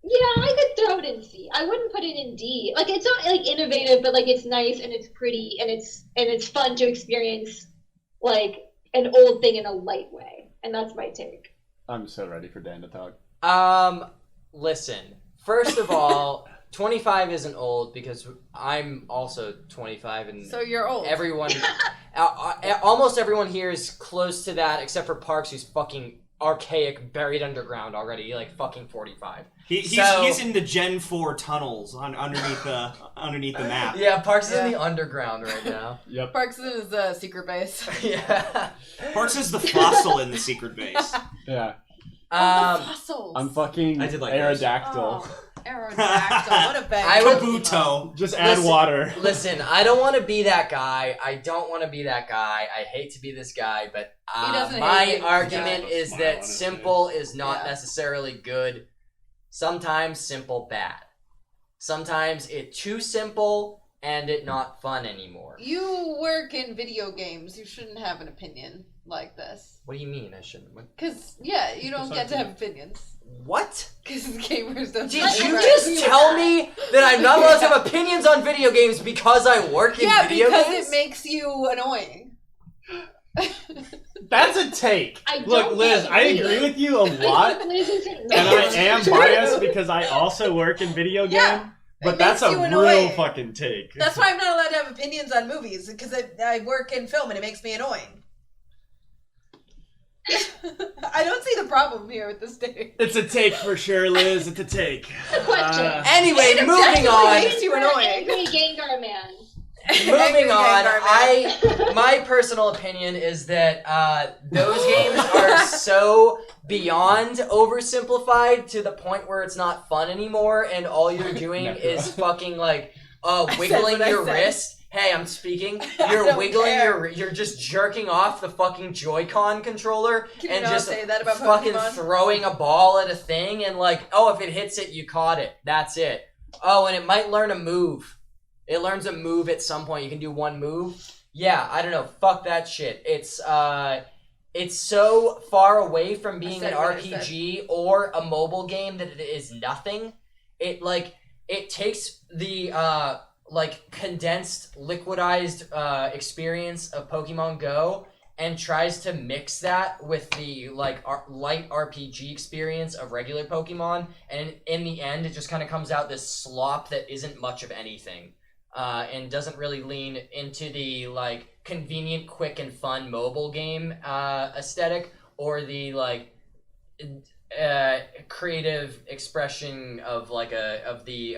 Yeah, I could throw it in C. I wouldn't put it in D. Like, it's not, like, innovative, but, like, it's nice and it's pretty and it's fun to experience, like, an old thing in a light way. And that's my take. I'm so ready for Dan to talk. Listen. First of all, 25 isn't old because I'm also 25 and So you're old. everyone, almost everyone here is close to that except for Parks, who's fucking archaic, buried underground already, like fucking 45. He's in the Gen 4 tunnels underneath the map. Yeah, Parks is in the underground right now. Yep. Parks is a secret base. Yeah. Parks is the fossil in the secret base. Yeah. The fossils. I'm fucking I did like Aerodactyl. Oh, Aerodactyl. What a bang. I would- Kabuto. Just add water. Listen, I don't want to be that guy. I hate to be this guy, but He doesn't hate my being this argument guy. is Smile that on his simple is not Yeah. necessarily good. Sometimes simple bad. Sometimes it too simple and it not fun anymore. You work in video games. You shouldn't have an opinion like this. What do you mean I shouldn't? Because, yeah, you don't get to have opinions. What? Because gamers don't Did get you to just have tell me that I'm not allowed to have opinions on video games because I work in Yeah, video because games? it makes you annoying. That's a take. I don't Look, Liz, I agree with you a lot, Liz isn't and I am biased because I also work in video game. Yeah, But it that's makes a you real annoying. fucking take. That's why I'm not allowed to have opinions on movies, because I work in film and it makes me annoying. I don't see the problem here with this take. It's a take for sure, Liz. It's a take. question. Anyway, It moving objectively on. makes you annoying. Angry Gengar Man. Moving on, Gengar my personal opinion is that those games are so beyond oversimplified to the point where it's not fun anymore, and all you're doing is fucking like wiggling what I your said. wrist. Hey, I'm speaking. I You're don't wiggling care. you're just jerking off the fucking Joy-Con controller Can you and not just say that about fucking Pokemon? throwing a ball at a thing and like, oh, if it hits it, you caught it. That's it. Oh, and it might learn a move. It learns a move at some point. You can do one move. Yeah, I don't know. Fuck that shit. It's so far away from being an said what I RPG or a mobile game that it is nothing. It takes the condensed, liquidized experience of Pokemon Go and tries to mix that with the light RPG experience of regular Pokemon, and in the end, it just kind of comes out this slop that isn't much of anything. And doesn't really lean into the convenient, quick, and fun mobile game aesthetic or the creative expression of the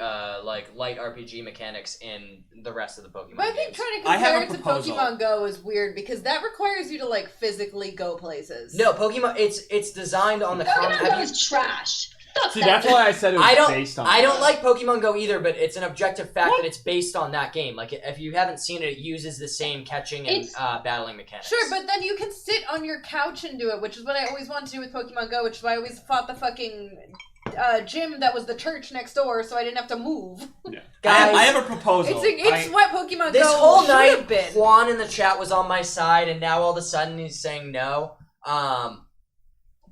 light RPG mechanics in the rest of the Pokemon But I think games. trying to I have compare a it to proposal. Pokemon Go is weird because that requires you to physically go places. No, Pokemon. It's designed on the. Pokemon Go is trash. Fuck See, that. that's why I said it was based on I don't that. like Pokemon Go either, but it's an objective fact that it's based on that game. Like, if you haven't seen it, it uses the same catching and battling mechanics. Sure, but then you can sit on your couch and do it, which is what I always wanted to do with Pokemon Go, which is why I always fought the fucking gym that was the church next door, so I didn't have to move. Guys, I have a proposal. It's what Pokemon this Go whole should night, have been. Juan in the chat was on my side, and now all of a sudden he's saying no. I'm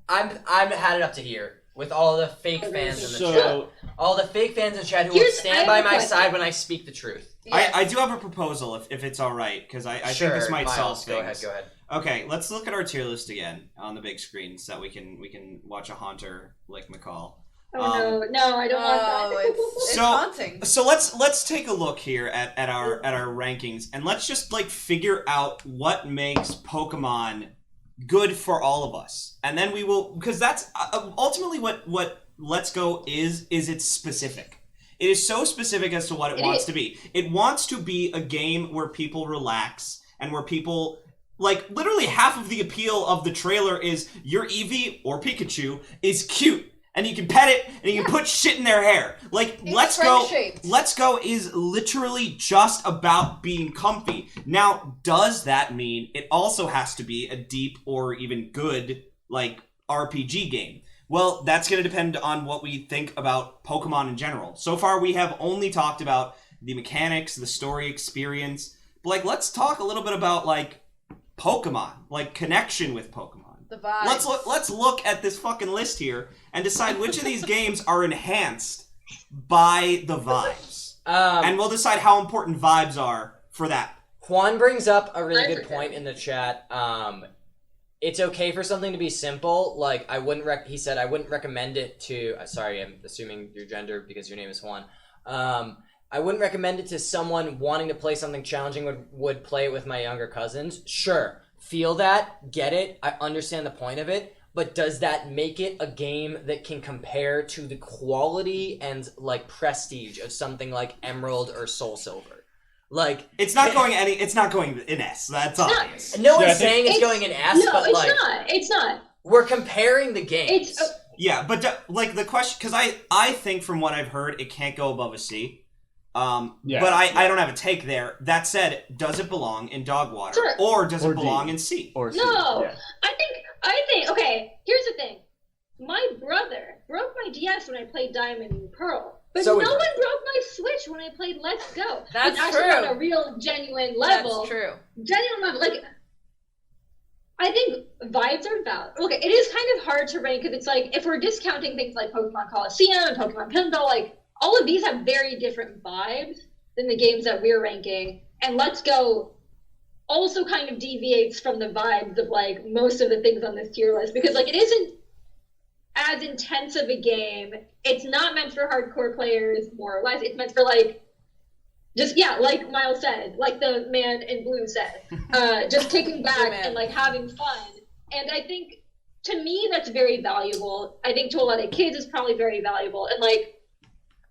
had it up to here with all the fake fans in the chat. So, All the fake fans in the chat who will Here's- stand I by have a my question. side when I speak the truth. Yes. I do have a proposal if it's all right because I think this might solve Miles, things. Go ahead. Okay, let's look at our tier list again on the big screen so that we can watch a haunter like Michal. Oh no, I don't want that. Oh, it's So- haunting. So let's take a look here at our rankings and let's just figure out what makes Pokemon good for all of us, and then we will, because that's ultimately what Let's Go is it's specific. It is so specific as to what it wants to be. It wants to be a game where people relax and where people literally half of the appeal of the trailer is your Eevee or Pikachu is cute. And you can pet it, and you can put shit in their hair. Let's Go. friend-shaped. Let's Go is literally just about being comfy. Now, does that mean it also has to be a deep or even good RPG game? Well, that's going to depend on what we think about Pokemon in general. So far, we have only talked about the mechanics, the story experience. But let's talk a little bit about Pokemon, connection with Pokemon. The vibe. Let's look at this fucking list here and decide which of these games are enhanced by the vibes. And we'll decide how important vibes are for that. Juan brings up a really good point in the chat. It's okay for something to be simple. He said, I wouldn't recommend it to. Sorry, I'm assuming your gender because your name is Juan. I wouldn't recommend it to someone wanting to play something challenging. Would play it with my younger cousins. Sure, feel that, get it. I understand the point of it. But does that make it a game that can compare to the quality and like prestige of something like Emerald or Soul Silver? Like it's not going in S. That's obvious. No one's saying it's going in S, no, but it's like not. It's not. We're comparing the games. Yeah, but like the question, because I think from what I've heard, it can't go above a C. But I don't have a take there. That said, does it belong in dog water, or does it belong in C? Or C? No, yeah. I think. Okay, here's the thing. My brother broke my DS when I played Diamond and Pearl, but no one broke my Switch when I played Let's Go. That's true. Actually on a real, genuine level. That's true. Genuine level, like. I think vibes are valid. Okay, it is kind of hard to rank because it's like if we're discounting things like Pokemon Coliseum and Pokemon Pinball, like all of these have very different vibes than the games that we're ranking. And Let's Go also kind of deviates from the vibes of like most of the things on this tier list because like it isn't as intense of a game. It's not meant for hardcore players, more or less. It's meant for like just like Myles said, like the man in blue said, just kicking back and like having fun. And I think to me that's very valuable. I think to a lot of kids it's probably very valuable. And like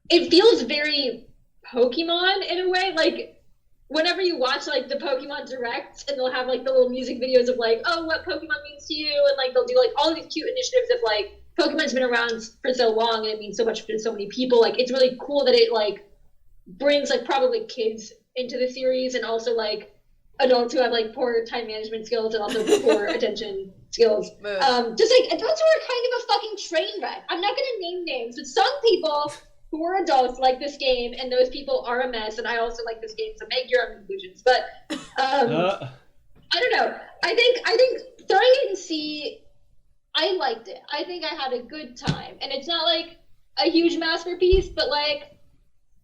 it feels very Pokemon in a way. Like whenever you watch like the Pokemon Directs and they'll have like the little music videos of like, oh, what Pokemon means to you, and like they'll do like all of these cute initiatives of like Pokemon's been around for so long and it means so much to so many people. Like it's really cool that it like brings like probably kids into the series and also like adults who have like poor time management skills and also poor attention skills. Just like adults who are kind of a fucking train wreck. I'm not gonna name names, but some people who are adults like this game and those people are a mess, and I also like this game, so make your own conclusions. But I don't know. I think throwing it in C, I liked it. I think I had a good time. And it's not like a huge masterpiece, but like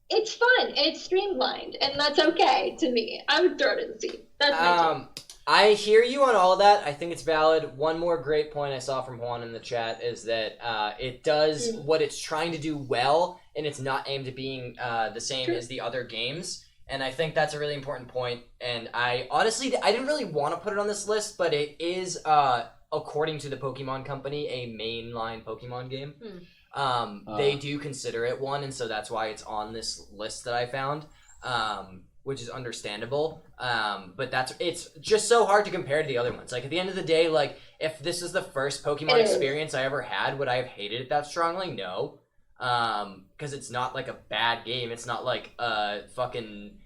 it's fun, it's streamlined, and that's okay to me. I would throw it in C. That's my take. I hear you on all of that. I think it's valid. One more great point I saw from Juan in the chat is that it does what it's trying to do well, and it's not aimed at being the same as the other games. And I think that's a really important point. And I didn't really want to put it on this list, but it is, according to the Pokemon Company, a mainline Pokemon game. They do consider it one, and so that's why it's on this list that I found, which is understandable. But it's just so hard to compare to the other ones. Like, at the end of the day, like, if this is the first Pokemon experience I ever had, would I have hated it that strongly? No. Because it's not, like, a bad game. It's not like fucking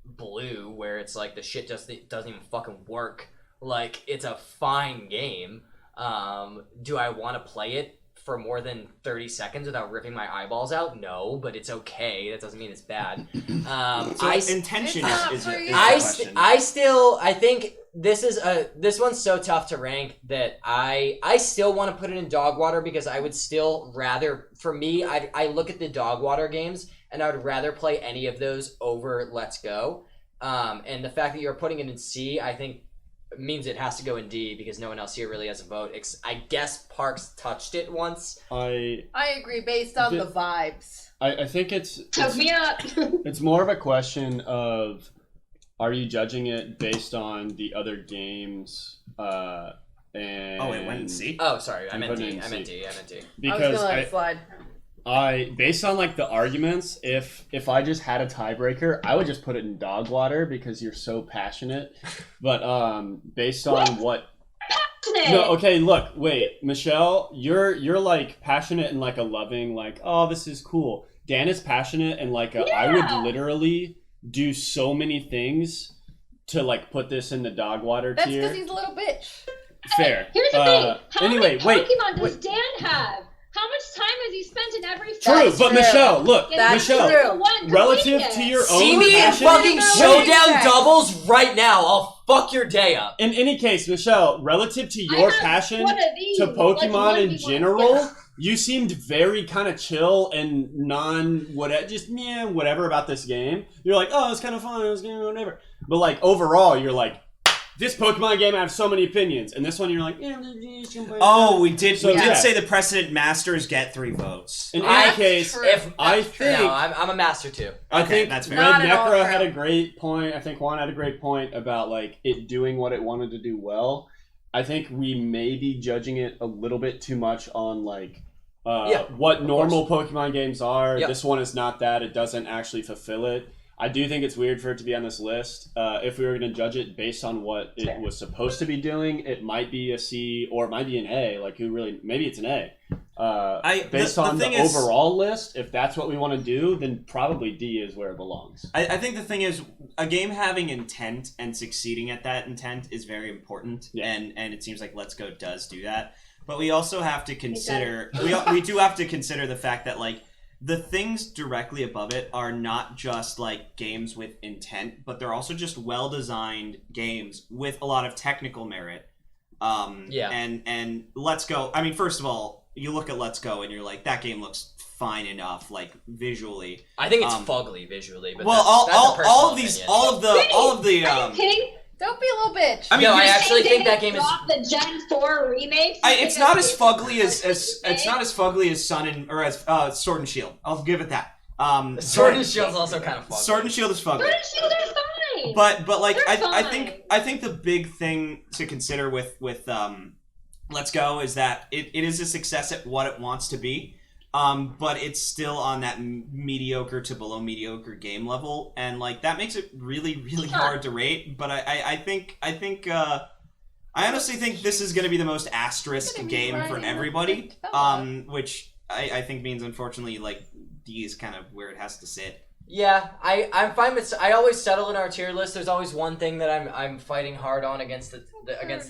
Blue, where it's like the shit just doesn't even fucking work. Like, it's a fine game. Do I want to play it for more than 30 seconds without ripping my eyeballs out? No, but it's okay. That doesn't mean it's bad. Intention is the question. I think this one's so tough to rank that I still want to put it in dog water, because I would still rather, for me, I look at the dog water games and I would rather play any of those over Let's Go. And the fact that you're putting it in C, I think means it has to go in D, because no one else here really has a vote. I guess Parks touched it once. I agree based on the vibes. I think it's me up. It's more of a question of, are you judging it based on the other games? And it went in C? Oh, sorry, I meant D. Because I was gonna let it slide. Based on like the arguments, if I just had a tiebreaker, I would just put it in dog water because you're so passionate. But based on what? No, okay, look, wait, Michelle, you're like passionate and like a loving, like, oh, this is cool. Dan is passionate and like I would literally do so many things to like put this in the dog water tier. That's because he's a little bitch. Fair. Here's the thing. How anyway, many Pokemon does Dan have? How much time has he spent in every True, but Michelle, look, That's Michelle, true. relative to your own See me in passion, fucking showdown doubles right now. I'll fuck your day up. In any case, Michelle, relative to your passion to Pokemon in general, you seemed very kind of chill and whatever about this game. You're like, oh, it's kind of fun, it's whatever. But like overall, you're like, this Pokemon game I have so many opinions, and this one you're like, Oh, we did yeah. say the precedent masters get 3 votes. In any case, true. I think No, I'm a master too. I think that's fair. Red Not at all Necro true. had a great point. I think Juan had a great point about like it doing what it wanted to do well. I think we may be judging it a little bit too much on like what normal Pokemon games are. Yep. This one is not that. It doesn't actually fulfill it. I do think it's weird for it to be on this list. If we were going to judge it based on what it was supposed to be doing, it might be a C or it might be an A. Like who really? Maybe it's an A. Based on the overall list, if that's what we want to do, then probably D is where it belongs. I think the thing is, a game having intent and succeeding at that intent is very important, and it seems like Let's Go does do that. But we also have to consider we do have to consider the fact that like the things directly above it are not just like games with intent, but they're also just well designed games with a lot of technical merit. And Let's Go. I mean, first of all, you look at Let's Go and you're like, that game looks fine enough, like visually. I think it's fugly visually, but well, that's all of these, all of the. Are you kidding? Don't be a little bitch. I mean, I actually think that game is. The Gen 4 remakes. It's not as fugly as it's not as fugly as Sword and Shield. I'll give it that. Sword and Shield's also kind of fugly. Sword and Shield is fugly. Sword and Shield are fine. But like They're I think the big thing to consider with Let's Go is that it is a success at what it wants to be. But it's still on that mediocre to below mediocre game level, and like that makes it really, really hard to rate. But I honestly think this is going to be the most asterisk game for everybody, which I think means unfortunately like D is kind of where it has to sit. Yeah, I'm fine with. I always settle in our tier list. There's always one thing that I'm fighting hard on against the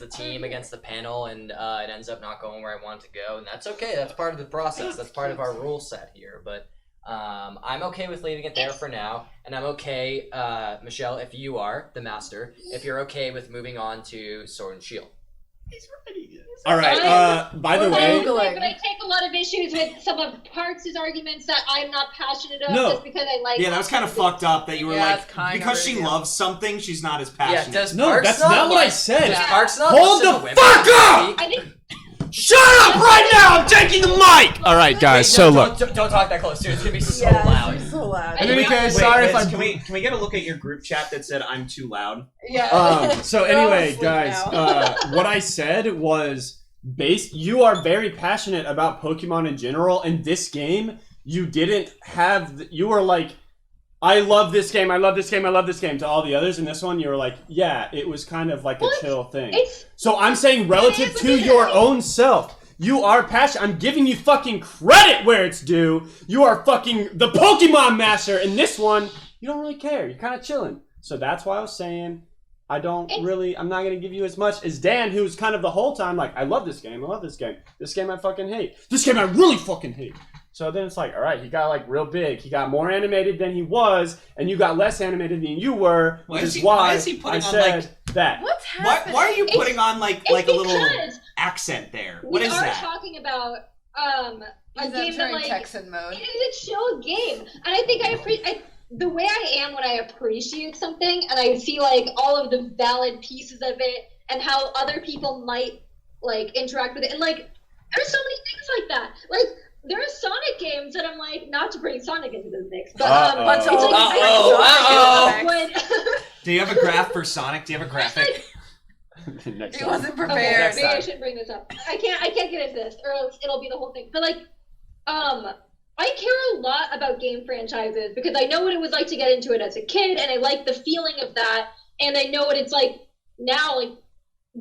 team, against the panel, and it ends up not going where I want it to go, and that's okay. That's part of the process. That's part of our rule set here. But I'm okay with leaving it there for now, and I'm okay, Michelle, if you are the master, if you're okay with moving on to Sword and Shield. He's ready. All right. By the way, But I take a lot of issues with some of Parks' arguments that I'm not passionate of just because I like. Yeah, that was kind of fucked up that you were like, because she rude, loves something, she's not as passionate. that's not what I said. Does Parks not Hold listen the to women fuck speak? up! I think Shut up right now! I'm taking the mic! Alright, guys, Wait, so no, look. don't talk that close, dude. It's gonna be so Yeah, loud. it's so loud. In any case, Wait, sorry if Liz, I. can we get a look at your group chat that said I'm too loud? Yeah. So They're all anyway, asleep guys, now. what I said was you are very passionate about Pokemon in general, and this game you didn't have. You were like, I love this game, I love this game, I love this game to all the others, and this one you were like, yeah, it was kind of like a chill thing. So I'm saying relative to your own self. You are passionate. I'm giving you fucking credit where it's due. You are fucking the Pokemon master. In this one, you don't really care. You're kind of chilling. So that's why I was saying I'm not going to give you as much as Dan, who's kind of the whole time like, I love this game. I love this game. This game I fucking hate. This game I really fucking hate. So then it's like, all right, he got like real big. He got more animated than he was, and you got less animated than you were, which is why is he putting I on, said like, that. What's happening? Why are you putting on like a little because accent there? What is we are that? talking about a game that like Texan mode. it is a chill game, and I think I appreciate the way I am when I appreciate something, and I see like all of the valid pieces of it, and how other people might like interact with it, and like there's so many things like that, like. There are Sonic games that I'm like, not to bring Sonic into the mix, but Let's it's all like, Sonic Do you have a graph for Sonic? Do you have a graphic? Next He time. wasn't Okay, prepared. maybe I shouldn't bring this up. I can't get into this, or else it'll be the whole thing. But like, I care a lot about game franchises because I know what it was like to get into it as a kid, and I like the feeling of that, and I know what it's like now. Like,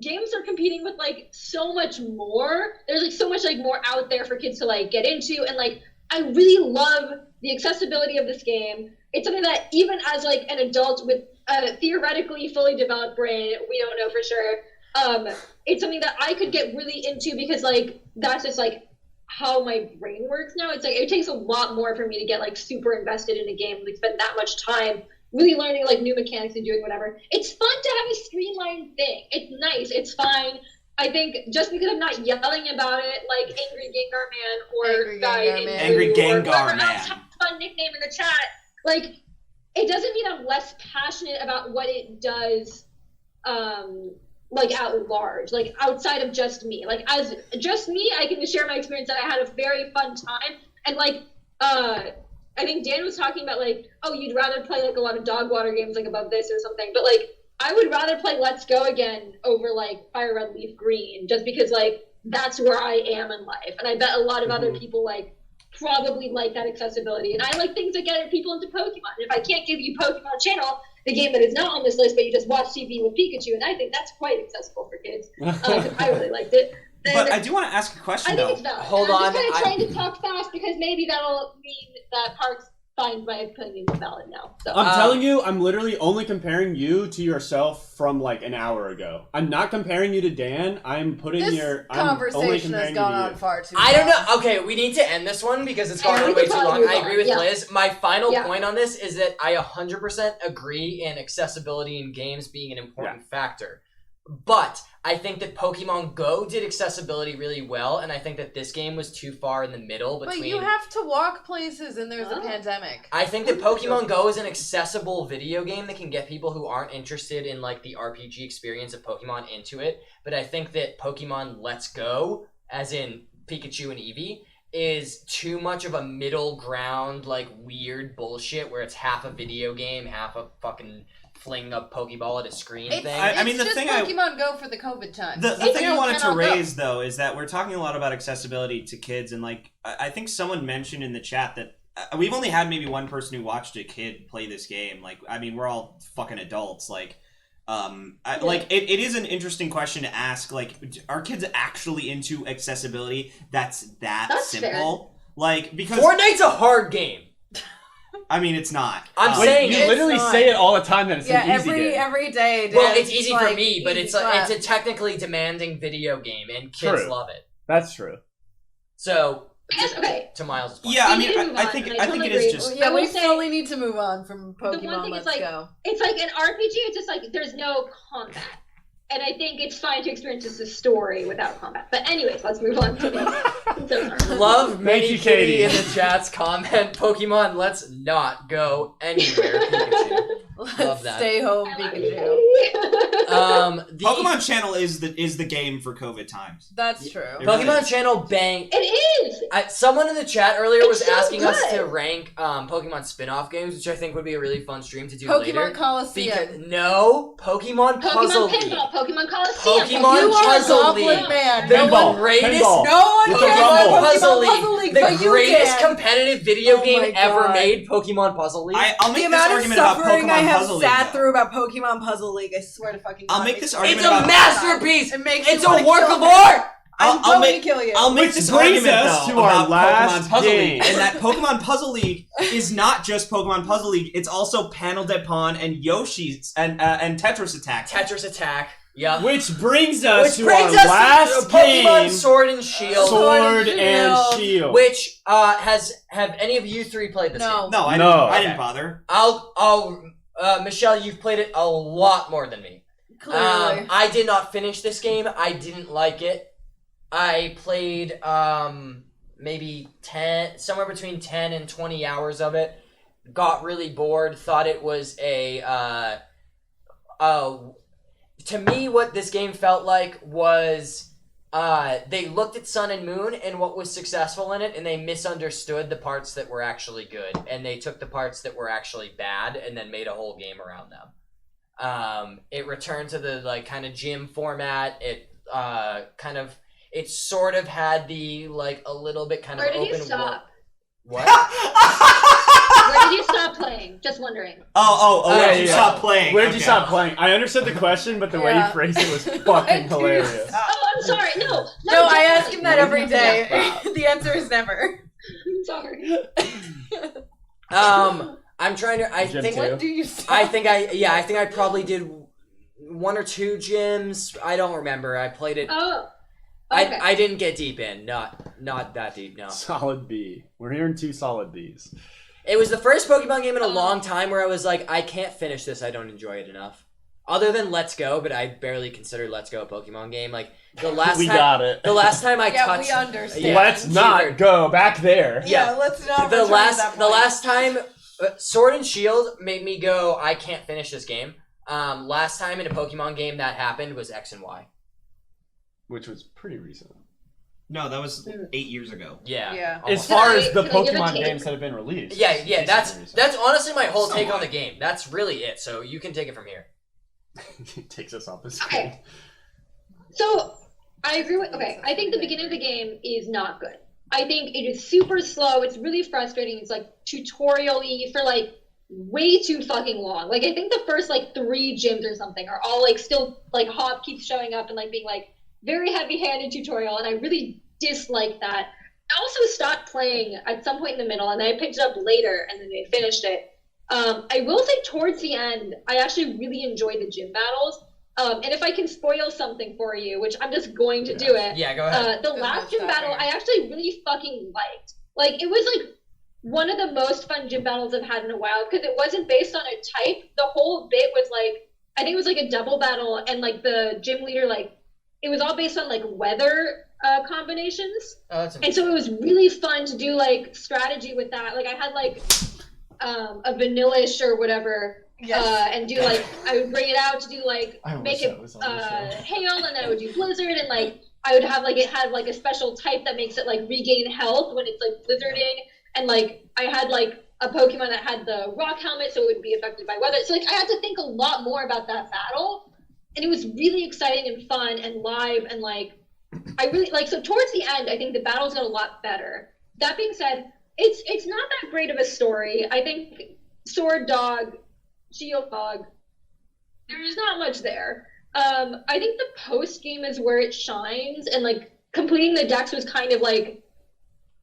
games are competing with like so much more. There's like so much like more out there for kids to like get into, and like I really love the accessibility of this game. It's something that even as like an adult with a theoretically fully developed brain, we don't know for sure. It's something that I could get really into because like that's just like how my brain works now. It's like it takes a lot more for me to get like super invested in a game, like spend that much time really learning like new mechanics and doing whatever. It's fun to have a streamlined thing. It's nice. It's fine. I think just because I'm not yelling about it like Angry Gengar Man or Angry Gengar or whoever Man. else has a fun nickname in the chat, like it doesn't mean I'm less passionate about what it does like at large, like outside of just me. Like as just me, I can share my experience that I had a very fun time. And like, I think Dan was talking about like, oh, you'd rather play like a lot of dog water games like above this or something. But like, I would rather play Let's Go again over like Fire Red Leaf Green, just because like that's where I am in life. And I bet a lot of other people like probably like that accessibility. And I like things that get people into Pokemon. And if I can't give you Pokemon Channel, the game that is not on this list, but you just watch TV with Pikachu, and I think that's quite accessible for kids. I really liked it. But I do want to ask a question, I think it's valid. Hold on, I'm just kind of trying to talk fast because maybe that'll mean that Parks finds my opinion valid now. So. I'm telling you, I'm literally only comparing you to yourself from like an hour ago. I'm not comparing you to Dan. I'm putting This I'm only conversation has comparing gone you to on you. far too I don't long. know. Okay, we need to end this one because it's gone Yeah, on we way could too probably long. move I agree on. with Yeah. Liz. My final Yeah. point on this is that I 100% agree in accessibility in games being an important factor. But I think that Pokemon Go did accessibility really well, and I think that this game was too far in the middle between... But you have to walk places, and there's a pandemic. I think that Pokemon Go is an accessible video game that can get people who aren't interested in like the RPG experience of Pokemon into it. But I think that Pokemon Let's Go, as in Pikachu and Eevee, is too much of a middle ground, like weird bullshit where it's half a video game, half a fucking fling a Pokeball at a screen It's, thing. I mean, the it's just thing I- Pokemon Go for the COVID time. The thing I wanted to cannot go. raise, though, is that we're talking a lot about accessibility to kids, and like I think someone mentioned in the chat that we've only had maybe one person who watched a kid play this game. Like, I mean, we're all fucking adults. Like, like it is an interesting question to ask. Like, are kids actually into accessibility? That's simple. Fair. Like, because Fortnite's a hard game. I mean, it's not. I'm Wait, saying you it's literally not. say it all the time that it's an easy game. every day. Well, it's easy for like, me, but easy it's clap. a technically demanding video game, and kids True. love it. That's true. So, Yes, okay. to Miles' point. Yeah, I We mean, need to move I on, think and I it totally is agree. just. Yeah, I we will say- fully need to move on from one Pokemon thing Let's is, like, Go. It's like an RPG, it's just like there's no combat. And I think it's fine to experience just a story without combat. But anyways, let's move on to this. Love Thank Mini you, Kitty Katie. in the chat's comment. Pokemon, let's not go anywhere. Pikachu. Love that. Stay home, I love Pikachu. you. Pokemon Channel is the game for COVID times. That's true. It really Pokemon is. Channel bang. It is! Someone in the chat earlier was It's so asking us good. to rank Pokemon spin-off games, which I think would be a really fun stream to do Pokemon later. Coliseum. Because, no, Pokemon Puzzle Pokemon League. Pinball, Pokemon Coliseum. Pokemon You are a Puzzle goblin League. man. The Pinball. greatest Pinball. No one It's cares a about rumble. Pokemon Puzzle League, The but you greatest can. competitive video Oh my game ever God. made, Pokemon Puzzle League. I'll The make this amount of argument about suffering Pokemon I have Puzzle sat League. through about Pokemon Puzzle League, I swear to fucking God. I'll make this It's argument a about masterpiece. It makes It's you a wanna work kill of me. art. I'm I'll going make- to kill you. I'll make Which this brings argument us though to our about last Pokemon Puzzle game. League, and that Pokemon Puzzle League is not just Pokemon Puzzle League; it's also Panel de Pon and Yoshi's and Tetris Attack. Tetris Attack. Yeah. Which brings us Which to our brings us last to Pokemon game, Sword and Shield. Sword and Shield. Which have any of you three played this No. game? No, I No. didn't Okay. bother. I'll Michelle, you've played it a lot more than me. Clearly. I did not finish this game. I didn't like it. I played maybe 10, somewhere between 10 and 20 hours of it. Got really bored. Thought it was to me, what this game felt like was they looked at Sun and Moon and what was successful in it, and they misunderstood the parts that were actually good, and they took the parts that were actually bad and then made a whole game around them. It returned to the like kind of gym format. It it sort of had the like a little bit kind Where of did you open stop? world. What? Where did you stop playing? Just wondering. Where did you yeah. stop playing? Where did you Okay. stop playing? I understood the question, but the way Yeah. you phrased it was Where fucking did you hilarious. stop? Oh, I'm sorry. No, No, I genuinely. ask him that every day. The answer is never. I'm sorry. I'm trying to. I Gym think. too. When do you stop? I think I probably did one or two gyms. I don't remember. I played it. Oh. Okay. I didn't get deep in. Not that deep. No. Solid B. We're hearing 2 solid Bs. It was the first Pokemon game in a long time where I was like, I can't finish this. I don't enjoy it enough. Other than Let's Go, but I barely consider Let's Go a Pokemon game. Like the last We time, got it. the last time I Yeah, touched. we understand. Yeah. Let's not go back there. Yeah, let's not. The return to that last point. time Sword and Shield made me go, I can't finish this game. Last time in a Pokemon game that happened was X and Y. Which was pretty recent. No, that was 8 years ago. Yeah. Yeah. Almost. As far as Can the I give a Pokemon take? games that have been released. Yeah, that's honestly my whole take Somewhat. on the game. That's really it. So you can take it from here. It takes us off the screen. Okay. So I agree with. Okay, I think the beginning of the game is not good. I think it is super slow. It's really frustrating. It's like tutorial-y for like way too fucking long. Like I think the first like 3 gyms or something are all like still like Hop keeps showing up and like being like very heavy-handed tutorial, and I really dislike that. I also stopped playing at some point in the middle, and I picked it up later, and then they finished it. I will say towards the end, I actually really enjoyed the gym battles. And if I can spoil something for you, which I'm just going to do it. Yeah, go ahead. The last gym battle, I actually really fucking liked. Like, it was like one of the most fun gym battles I've had in a while because it wasn't based on a type. The whole bit was like, I think it was like a double battle, and like the gym leader, like, it was all based on like weather combinations. Oh, that's And so it was really fun to do like strategy with that. Like I had like a vanillish or whatever, and do like I would bring it out to do like make it hail, and then I would do blizzard, and like I would have like it had like a special type that makes it like regain health when it's like blizzarding, and like I had like a Pokemon that had the rock helmet, so it would be affected by weather. So like I had to think a lot more about that battle, and it was really exciting and fun and live, and like I really like. So towards the end, I think the battles got a lot better. That being said, it's not that great of a story. I think Sword Dog, Shield Dog, there's not much there. I think the post game is where it shines, and like completing the dex was kind of like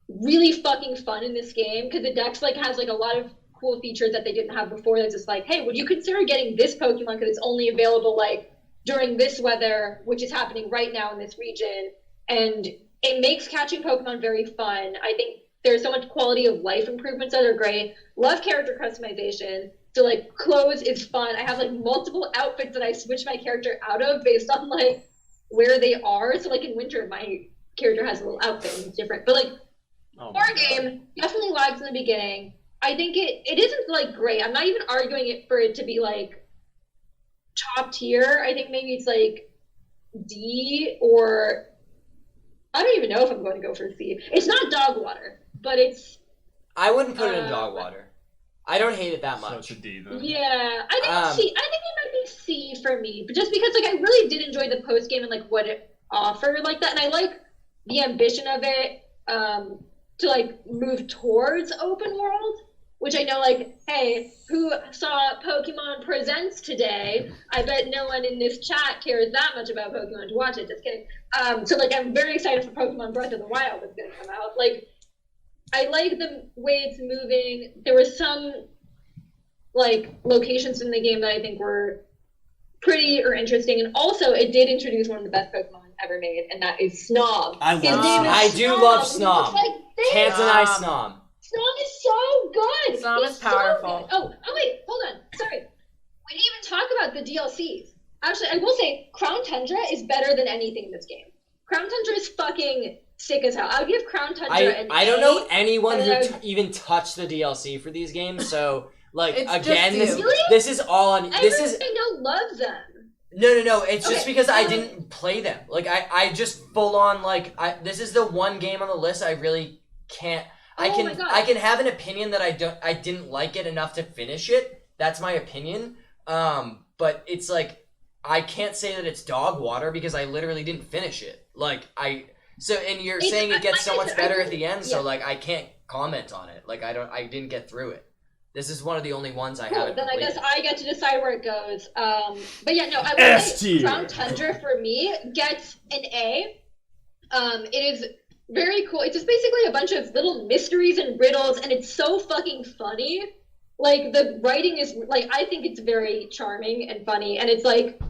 really fucking fun in this game because the dex like has like a lot of cool features that they didn't have before. That's just like, hey, would you consider getting this Pokemon because it's only available like during this weather, which is happening right now in this region, and it makes catching Pokemon very fun. I think there's so much quality of life improvements that are great. Love character customization. So like clothes is fun. I have like multiple outfits that I switch my character out of based on like where they are. So like in winter, my character has a little outfit and it's different. But like our game definitely lags in the beginning. I think it isn't like great. I'm not even arguing it for it to be like top tier. I think maybe it's like D, or I don't even know if I'm going to go for C. It's not dog water, but it's I wouldn't put it in dog water. I don't hate it that So much. it's a D then. yeah. I think it's C. I think it might be C for me, but just because like I really did enjoy the post game and like what it offered like that, and I like the ambition of it to like move towards open world. Which I know, like, hey, who saw Pokemon Presents today? I bet no one in this chat cares that much about Pokemon to watch it. Just kidding. So, like, I'm very excited for Pokemon Breath of the Wild that's going to come out. Like, I like the way it's moving. There were some, like, locations in the game that I think were pretty or interesting. And also, it did introduce one of the best Pokemon ever made, and that is Snob. I His love name is Snob. I do love He Snob. looks like this. Tanzanite Snom. Snob is so good. Snob He's is powerful. So good. Oh wait, hold on. Sorry. We didn't even talk about the DLCs. Actually, I will say Crown Tundra is better than anything in this game. Crown Tundra is fucking sick as hell. I would give Crown Tundra an I don't A, know anyone and who then even touched the DLC for these games, so like It's again, just you. this is all on. This is everyone I know loves them. no. It's just Okay, because I didn't play them. Like I just full on like this is the one game on the list I really can't. I Oh my God. can have an opinion that I didn't like it enough to finish it. That's my opinion. But it's like I can't say that it's dog water because I literally didn't finish it. Like and you're It's- saying it gets so like I much said, I better at think- the end, so yeah. like I can't comment on it. Like I didn't get through it. This is one of the only ones I Cool, haven't then I completed. guess I get to decide where it goes. But yeah, no, I would S say tier. Crown Tundra for me gets an A. It is very cool. It's just basically a bunch of little mysteries and riddles, and it's so fucking funny. Like, the writing is, like, I think it's very charming and funny, and it's like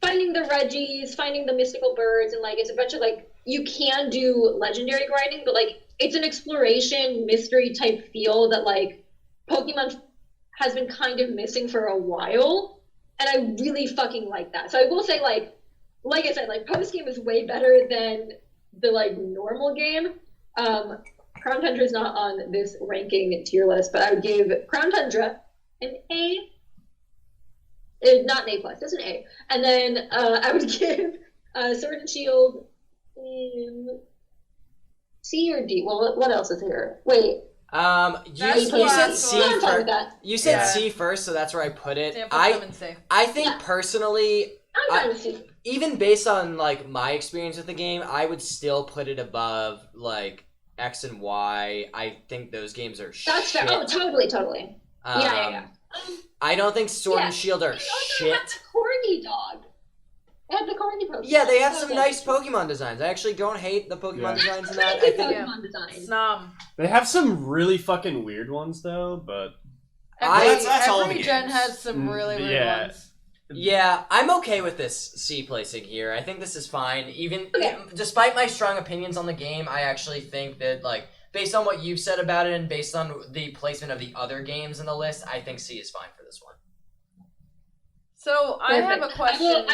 finding the Reggies, finding the mystical birds, and like it's a bunch of like, you can do legendary grinding, but like it's an exploration mystery type feel that like Pokemon has been kind of missing for a while, and I really fucking like that. So I will say, like I said, like post game is way better than the like normal game. Crown Tundra is not on this ranking tier list, but I would give Crown Tundra an A. not an A+, just an A. And then I would give Sword and Shield C or D. Well, what else is here? Wait. You said C I'm fine with first. that. You said C first, so that's where I put it. Yeah, put them in C. I think personally, I'm fine with C. even based on like my experience with the game, I would still put it above like X and Y. I think those games are That's shit. fair. Oh, totally. Yeah. I don't think Sword and Shield are They also shit. have the corny dog. They have the corny Pokemon. Yeah, they have some nice Pokemon designs. I actually don't hate the Pokemon designs in that. I Good think Pokemon design. Snom. They have some really fucking weird ones though, but That's all the Every gen games. has some really weird Yeah. ones. yeah, I'm okay with this C placing here. I think this is fine. Even Okay. despite my strong opinions on the game, I actually think that like based on what you've said about it and based on the placement of the other games in the list, I think C is fine for this one. So I have a Perfect. question.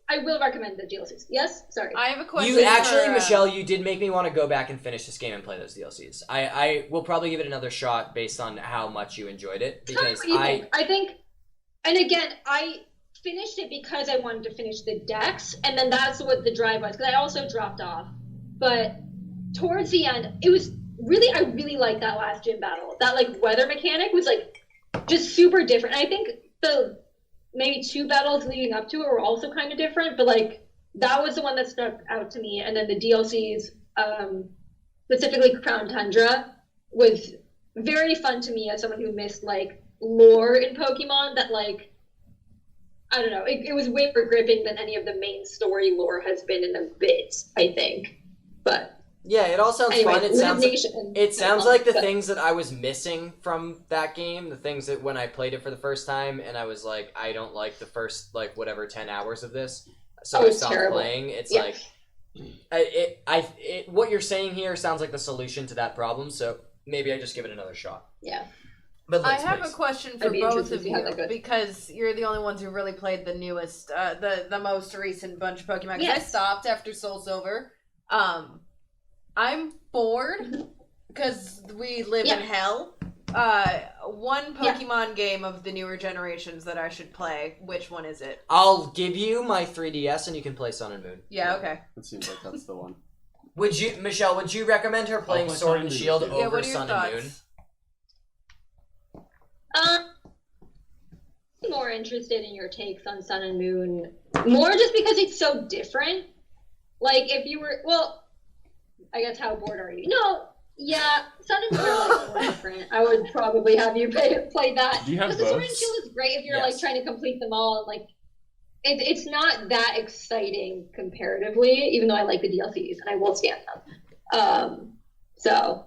I will recommend the DLCs. Yes? Sorry. I have a question. You actually, for, Michelle, you did make me want to go back and finish this game and play those DLCs. I will probably give it another shot based on how much you enjoyed it because Tell me what you think. I think, and again, I finished it because I wanted to finish the decks, and then that's what the drive was, because I also dropped off. But towards the end, it was really, I really liked that last gym battle. That, like, weather mechanic was, like, just super different. And I think the maybe 2 battles leading up to it were also kind of different, but, like, that was the one that stuck out to me. And then the DLCs, specifically Crown Tundra, was very fun to me as someone who missed, like, lore in Pokemon that, like, I don't know, it was way more gripping than any of the main story lore has been in a bit, I think. But yeah, it all sounds anyway, fun. It sounds like the but things that I was missing from that game, the things that when I played it for the first time and I was like, I don't like the first like whatever 10 hours of this, so I it's stopped terrible. playing. It's Yeah. like what you're saying here sounds like the solution to that problem. So maybe I just give it another shot. Yeah. But I Liz, have please. a question for I'd be both interested of to see how you that goes. because you're the only ones who really played the newest, the most recent bunch of Pokemon. 'Cause I Yes. stopped after Soul Silver. I'm bored because we live in hell. One Pokemon game of the newer generations that I should play. Which one is it? I'll give you my 3DS and you can play Sun and Moon. Yeah, okay. it seems like that's the one. Would you, Michelle? Would you recommend her playing play Sword Sun and and Shield Moon. Yeah, over what are your Sun and Moon? thoughts? More interested in your takes on Sun and Moon. More just because it's so different. Like, if you were, well, I guess how bored are you? No, yeah, Sun and Moon are like more different. I would probably have you play that. Do you have Because the Sword both? and Shield is great if you're Yes. like trying to complete them all. Like, it's not that exciting comparatively, even though I like the DLCs and I will stand them. So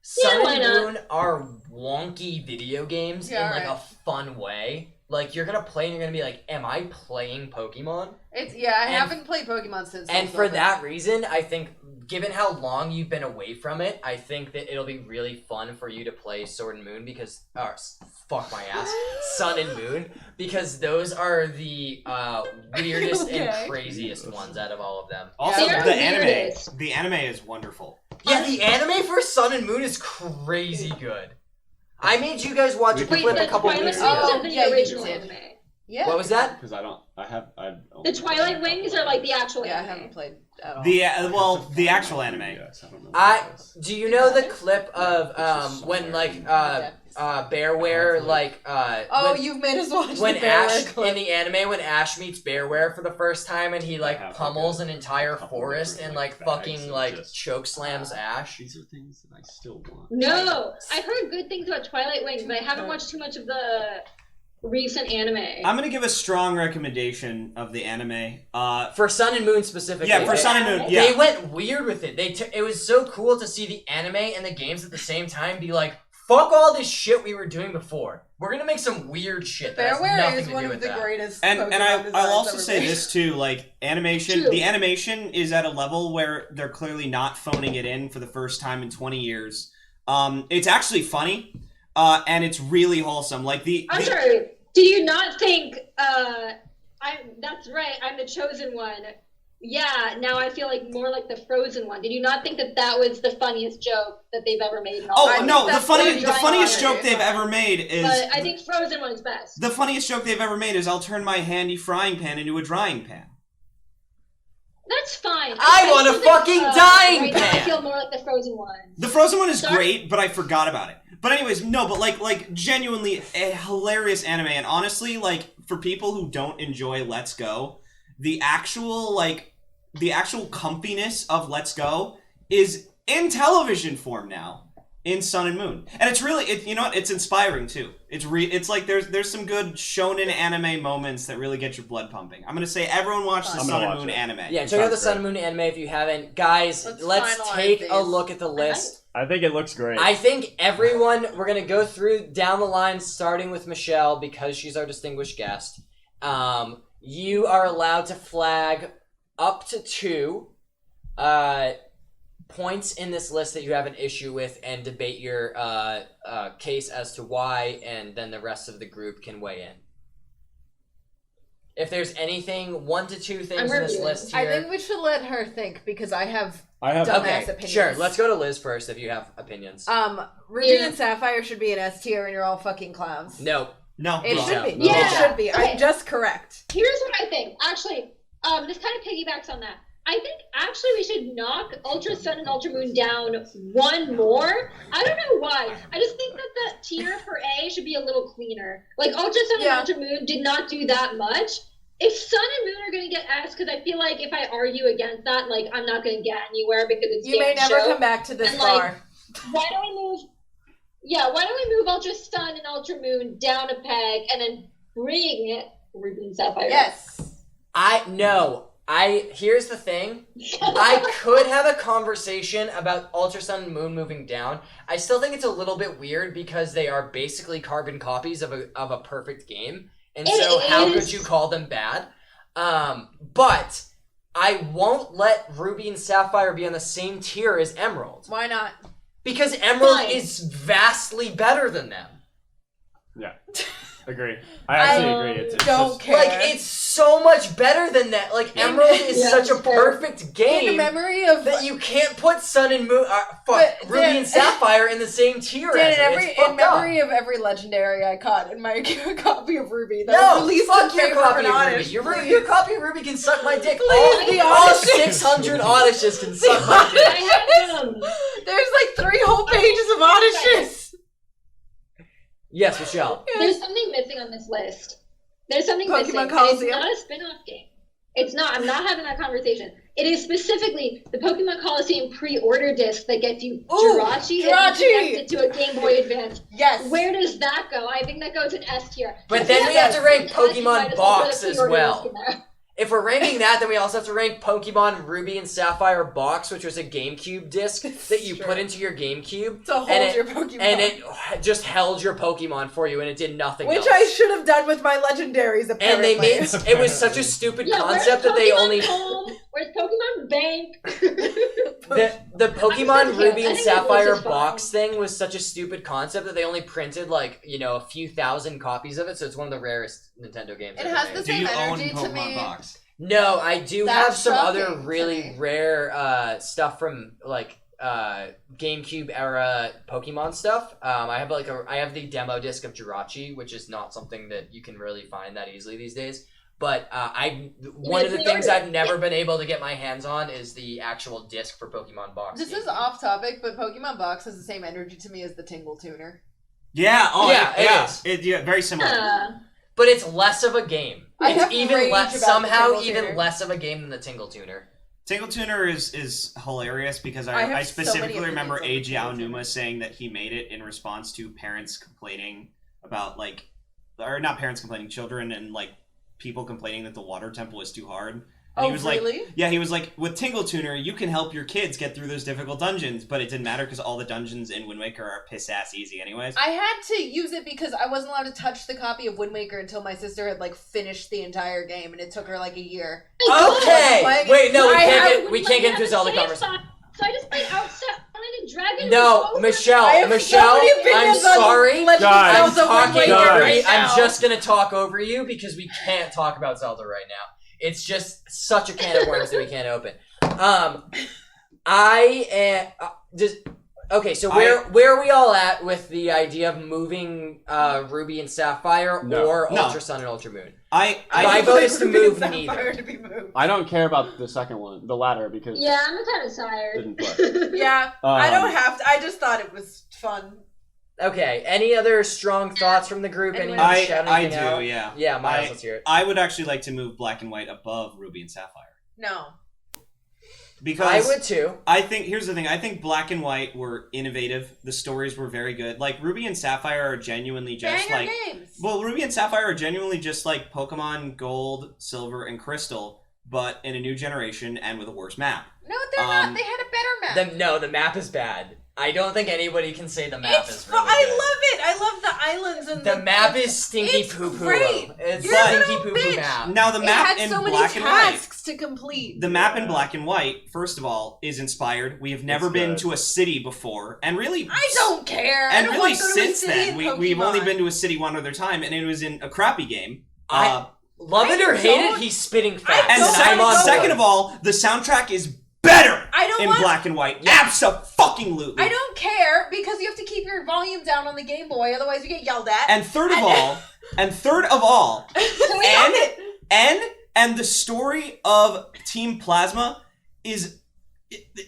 Sun why and not? Moon are wonky video games Yeah, in like right. a fun way. Like you're gonna play and you're gonna be like, "Am I playing Pokemon?" I And- haven't played Pokemon since. And Soul for Silver. that reason, I think, given how long you've been away from it, I think that it'll be really fun for you to play Sword and Moon because, fuck my ass, Sun and Moon, because those are the weirdest Okay. and craziest ones out of all of them. Also, They're the weirdest. anime is wonderful. Yeah, the anime for Sun and Moon is crazy good. I made you guys watch a wait, clip the a couple Twilight weeks Wings ago. Oh, are the yeah, you original did. anime. Yeah. What was that? Because I The Twilight Wings are like the actual Yeah, I anime. haven't played at all. The actual anime. Yes, I don't know. Do you know the clip of when like Bearware like Oh, when, you've made us watch when the Bearware Ash clip. in the anime when Ash meets Bearware for the first time and he I like have, like, pummels a an entire couple forest different, and like, like bags fucking of like just- choke slams Ash. These are things that I still want. No, I've heard good things about Twilight Wings, but I haven't watched too much of the recent anime. I'm gonna give a strong recommendation of the anime. For Sun and Moon specifically. Yeah, for they- Sun and Moon. They Yeah, went weird with it. It was so cool to see the anime and the games at the same time be like, fuck all this shit we were doing before. We're gonna make some weird shit that has Bearware nothing is to one do of with the that. greatest. and Pokemon I'll designs also ever say made. this too. Like animation, True. the animation is at a level where they're clearly not phoning it in for the first time in 20 years. It's actually funny, and it's really wholesome. Like I'm sorry. Do you not think? That's right. I'm the chosen one. Yeah, now I feel like more like the Frozen one. Did you not think that was the funniest joke that they've ever made? In all The funniest joke they've ever made is. But I think Frozen one's best. The funniest joke they've ever made is, "I'll turn my handy frying pan into a drying pan." That's fine. I want a fucking dying pan. I feel more like the Frozen one. The Frozen one is great, but I forgot about it. But anyways, no, but like genuinely a hilarious anime, and honestly, like for people who don't enjoy Let's Go, the actual comfiness of Let's Go is in television form now in Sun and Moon, and it's really you know what, it's inspiring too. It's like there's some good shonen anime moments that really get your blood pumping. I'm gonna say everyone watch the Sun and Moon anime. Yeah, check out the Sun and Moon anime if you haven't, guys. Let's take a look at the list. I think it looks great. I think everyone, we're going to go through down the line, starting with Michelle, because she's our distinguished guest. You are allowed to flag up to 2 points in this list that you have an issue with and debate your case as to why, and then the rest of the group can weigh in. If there's anything, 1 to 2 things in this list here. I think we should let her think, because I have okay, opinions. sure. Let's go to Liz first if you have opinions. Ruby and Sapphire should be an S tier, and you're all fucking clowns. No. It should be. Yeah. It should be. Okay. I'm just correct. Here's what I think. Actually, this kind of piggybacks on that. I think actually we should knock Ultra Sun and Ultra Moon down 1 more. I don't know why. I just think that the tier for A should be a little cleaner. Like Ultra Sun and Ultra Moon did not do that much. If Sun and Moon are going to get S, because I feel like if I argue against that, like, I'm not going to get anywhere because it's You may never come back to this bar. Why don't we move Ultra Sun and Ultra Moon down a peg and then bring Ruby and Sapphire? Yes. Here's the thing. I could have a conversation about Ultra Sun and Moon moving down. I still think it's a little bit weird because they are basically carbon copies of a perfect game. And so how could you call them bad? But I won't let Ruby and Sapphire be on the same tier as Emerald. Why not? Because Emerald is vastly better than them. Yeah. Agree. I actually agree. It's don't just, care. Like, it's so much better than that. Like, Emerald is such a perfect game. In memory of that you can't put Sun and Moon, Ruby and Sapphire in the same tier as it. In memory of every legendary I caught in my copy of Ruby. That No, was released fuck in your favor copy of of an Ruby. Oddish. Your copy of Ruby can suck my dick. Please, all 600 Oddishes can suck my dick. I have them. There's like 3 whole pages of Oddishes. Yes, Michelle. There's something missing on this list. There's something Pokemon missing. Coliseum. It's not a spin-off game. It's not. I'm not having that conversation. It is specifically the Pokemon Coliseum pre-order disc that gets you Jirachi and connected to a Game Boy Advance. Yes. Where does that go? I think that goes in S tier. But then we have to rank Pokemon Box as well. well. If we're ranking that, then we also have to rank Pokemon Ruby and Sapphire Box, which was a GameCube disc that you put into your GameCube. To hold your Pokemon. And it just held your Pokemon for you, and it did nothing else. Which I should have done with my legendaries, apparently. And they made it was such a stupid concept that they only... Where's Pokemon Bank? The Pokemon Ruby and Sapphire box thing was such a stupid concept that they only printed like, a few thousand copies of it, so it's one of the rarest Nintendo games. It has the same energy to me. Box? No, I do have some other really shocking rare stuff from like GameCube era Pokemon stuff. I have the demo disc of Jirachi, which is not something that you can really find that easily these days. But one of the things I've never been able to get my hands on is the actual disc for Pokemon Box. This is off topic, but Pokemon Box has the same energy to me as the Tingle Tuner. Yeah, it is. Very similar. But it's less of a game. It's even less Tuner. less of a game than the Tingle Tuner. Tingle Tuner is hilarious because I specifically remember Eiji Aonuma saying that he made it in response to parents complaining about not parents complaining, children and people complaining that the water temple is too hard. And he was really? He was like, with Tingle Tuner, you can help your kids get through those difficult dungeons, but it didn't matter because all the dungeons in Wind Waker are piss-ass easy anyways. I had to use it because I wasn't allowed to touch the copy of Wind Waker until my sister had finished the entire game, and it took her a year. Okay! Wait, no, we can't get into a Zelda conversation. So I just played Outside and Dragon. No, Michelle, I'm sorry. I'm just gonna talk over you because we can't talk about Zelda right now. It's just such a can of worms that we can't open. Okay, so where are we all at with the idea of moving Ruby and Sapphire or Ultra Sun and Ultra Moon? My vote is to move neither. I don't care about the second one, the latter, because Yeah, I'm kind of tired. didn't play. Yeah, I don't have to. I just thought it was fun. Okay, any other strong thoughts from the group? Anyone shout I anything do, out? yeah. Yeah, Myles, let's hear it. I would actually like to move Black and White above Ruby and Sapphire. No. Because I would too. Here's the thing, I think Black and White were innovative. The stories were very good. Like, Ruby and Sapphire are genuinely just Banger like... games. Well, Ruby and Sapphire are genuinely just like Pokemon Gold, Silver, and Crystal, but in a new generation and with a worse map. No, they're not. They had a better map. The map is bad. I don't think anybody can say the map is really I good. love it. I love the islands and The map is stinky poo-poo. Great. It's You're a stinky little poo-poo bitch. map. Now, the map it had in so many Black and White... tasks to complete. The map in Black and White, first of all, is inspired. We have never been good. to a city before, and really... I don't care. I And don't really, want to go to a since city then, in we've only Pokemon. been to a city one other time, and it was in a crappy game. Love it or hate it, he's spitting facts. And I'm on second board. of all, the soundtrack is better I don't in want- Black and White. Yeah. Abso-fucking-lutely. I don't care because you have to keep your volume down on the Game Boy, otherwise you get yelled at. And third of all, and the story of Team Plasma is...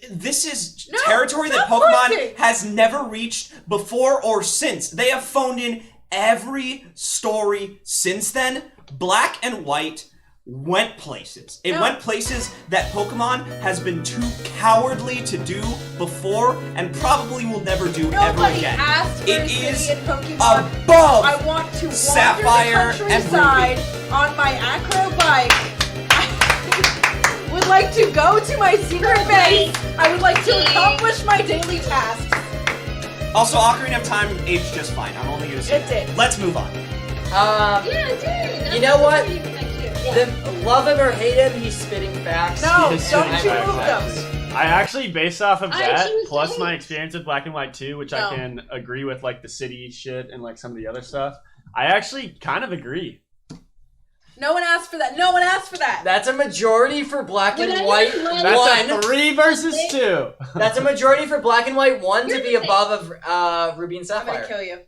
This is territory that stop Pokemon pointing. has never reached before or since. They have phoned in every story since then. Black and White went places. It went places that Pokemon has been too cowardly to do before and probably will never do ever Nobody again. asked for It a city is in Pokemon. above I want to Sapphire wander the and countryside on my acro bike. I would like to go to my secret base. I would like to accomplish my daily tasks. Also, Ocarina of Time aged just fine. I'm only gonna say It did. Let's move on. Yeah, dude. You know what? Yeah. Love him or hate him, he's spitting facts. No, He's don't spitting you facts, move them. actually. I actually, based off of I that, choose plus hate. my experience with Black and White 2, which No. I can agree with, like, the city shit and, like, some of the other stuff, I actually kind of agree. No one asked for that. No one asked for that. That's a majority for Black and Would White anyone- That's one. a 3 versus 2. That's a majority for Black and White 1 to Here's be the thing. above of Ruby and I'm gonna Sapphire. kill you.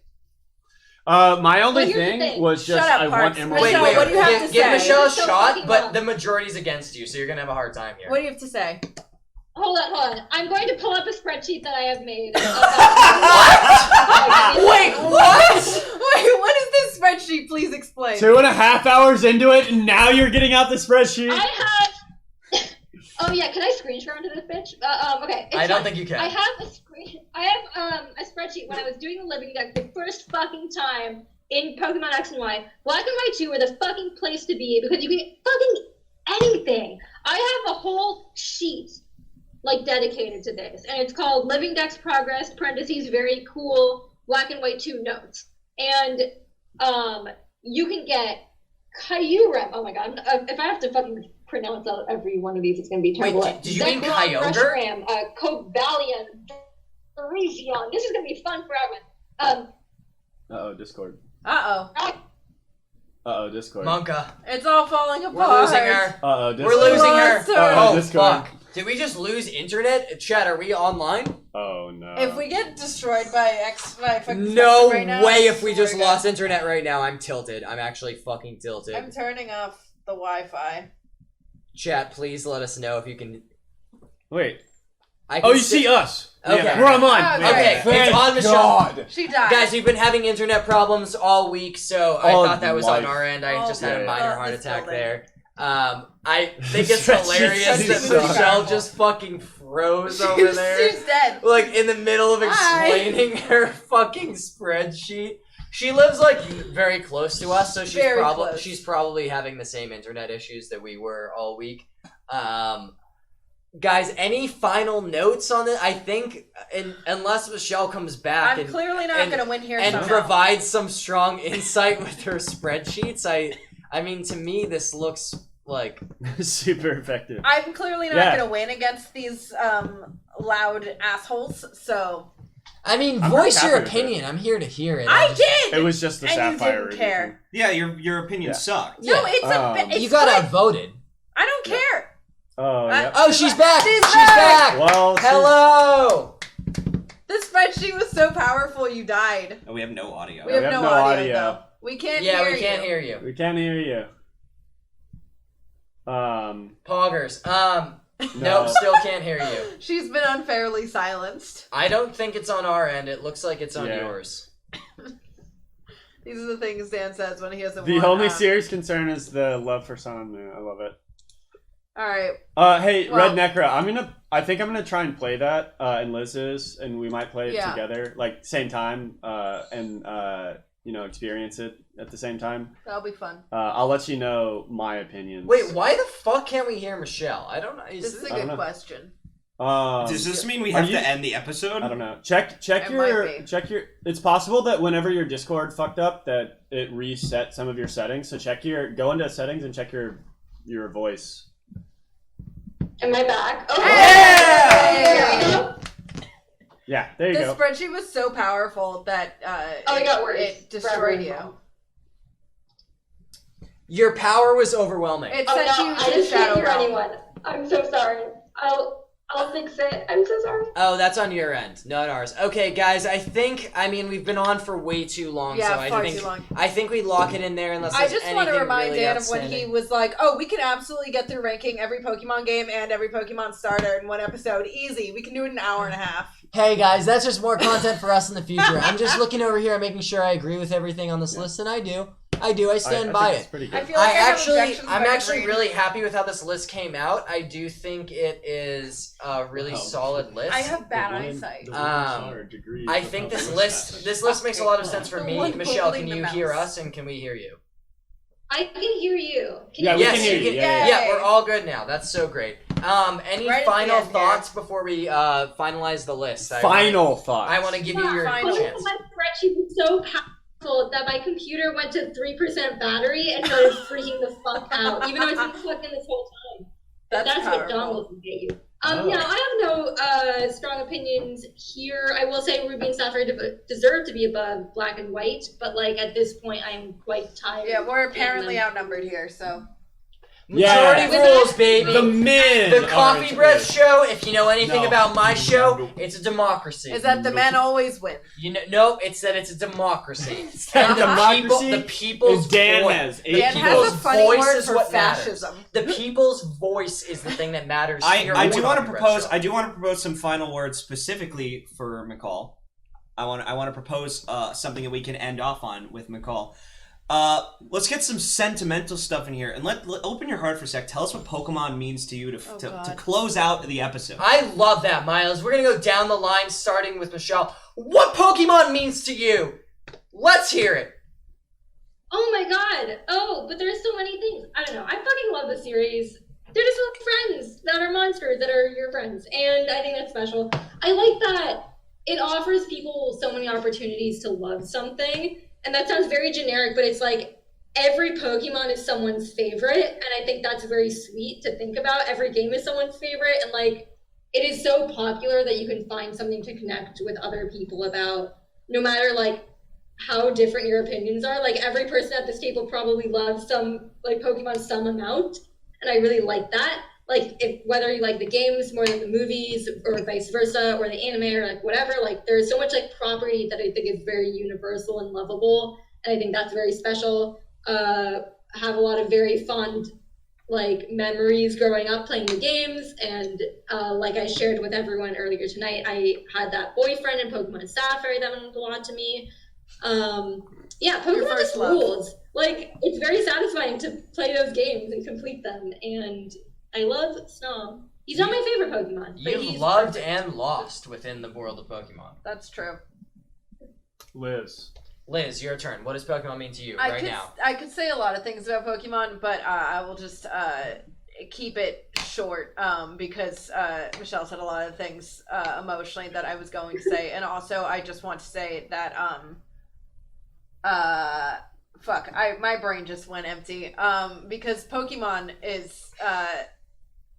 My only Well, here's the thing thing. was just, Shut up, I want Parks. Emerald. Michal, what do you have to give say? Michelle a So shot, fucking but wrong. the majority's against you, so you're gonna have a hard time here. What do you have to say? Hold on. I'm going to pull up a spreadsheet that I have made. Wait, what? Wait, what is this spreadsheet? Please explain. 2.5 hours into it, and now you're getting out the spreadsheet. I have. Oh yeah, can I screen share into this bitch? Okay. I don't think you can. I have a spreadsheet when I was doing the living deck the first fucking time in Pokemon X and Y. Black and White 2 were the fucking place to be because you can get fucking anything. I have a whole sheet like dedicated to this, and it's called Living Deck's Progress (parentheses very cool Black and White 2 notes). And you can get Kyurem. Oh my god, if I have to fucking pronounce out every one of these, it's gonna be terrible. Wait, did you mean Zekrom, Kyogre? Reshiram, Cobalion, Virizion. This is gonna be fun for everyone. Uh-oh, Discord. Uh-oh. Discord. Monka. It's all falling apart. We're losing her. Uh-oh, Discord. We're losing her. Lost her. Oh, Discord. fuck. Did we just lose internet? Chat, are we online? Oh, no. If we get destroyed by fucking No right now, way I if we swear just to God. lost internet right now. I'm tilted. I'm actually fucking tilted. I'm turning off the Wi-Fi. Chat, please let us know if you can... Wait. I can Oh, you see us. Okay. We're online. Oh, Okay, great. it's on Michelle. God. She died. Guys, we've been having internet problems all week, so I All thought that was on life. our end. I Oh, just had a yeah. minor Oh, heart this attack building. there. I think it's Spreadsheet hilarious that sucks. Michelle just fucking froze over there. She's dead. Like, in the middle of Hi. explaining her fucking spreadsheet. She lives, like, very close to us, so Very close. she's probably having the same internet issues that we were all week. Guys, any final notes on it? I think, unless Michelle comes back I'm clearly not going to win here and somehow. provides some strong insight with her spreadsheets, I mean, to me, this looks like... Super effective. I'm clearly not Yeah. going to win against these loud assholes, so... I mean, I'm very voice your happy with opinion. I'm here to hear it. I did! It was just the And you Sapphire didn't review. care. Yeah, your opinion Yeah. sucked. No, it's Um, it's You got good. outvoted. I don't care. Oh, yep. Oh, she's back! She's She's back! Well, Hello! This spreadsheet was so powerful you died. Oh, we have no audio. We have no audio, though. We can't hear you. Yeah, we can't hear you. we can't hear you. Poggers. No. Nope, still can't hear you. She's been unfairly silenced. I don't think it's on our end. It looks like it's on Yeah. yours. These are the things Dan says when he hasn't The won. only serious concern is the love for Son. I love it. Alright. Hey, Well- Red Necra, I think I'm gonna try and play that, and Liz is, and we might play it Yeah. together, like same time, and experience it at the same time. That'll be fun. I'll let you know my opinions. Wait, why the fuck can't we hear Michelle? I don't know. This is a I don't good know. question. Does this mean we Are have you- to end the episode? I don't know. Check It your might be. It's possible that whenever your Discord fucked up, that it reset some of your settings. So go into settings and check your voice. Am I back? Oh, Yeah! Yeah, there you The go. spreadsheet was so powerful that it got worse. It destroyed you. Your power was overwhelming. It Oh sent no, you I to the just can't shadow hear realm. anyone. I'm so sorry. I'll fix it. I'm so sorry. Oh, that's on your end, not ours. Okay, guys, we've been on for way too long, Yeah, so far too long. I think we lock it in there unless I there's just want to anything remind really Dan of when he outstanding. was like, "Oh, we can absolutely get through ranking every Pokemon game and every Pokemon starter in one episode. Easy. We can do it in an hour and a half." Hey guys, that's just more content for us in the future. I'm just looking over here and making sure I agree with everything on this list, and I do. I stand I by think it. It's pretty I good. feel like I'm actually really happy with how this list came out. I do think it is a really solid list. I have bad The one- eyesight. the one-star degree I of think how this the list makes a lot of sense for The me. one Michelle, holding can the you hear mouse. us and can we hear you? I can hear you. Yeah, we Yes, can hear you you. can- Yeah, yeah. Yeah, we're all good now. That's so great. Any Right at the final end here. thoughts before we finalize the list? Final thoughts. I want to give you your Final. chance. My spreadsheet was so powerful that my computer went to 3% battery and started freaking the fuck out, even though it's been plugged in this whole time. That's what powerful. dongles can get you. Oh. Yeah, I have no strong opinions here. I will say Ruby and Sapphire deserve to be above Black and White, but like at this point, I'm quite tired. Yeah, we're of apparently them. outnumbered here, so. Majority Yeah. rules, baby. The men. The are Coffee into Breath it. Show. If you know anything No. about my show, Nope. it's a democracy. Is that the men always win? You know, no, it's that it's a democracy. that And democracy the people's is Dan voice. has. The Dan people's has a funny voice word is for what matters. fascism. The people's voice is the thing that matters. here I on do the want to Coffee Breath propose. Show. I do want to propose some final words specifically for Michal. I want to propose something that we can end off on with Michal. Let's get some sentimental stuff in here, and let open your heart for a sec. Tell us what Pokemon means to you to God. close out the episode. I love that, Miles. We're gonna go down the line, starting with Michelle. What Pokemon means to you? Let's hear it. Oh my god! Oh, but there's so many things. I don't know. I fucking love the series. They're just little friends that are monsters that are your friends, and I think that's special. I like that it offers people so many opportunities to love something, and that sounds very generic, but it's like every Pokemon is someone's favorite, and I think that's very sweet to think about. Every game is someone's favorite, and like it is so popular that you can find something to connect with other people about, no matter like how different your opinions are. Like every person at this table probably loves some like Pokemon some amount, and I really like that. Like if whether you like the games more than the movies or vice versa, or the anime or like whatever, like there's so much like property that I think is very universal and lovable, and I think that's very special. Have a lot of very fond like memories growing up playing the games, and like I shared with everyone earlier tonight, I had that boyfriend in Pokemon Sapphire that meant a lot to me. Yeah, Your Pokemon first just love. rules. Like it's very satisfying to play those games and complete them, and I love Snom. He's not my favorite Pokemon, but You've he's loved perfect. and lost within the world of Pokemon. That's true. Liz. Liz, your turn. What does Pokemon mean to you right now? I could say a lot of things about Pokemon, but I will just keep it short because Michelle said a lot of things emotionally that I was going to say, and also I just want to say that my brain just went empty because Pokemon is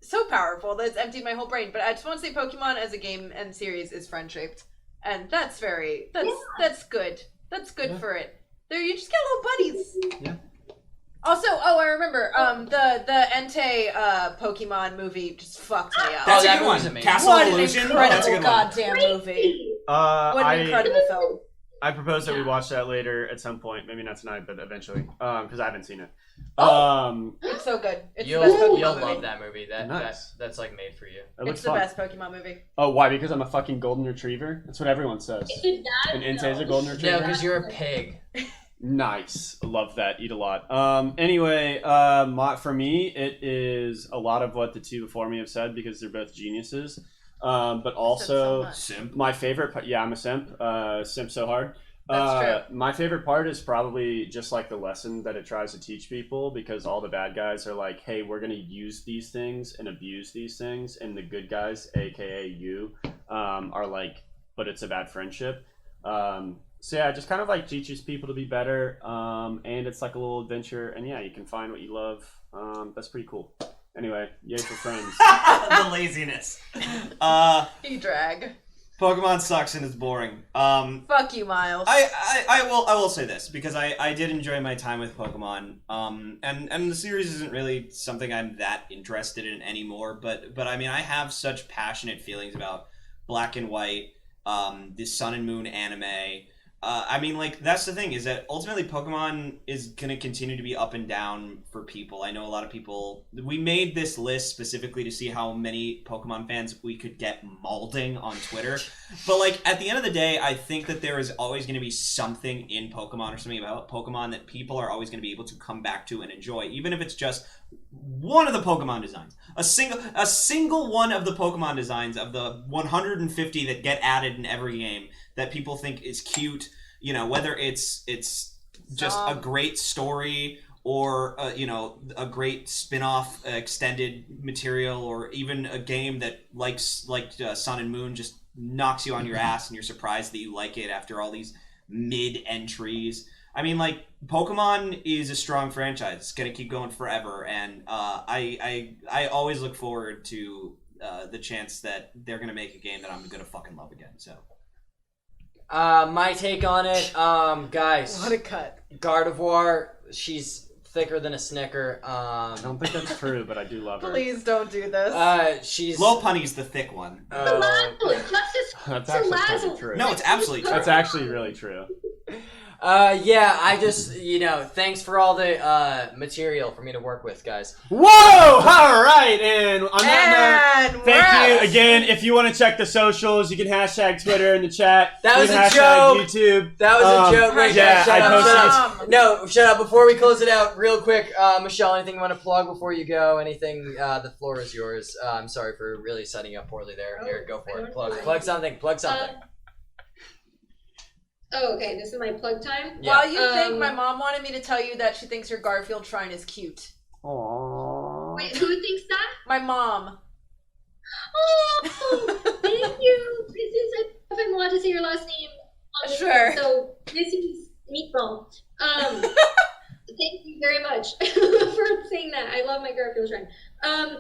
so powerful that it's emptied my whole brain. But I just want to say Pokemon as a game and series is friend-shaped, and that's good. That's good Yeah. for it. There, you just get little buddies. Yeah. Also, I remember the Entei Pokemon movie just fucked me up. That's a that good one. movie's amazing. Castle What an Illusion. incredible That's a good one. goddamn movie. What an incredible film. I propose that we watch that later at some point. Maybe not tonight, but eventually. Because I haven't seen it. It's so good. It's You'll the best Pokemon you'll movie. love that movie. Nice. That's like made for you. It looks It's the fun. best Pokemon movie. Oh, why? Because I'm a fucking golden retriever? That's what everyone says. And Entei's a golden No, retriever? because you're a pig. Nice. Love that. Eat a lot. Anyway, for me, it is a lot of what the two before me have said because they're both geniuses. But also, Simp. my favorite part, I'm a simp. Simp so hard. That's true. My favorite part is probably just like the lesson that it tries to teach people because all the bad guys are like, hey, we're going to use these things and abuse these things. And the good guys, aka you, are like, but it's a bad friendship. So yeah, it just kind of like teaches people to be better, and it's like a little adventure, and yeah, you can find what you love. That's pretty cool. Anyway, yay for friends. The laziness. You drag. Pokemon sucks and it's boring. Fuck you, Miles. I will say this because I did enjoy my time with Pokemon. And the series isn't really something I'm that interested in anymore. But I mean I have such passionate feelings about Black and White, the Sun and Moon anime. I mean, like, that's the thing, is that ultimately Pokemon is going to continue to be up and down for people. I know a lot of people... We made this list specifically to see how many Pokemon fans we could get mauling on Twitter. But, like, at the end of the day, I think that there is always going to be something in Pokemon or something about Pokemon that people are always going to be able to come back to and enjoy, even if it's just one of the Pokemon designs. A single one of the Pokemon designs of the 150 that get added in every game that people think is cute, you know, whether it's just a great story or you know, a great spin-off extended material, or even a game that like Sun and Moon just knocks you on your ass and you're surprised that you like it after all these mid entries. I mean, like, Pokemon is a strong franchise. It's gonna keep going forever, and I always look forward to the chance that they're gonna make a game that I'm gonna fucking love again. So. My take on it, guys. What a cut. Gardevoir, she's thicker than a Snicker. I don't think that's true, but I do love her. Please don't do this. She's... Lopunny's the thick one. That's actually kind of true. No, it's absolutely true. That's actually really true. Yeah, I just, you know, thanks for all the material for me to work with, guys. Whoa! All right, and on that And note, thank you again. If you want to check the socials, you can hashtag Twitter in the chat. That was you a can joke. YouTube. That was a joke. Wait, yeah, shut I up, posted shut up. No, shut up. Before we close it out, real quick, Michelle, anything you want to plug before you go? Anything? The floor is yours. I'm sorry for really setting you up poorly there. Here, go for it. Plug something. Plug something. Oh, okay. This is my plug time. Yeah. While you think, my mom wanted me to tell you that she thinks your Garfield shrine is cute. Aww. Wait, who thinks that? My mom. Oh, thank you. This is I'm allowed to say your last name. Sure. So this is Meatball. Thank you very much for saying that. I love my Garfield shrine.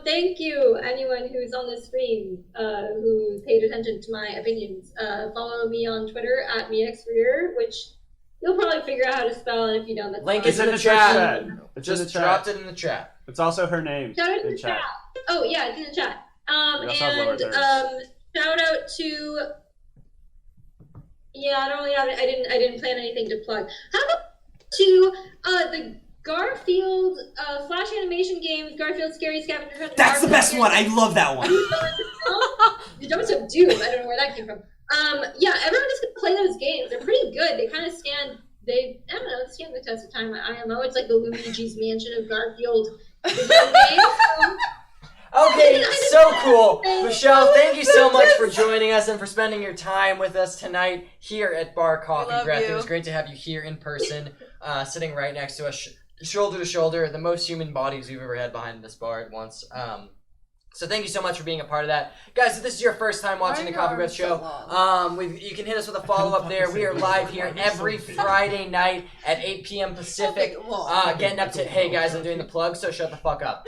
Thank you, anyone who's on this stream who paid attention to my opinions. Follow me on Twitter at Miexriir, which you'll probably figure out how to spell, and if you don't, that's Link fine. is in the chat. It's Just in the chat. dropped it in the chat. It's also her name. Shout out in in the chat. Oh yeah, it's in the chat. We also have lower And thirds. shout out to I don't really have I didn't plan anything to plug. How about to the Garfield Flash animation games, Garfield Scary Scavenger Hunt. That's the Garfield best Scary- one. I love that one. The Don'ts of Doom. I don't know where that came from. Yeah, everyone is gonna play those games. They're pretty good. They kind of stand the test of time. IMO. It's like the Luigi's Mansion of Garfield video games. Okay, so cool. Michelle, thank you so much for joining us and for spending your time with us tonight here at Bar Coffeebreath. It was great to have you here in person, sitting right next to us, shoulder to shoulder, the most human bodies we've ever had behind this bar at once. So thank you so much for being a part of that. Guys, if this is your first time watching the Coffee Breath Show, you can hit us with a follow-up there. We are live here every Friday night at 8 p.m. Pacific. Getting up to, hey guys, I'm doing the plug, so shut the fuck up.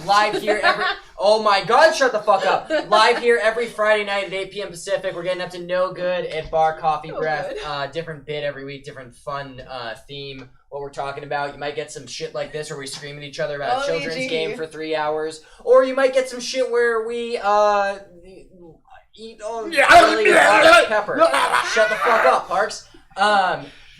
Live here every, oh my god, shut the fuck up. Live here every Friday night at 8 p.m. Pacific. We're getting up to No Good at Bar Coffee Breath. Different bit every week, different fun theme. what we're talking about. You might get some shit like this where we scream at each other about a children's Luigi. game for 3 hours. Or you might get some shit where we, eat really hot pepper. Shut the fuck up, Parks.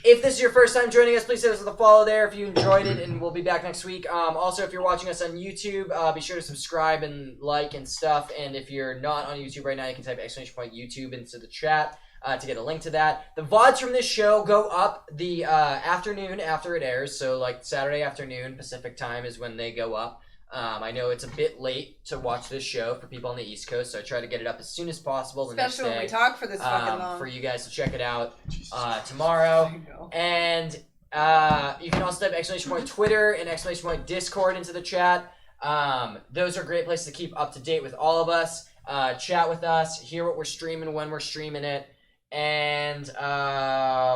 If this is your first time joining us, please hit us with a follow there if you enjoyed it, and we'll be back next week. Also, if you're watching us on YouTube, be sure to subscribe and like and stuff. And if you're not on YouTube right now, you can type !YouTube into the chat to get a link to that. The VODs from this show go up the afternoon after it airs, so like Saturday afternoon Pacific time is when they go up. I know it's a bit late to watch this show for people on the East Coast, so I try to get it up as soon as possible the next day. Especially when we talk for this fucking long. For you guys to check it out tomorrow. And you can also type !Twitter and !Discord into the chat. Those are great places to keep up to date with all of us, chat with us, hear what we're streaming when we're streaming it. And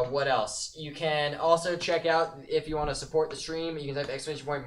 what else? You can also check out, if you want to support the stream, you can type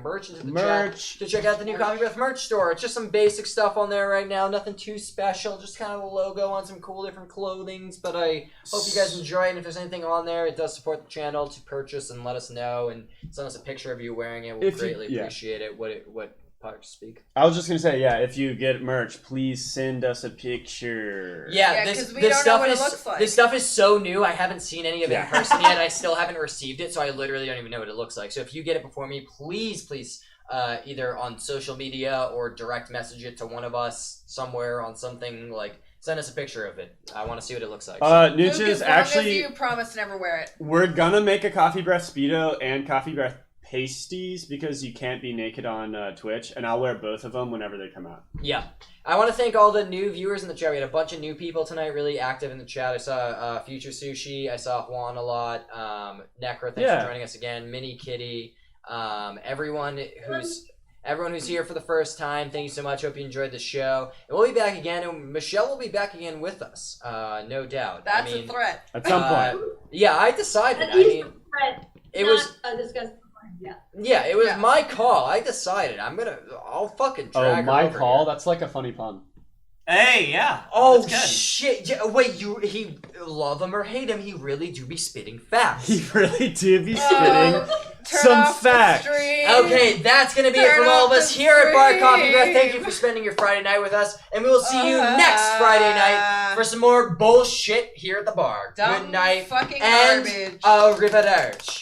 !merch into the chat to check out the new Coffee Breath merch store. It's just some basic stuff on there right now, nothing too special, just kind of a logo on some cool different clothings. But I hope you guys enjoy it, and if there's anything on there, it does support the channel to purchase, and let us know and send us a picture of you wearing it. We'll greatly appreciate it. What Parks speak? I was just gonna say, if you get merch, please send us a picture. Yeah, because we don't know what it looks like. This stuff is so new. I haven't seen any of it in person yet. I still haven't received it, so I literally don't even know what it looks like. So if you get it before me, please, either on social media or direct message it to one of us somewhere on something, like send us a picture of it. I want to see what it looks like. Luke, as long as you promise to never wear it. We're gonna make a Coffee Breath Speedo and Coffee Breath pasties because you can't be naked on Twitch, and I'll wear both of them whenever they come out. Yeah. I want to thank all the new viewers in the chat. We had a bunch of new people tonight really active in the chat. I saw Future Sushi. I saw Juan a lot. Necro, thanks for joining us again. Mini Kitty. Everyone who's here for the first time, thank you so much. Hope you enjoyed the show. And we'll be back again, and Michelle will be back again with us, no doubt. That's a threat. At some point. Yeah, I decided. At least a threat. It was a disgusting. Yeah, it was my call. I decided I'll fucking drag her my over call? here. That's like a funny pun. Hey, yeah. Oh, that's good. shit. Yeah, wait, he love him or hate him, he really do be spitting facts. He really do be spitting Turn some off the facts. stream. Okay, that's going to be it Turn from all of off us the here at Bar stream. Coffeebreath. Thank you for spending your Friday night with us, and we will see you next Friday night for some more bullshit here at the bar. Dumb Good night, fucking and garbage. arrivederci.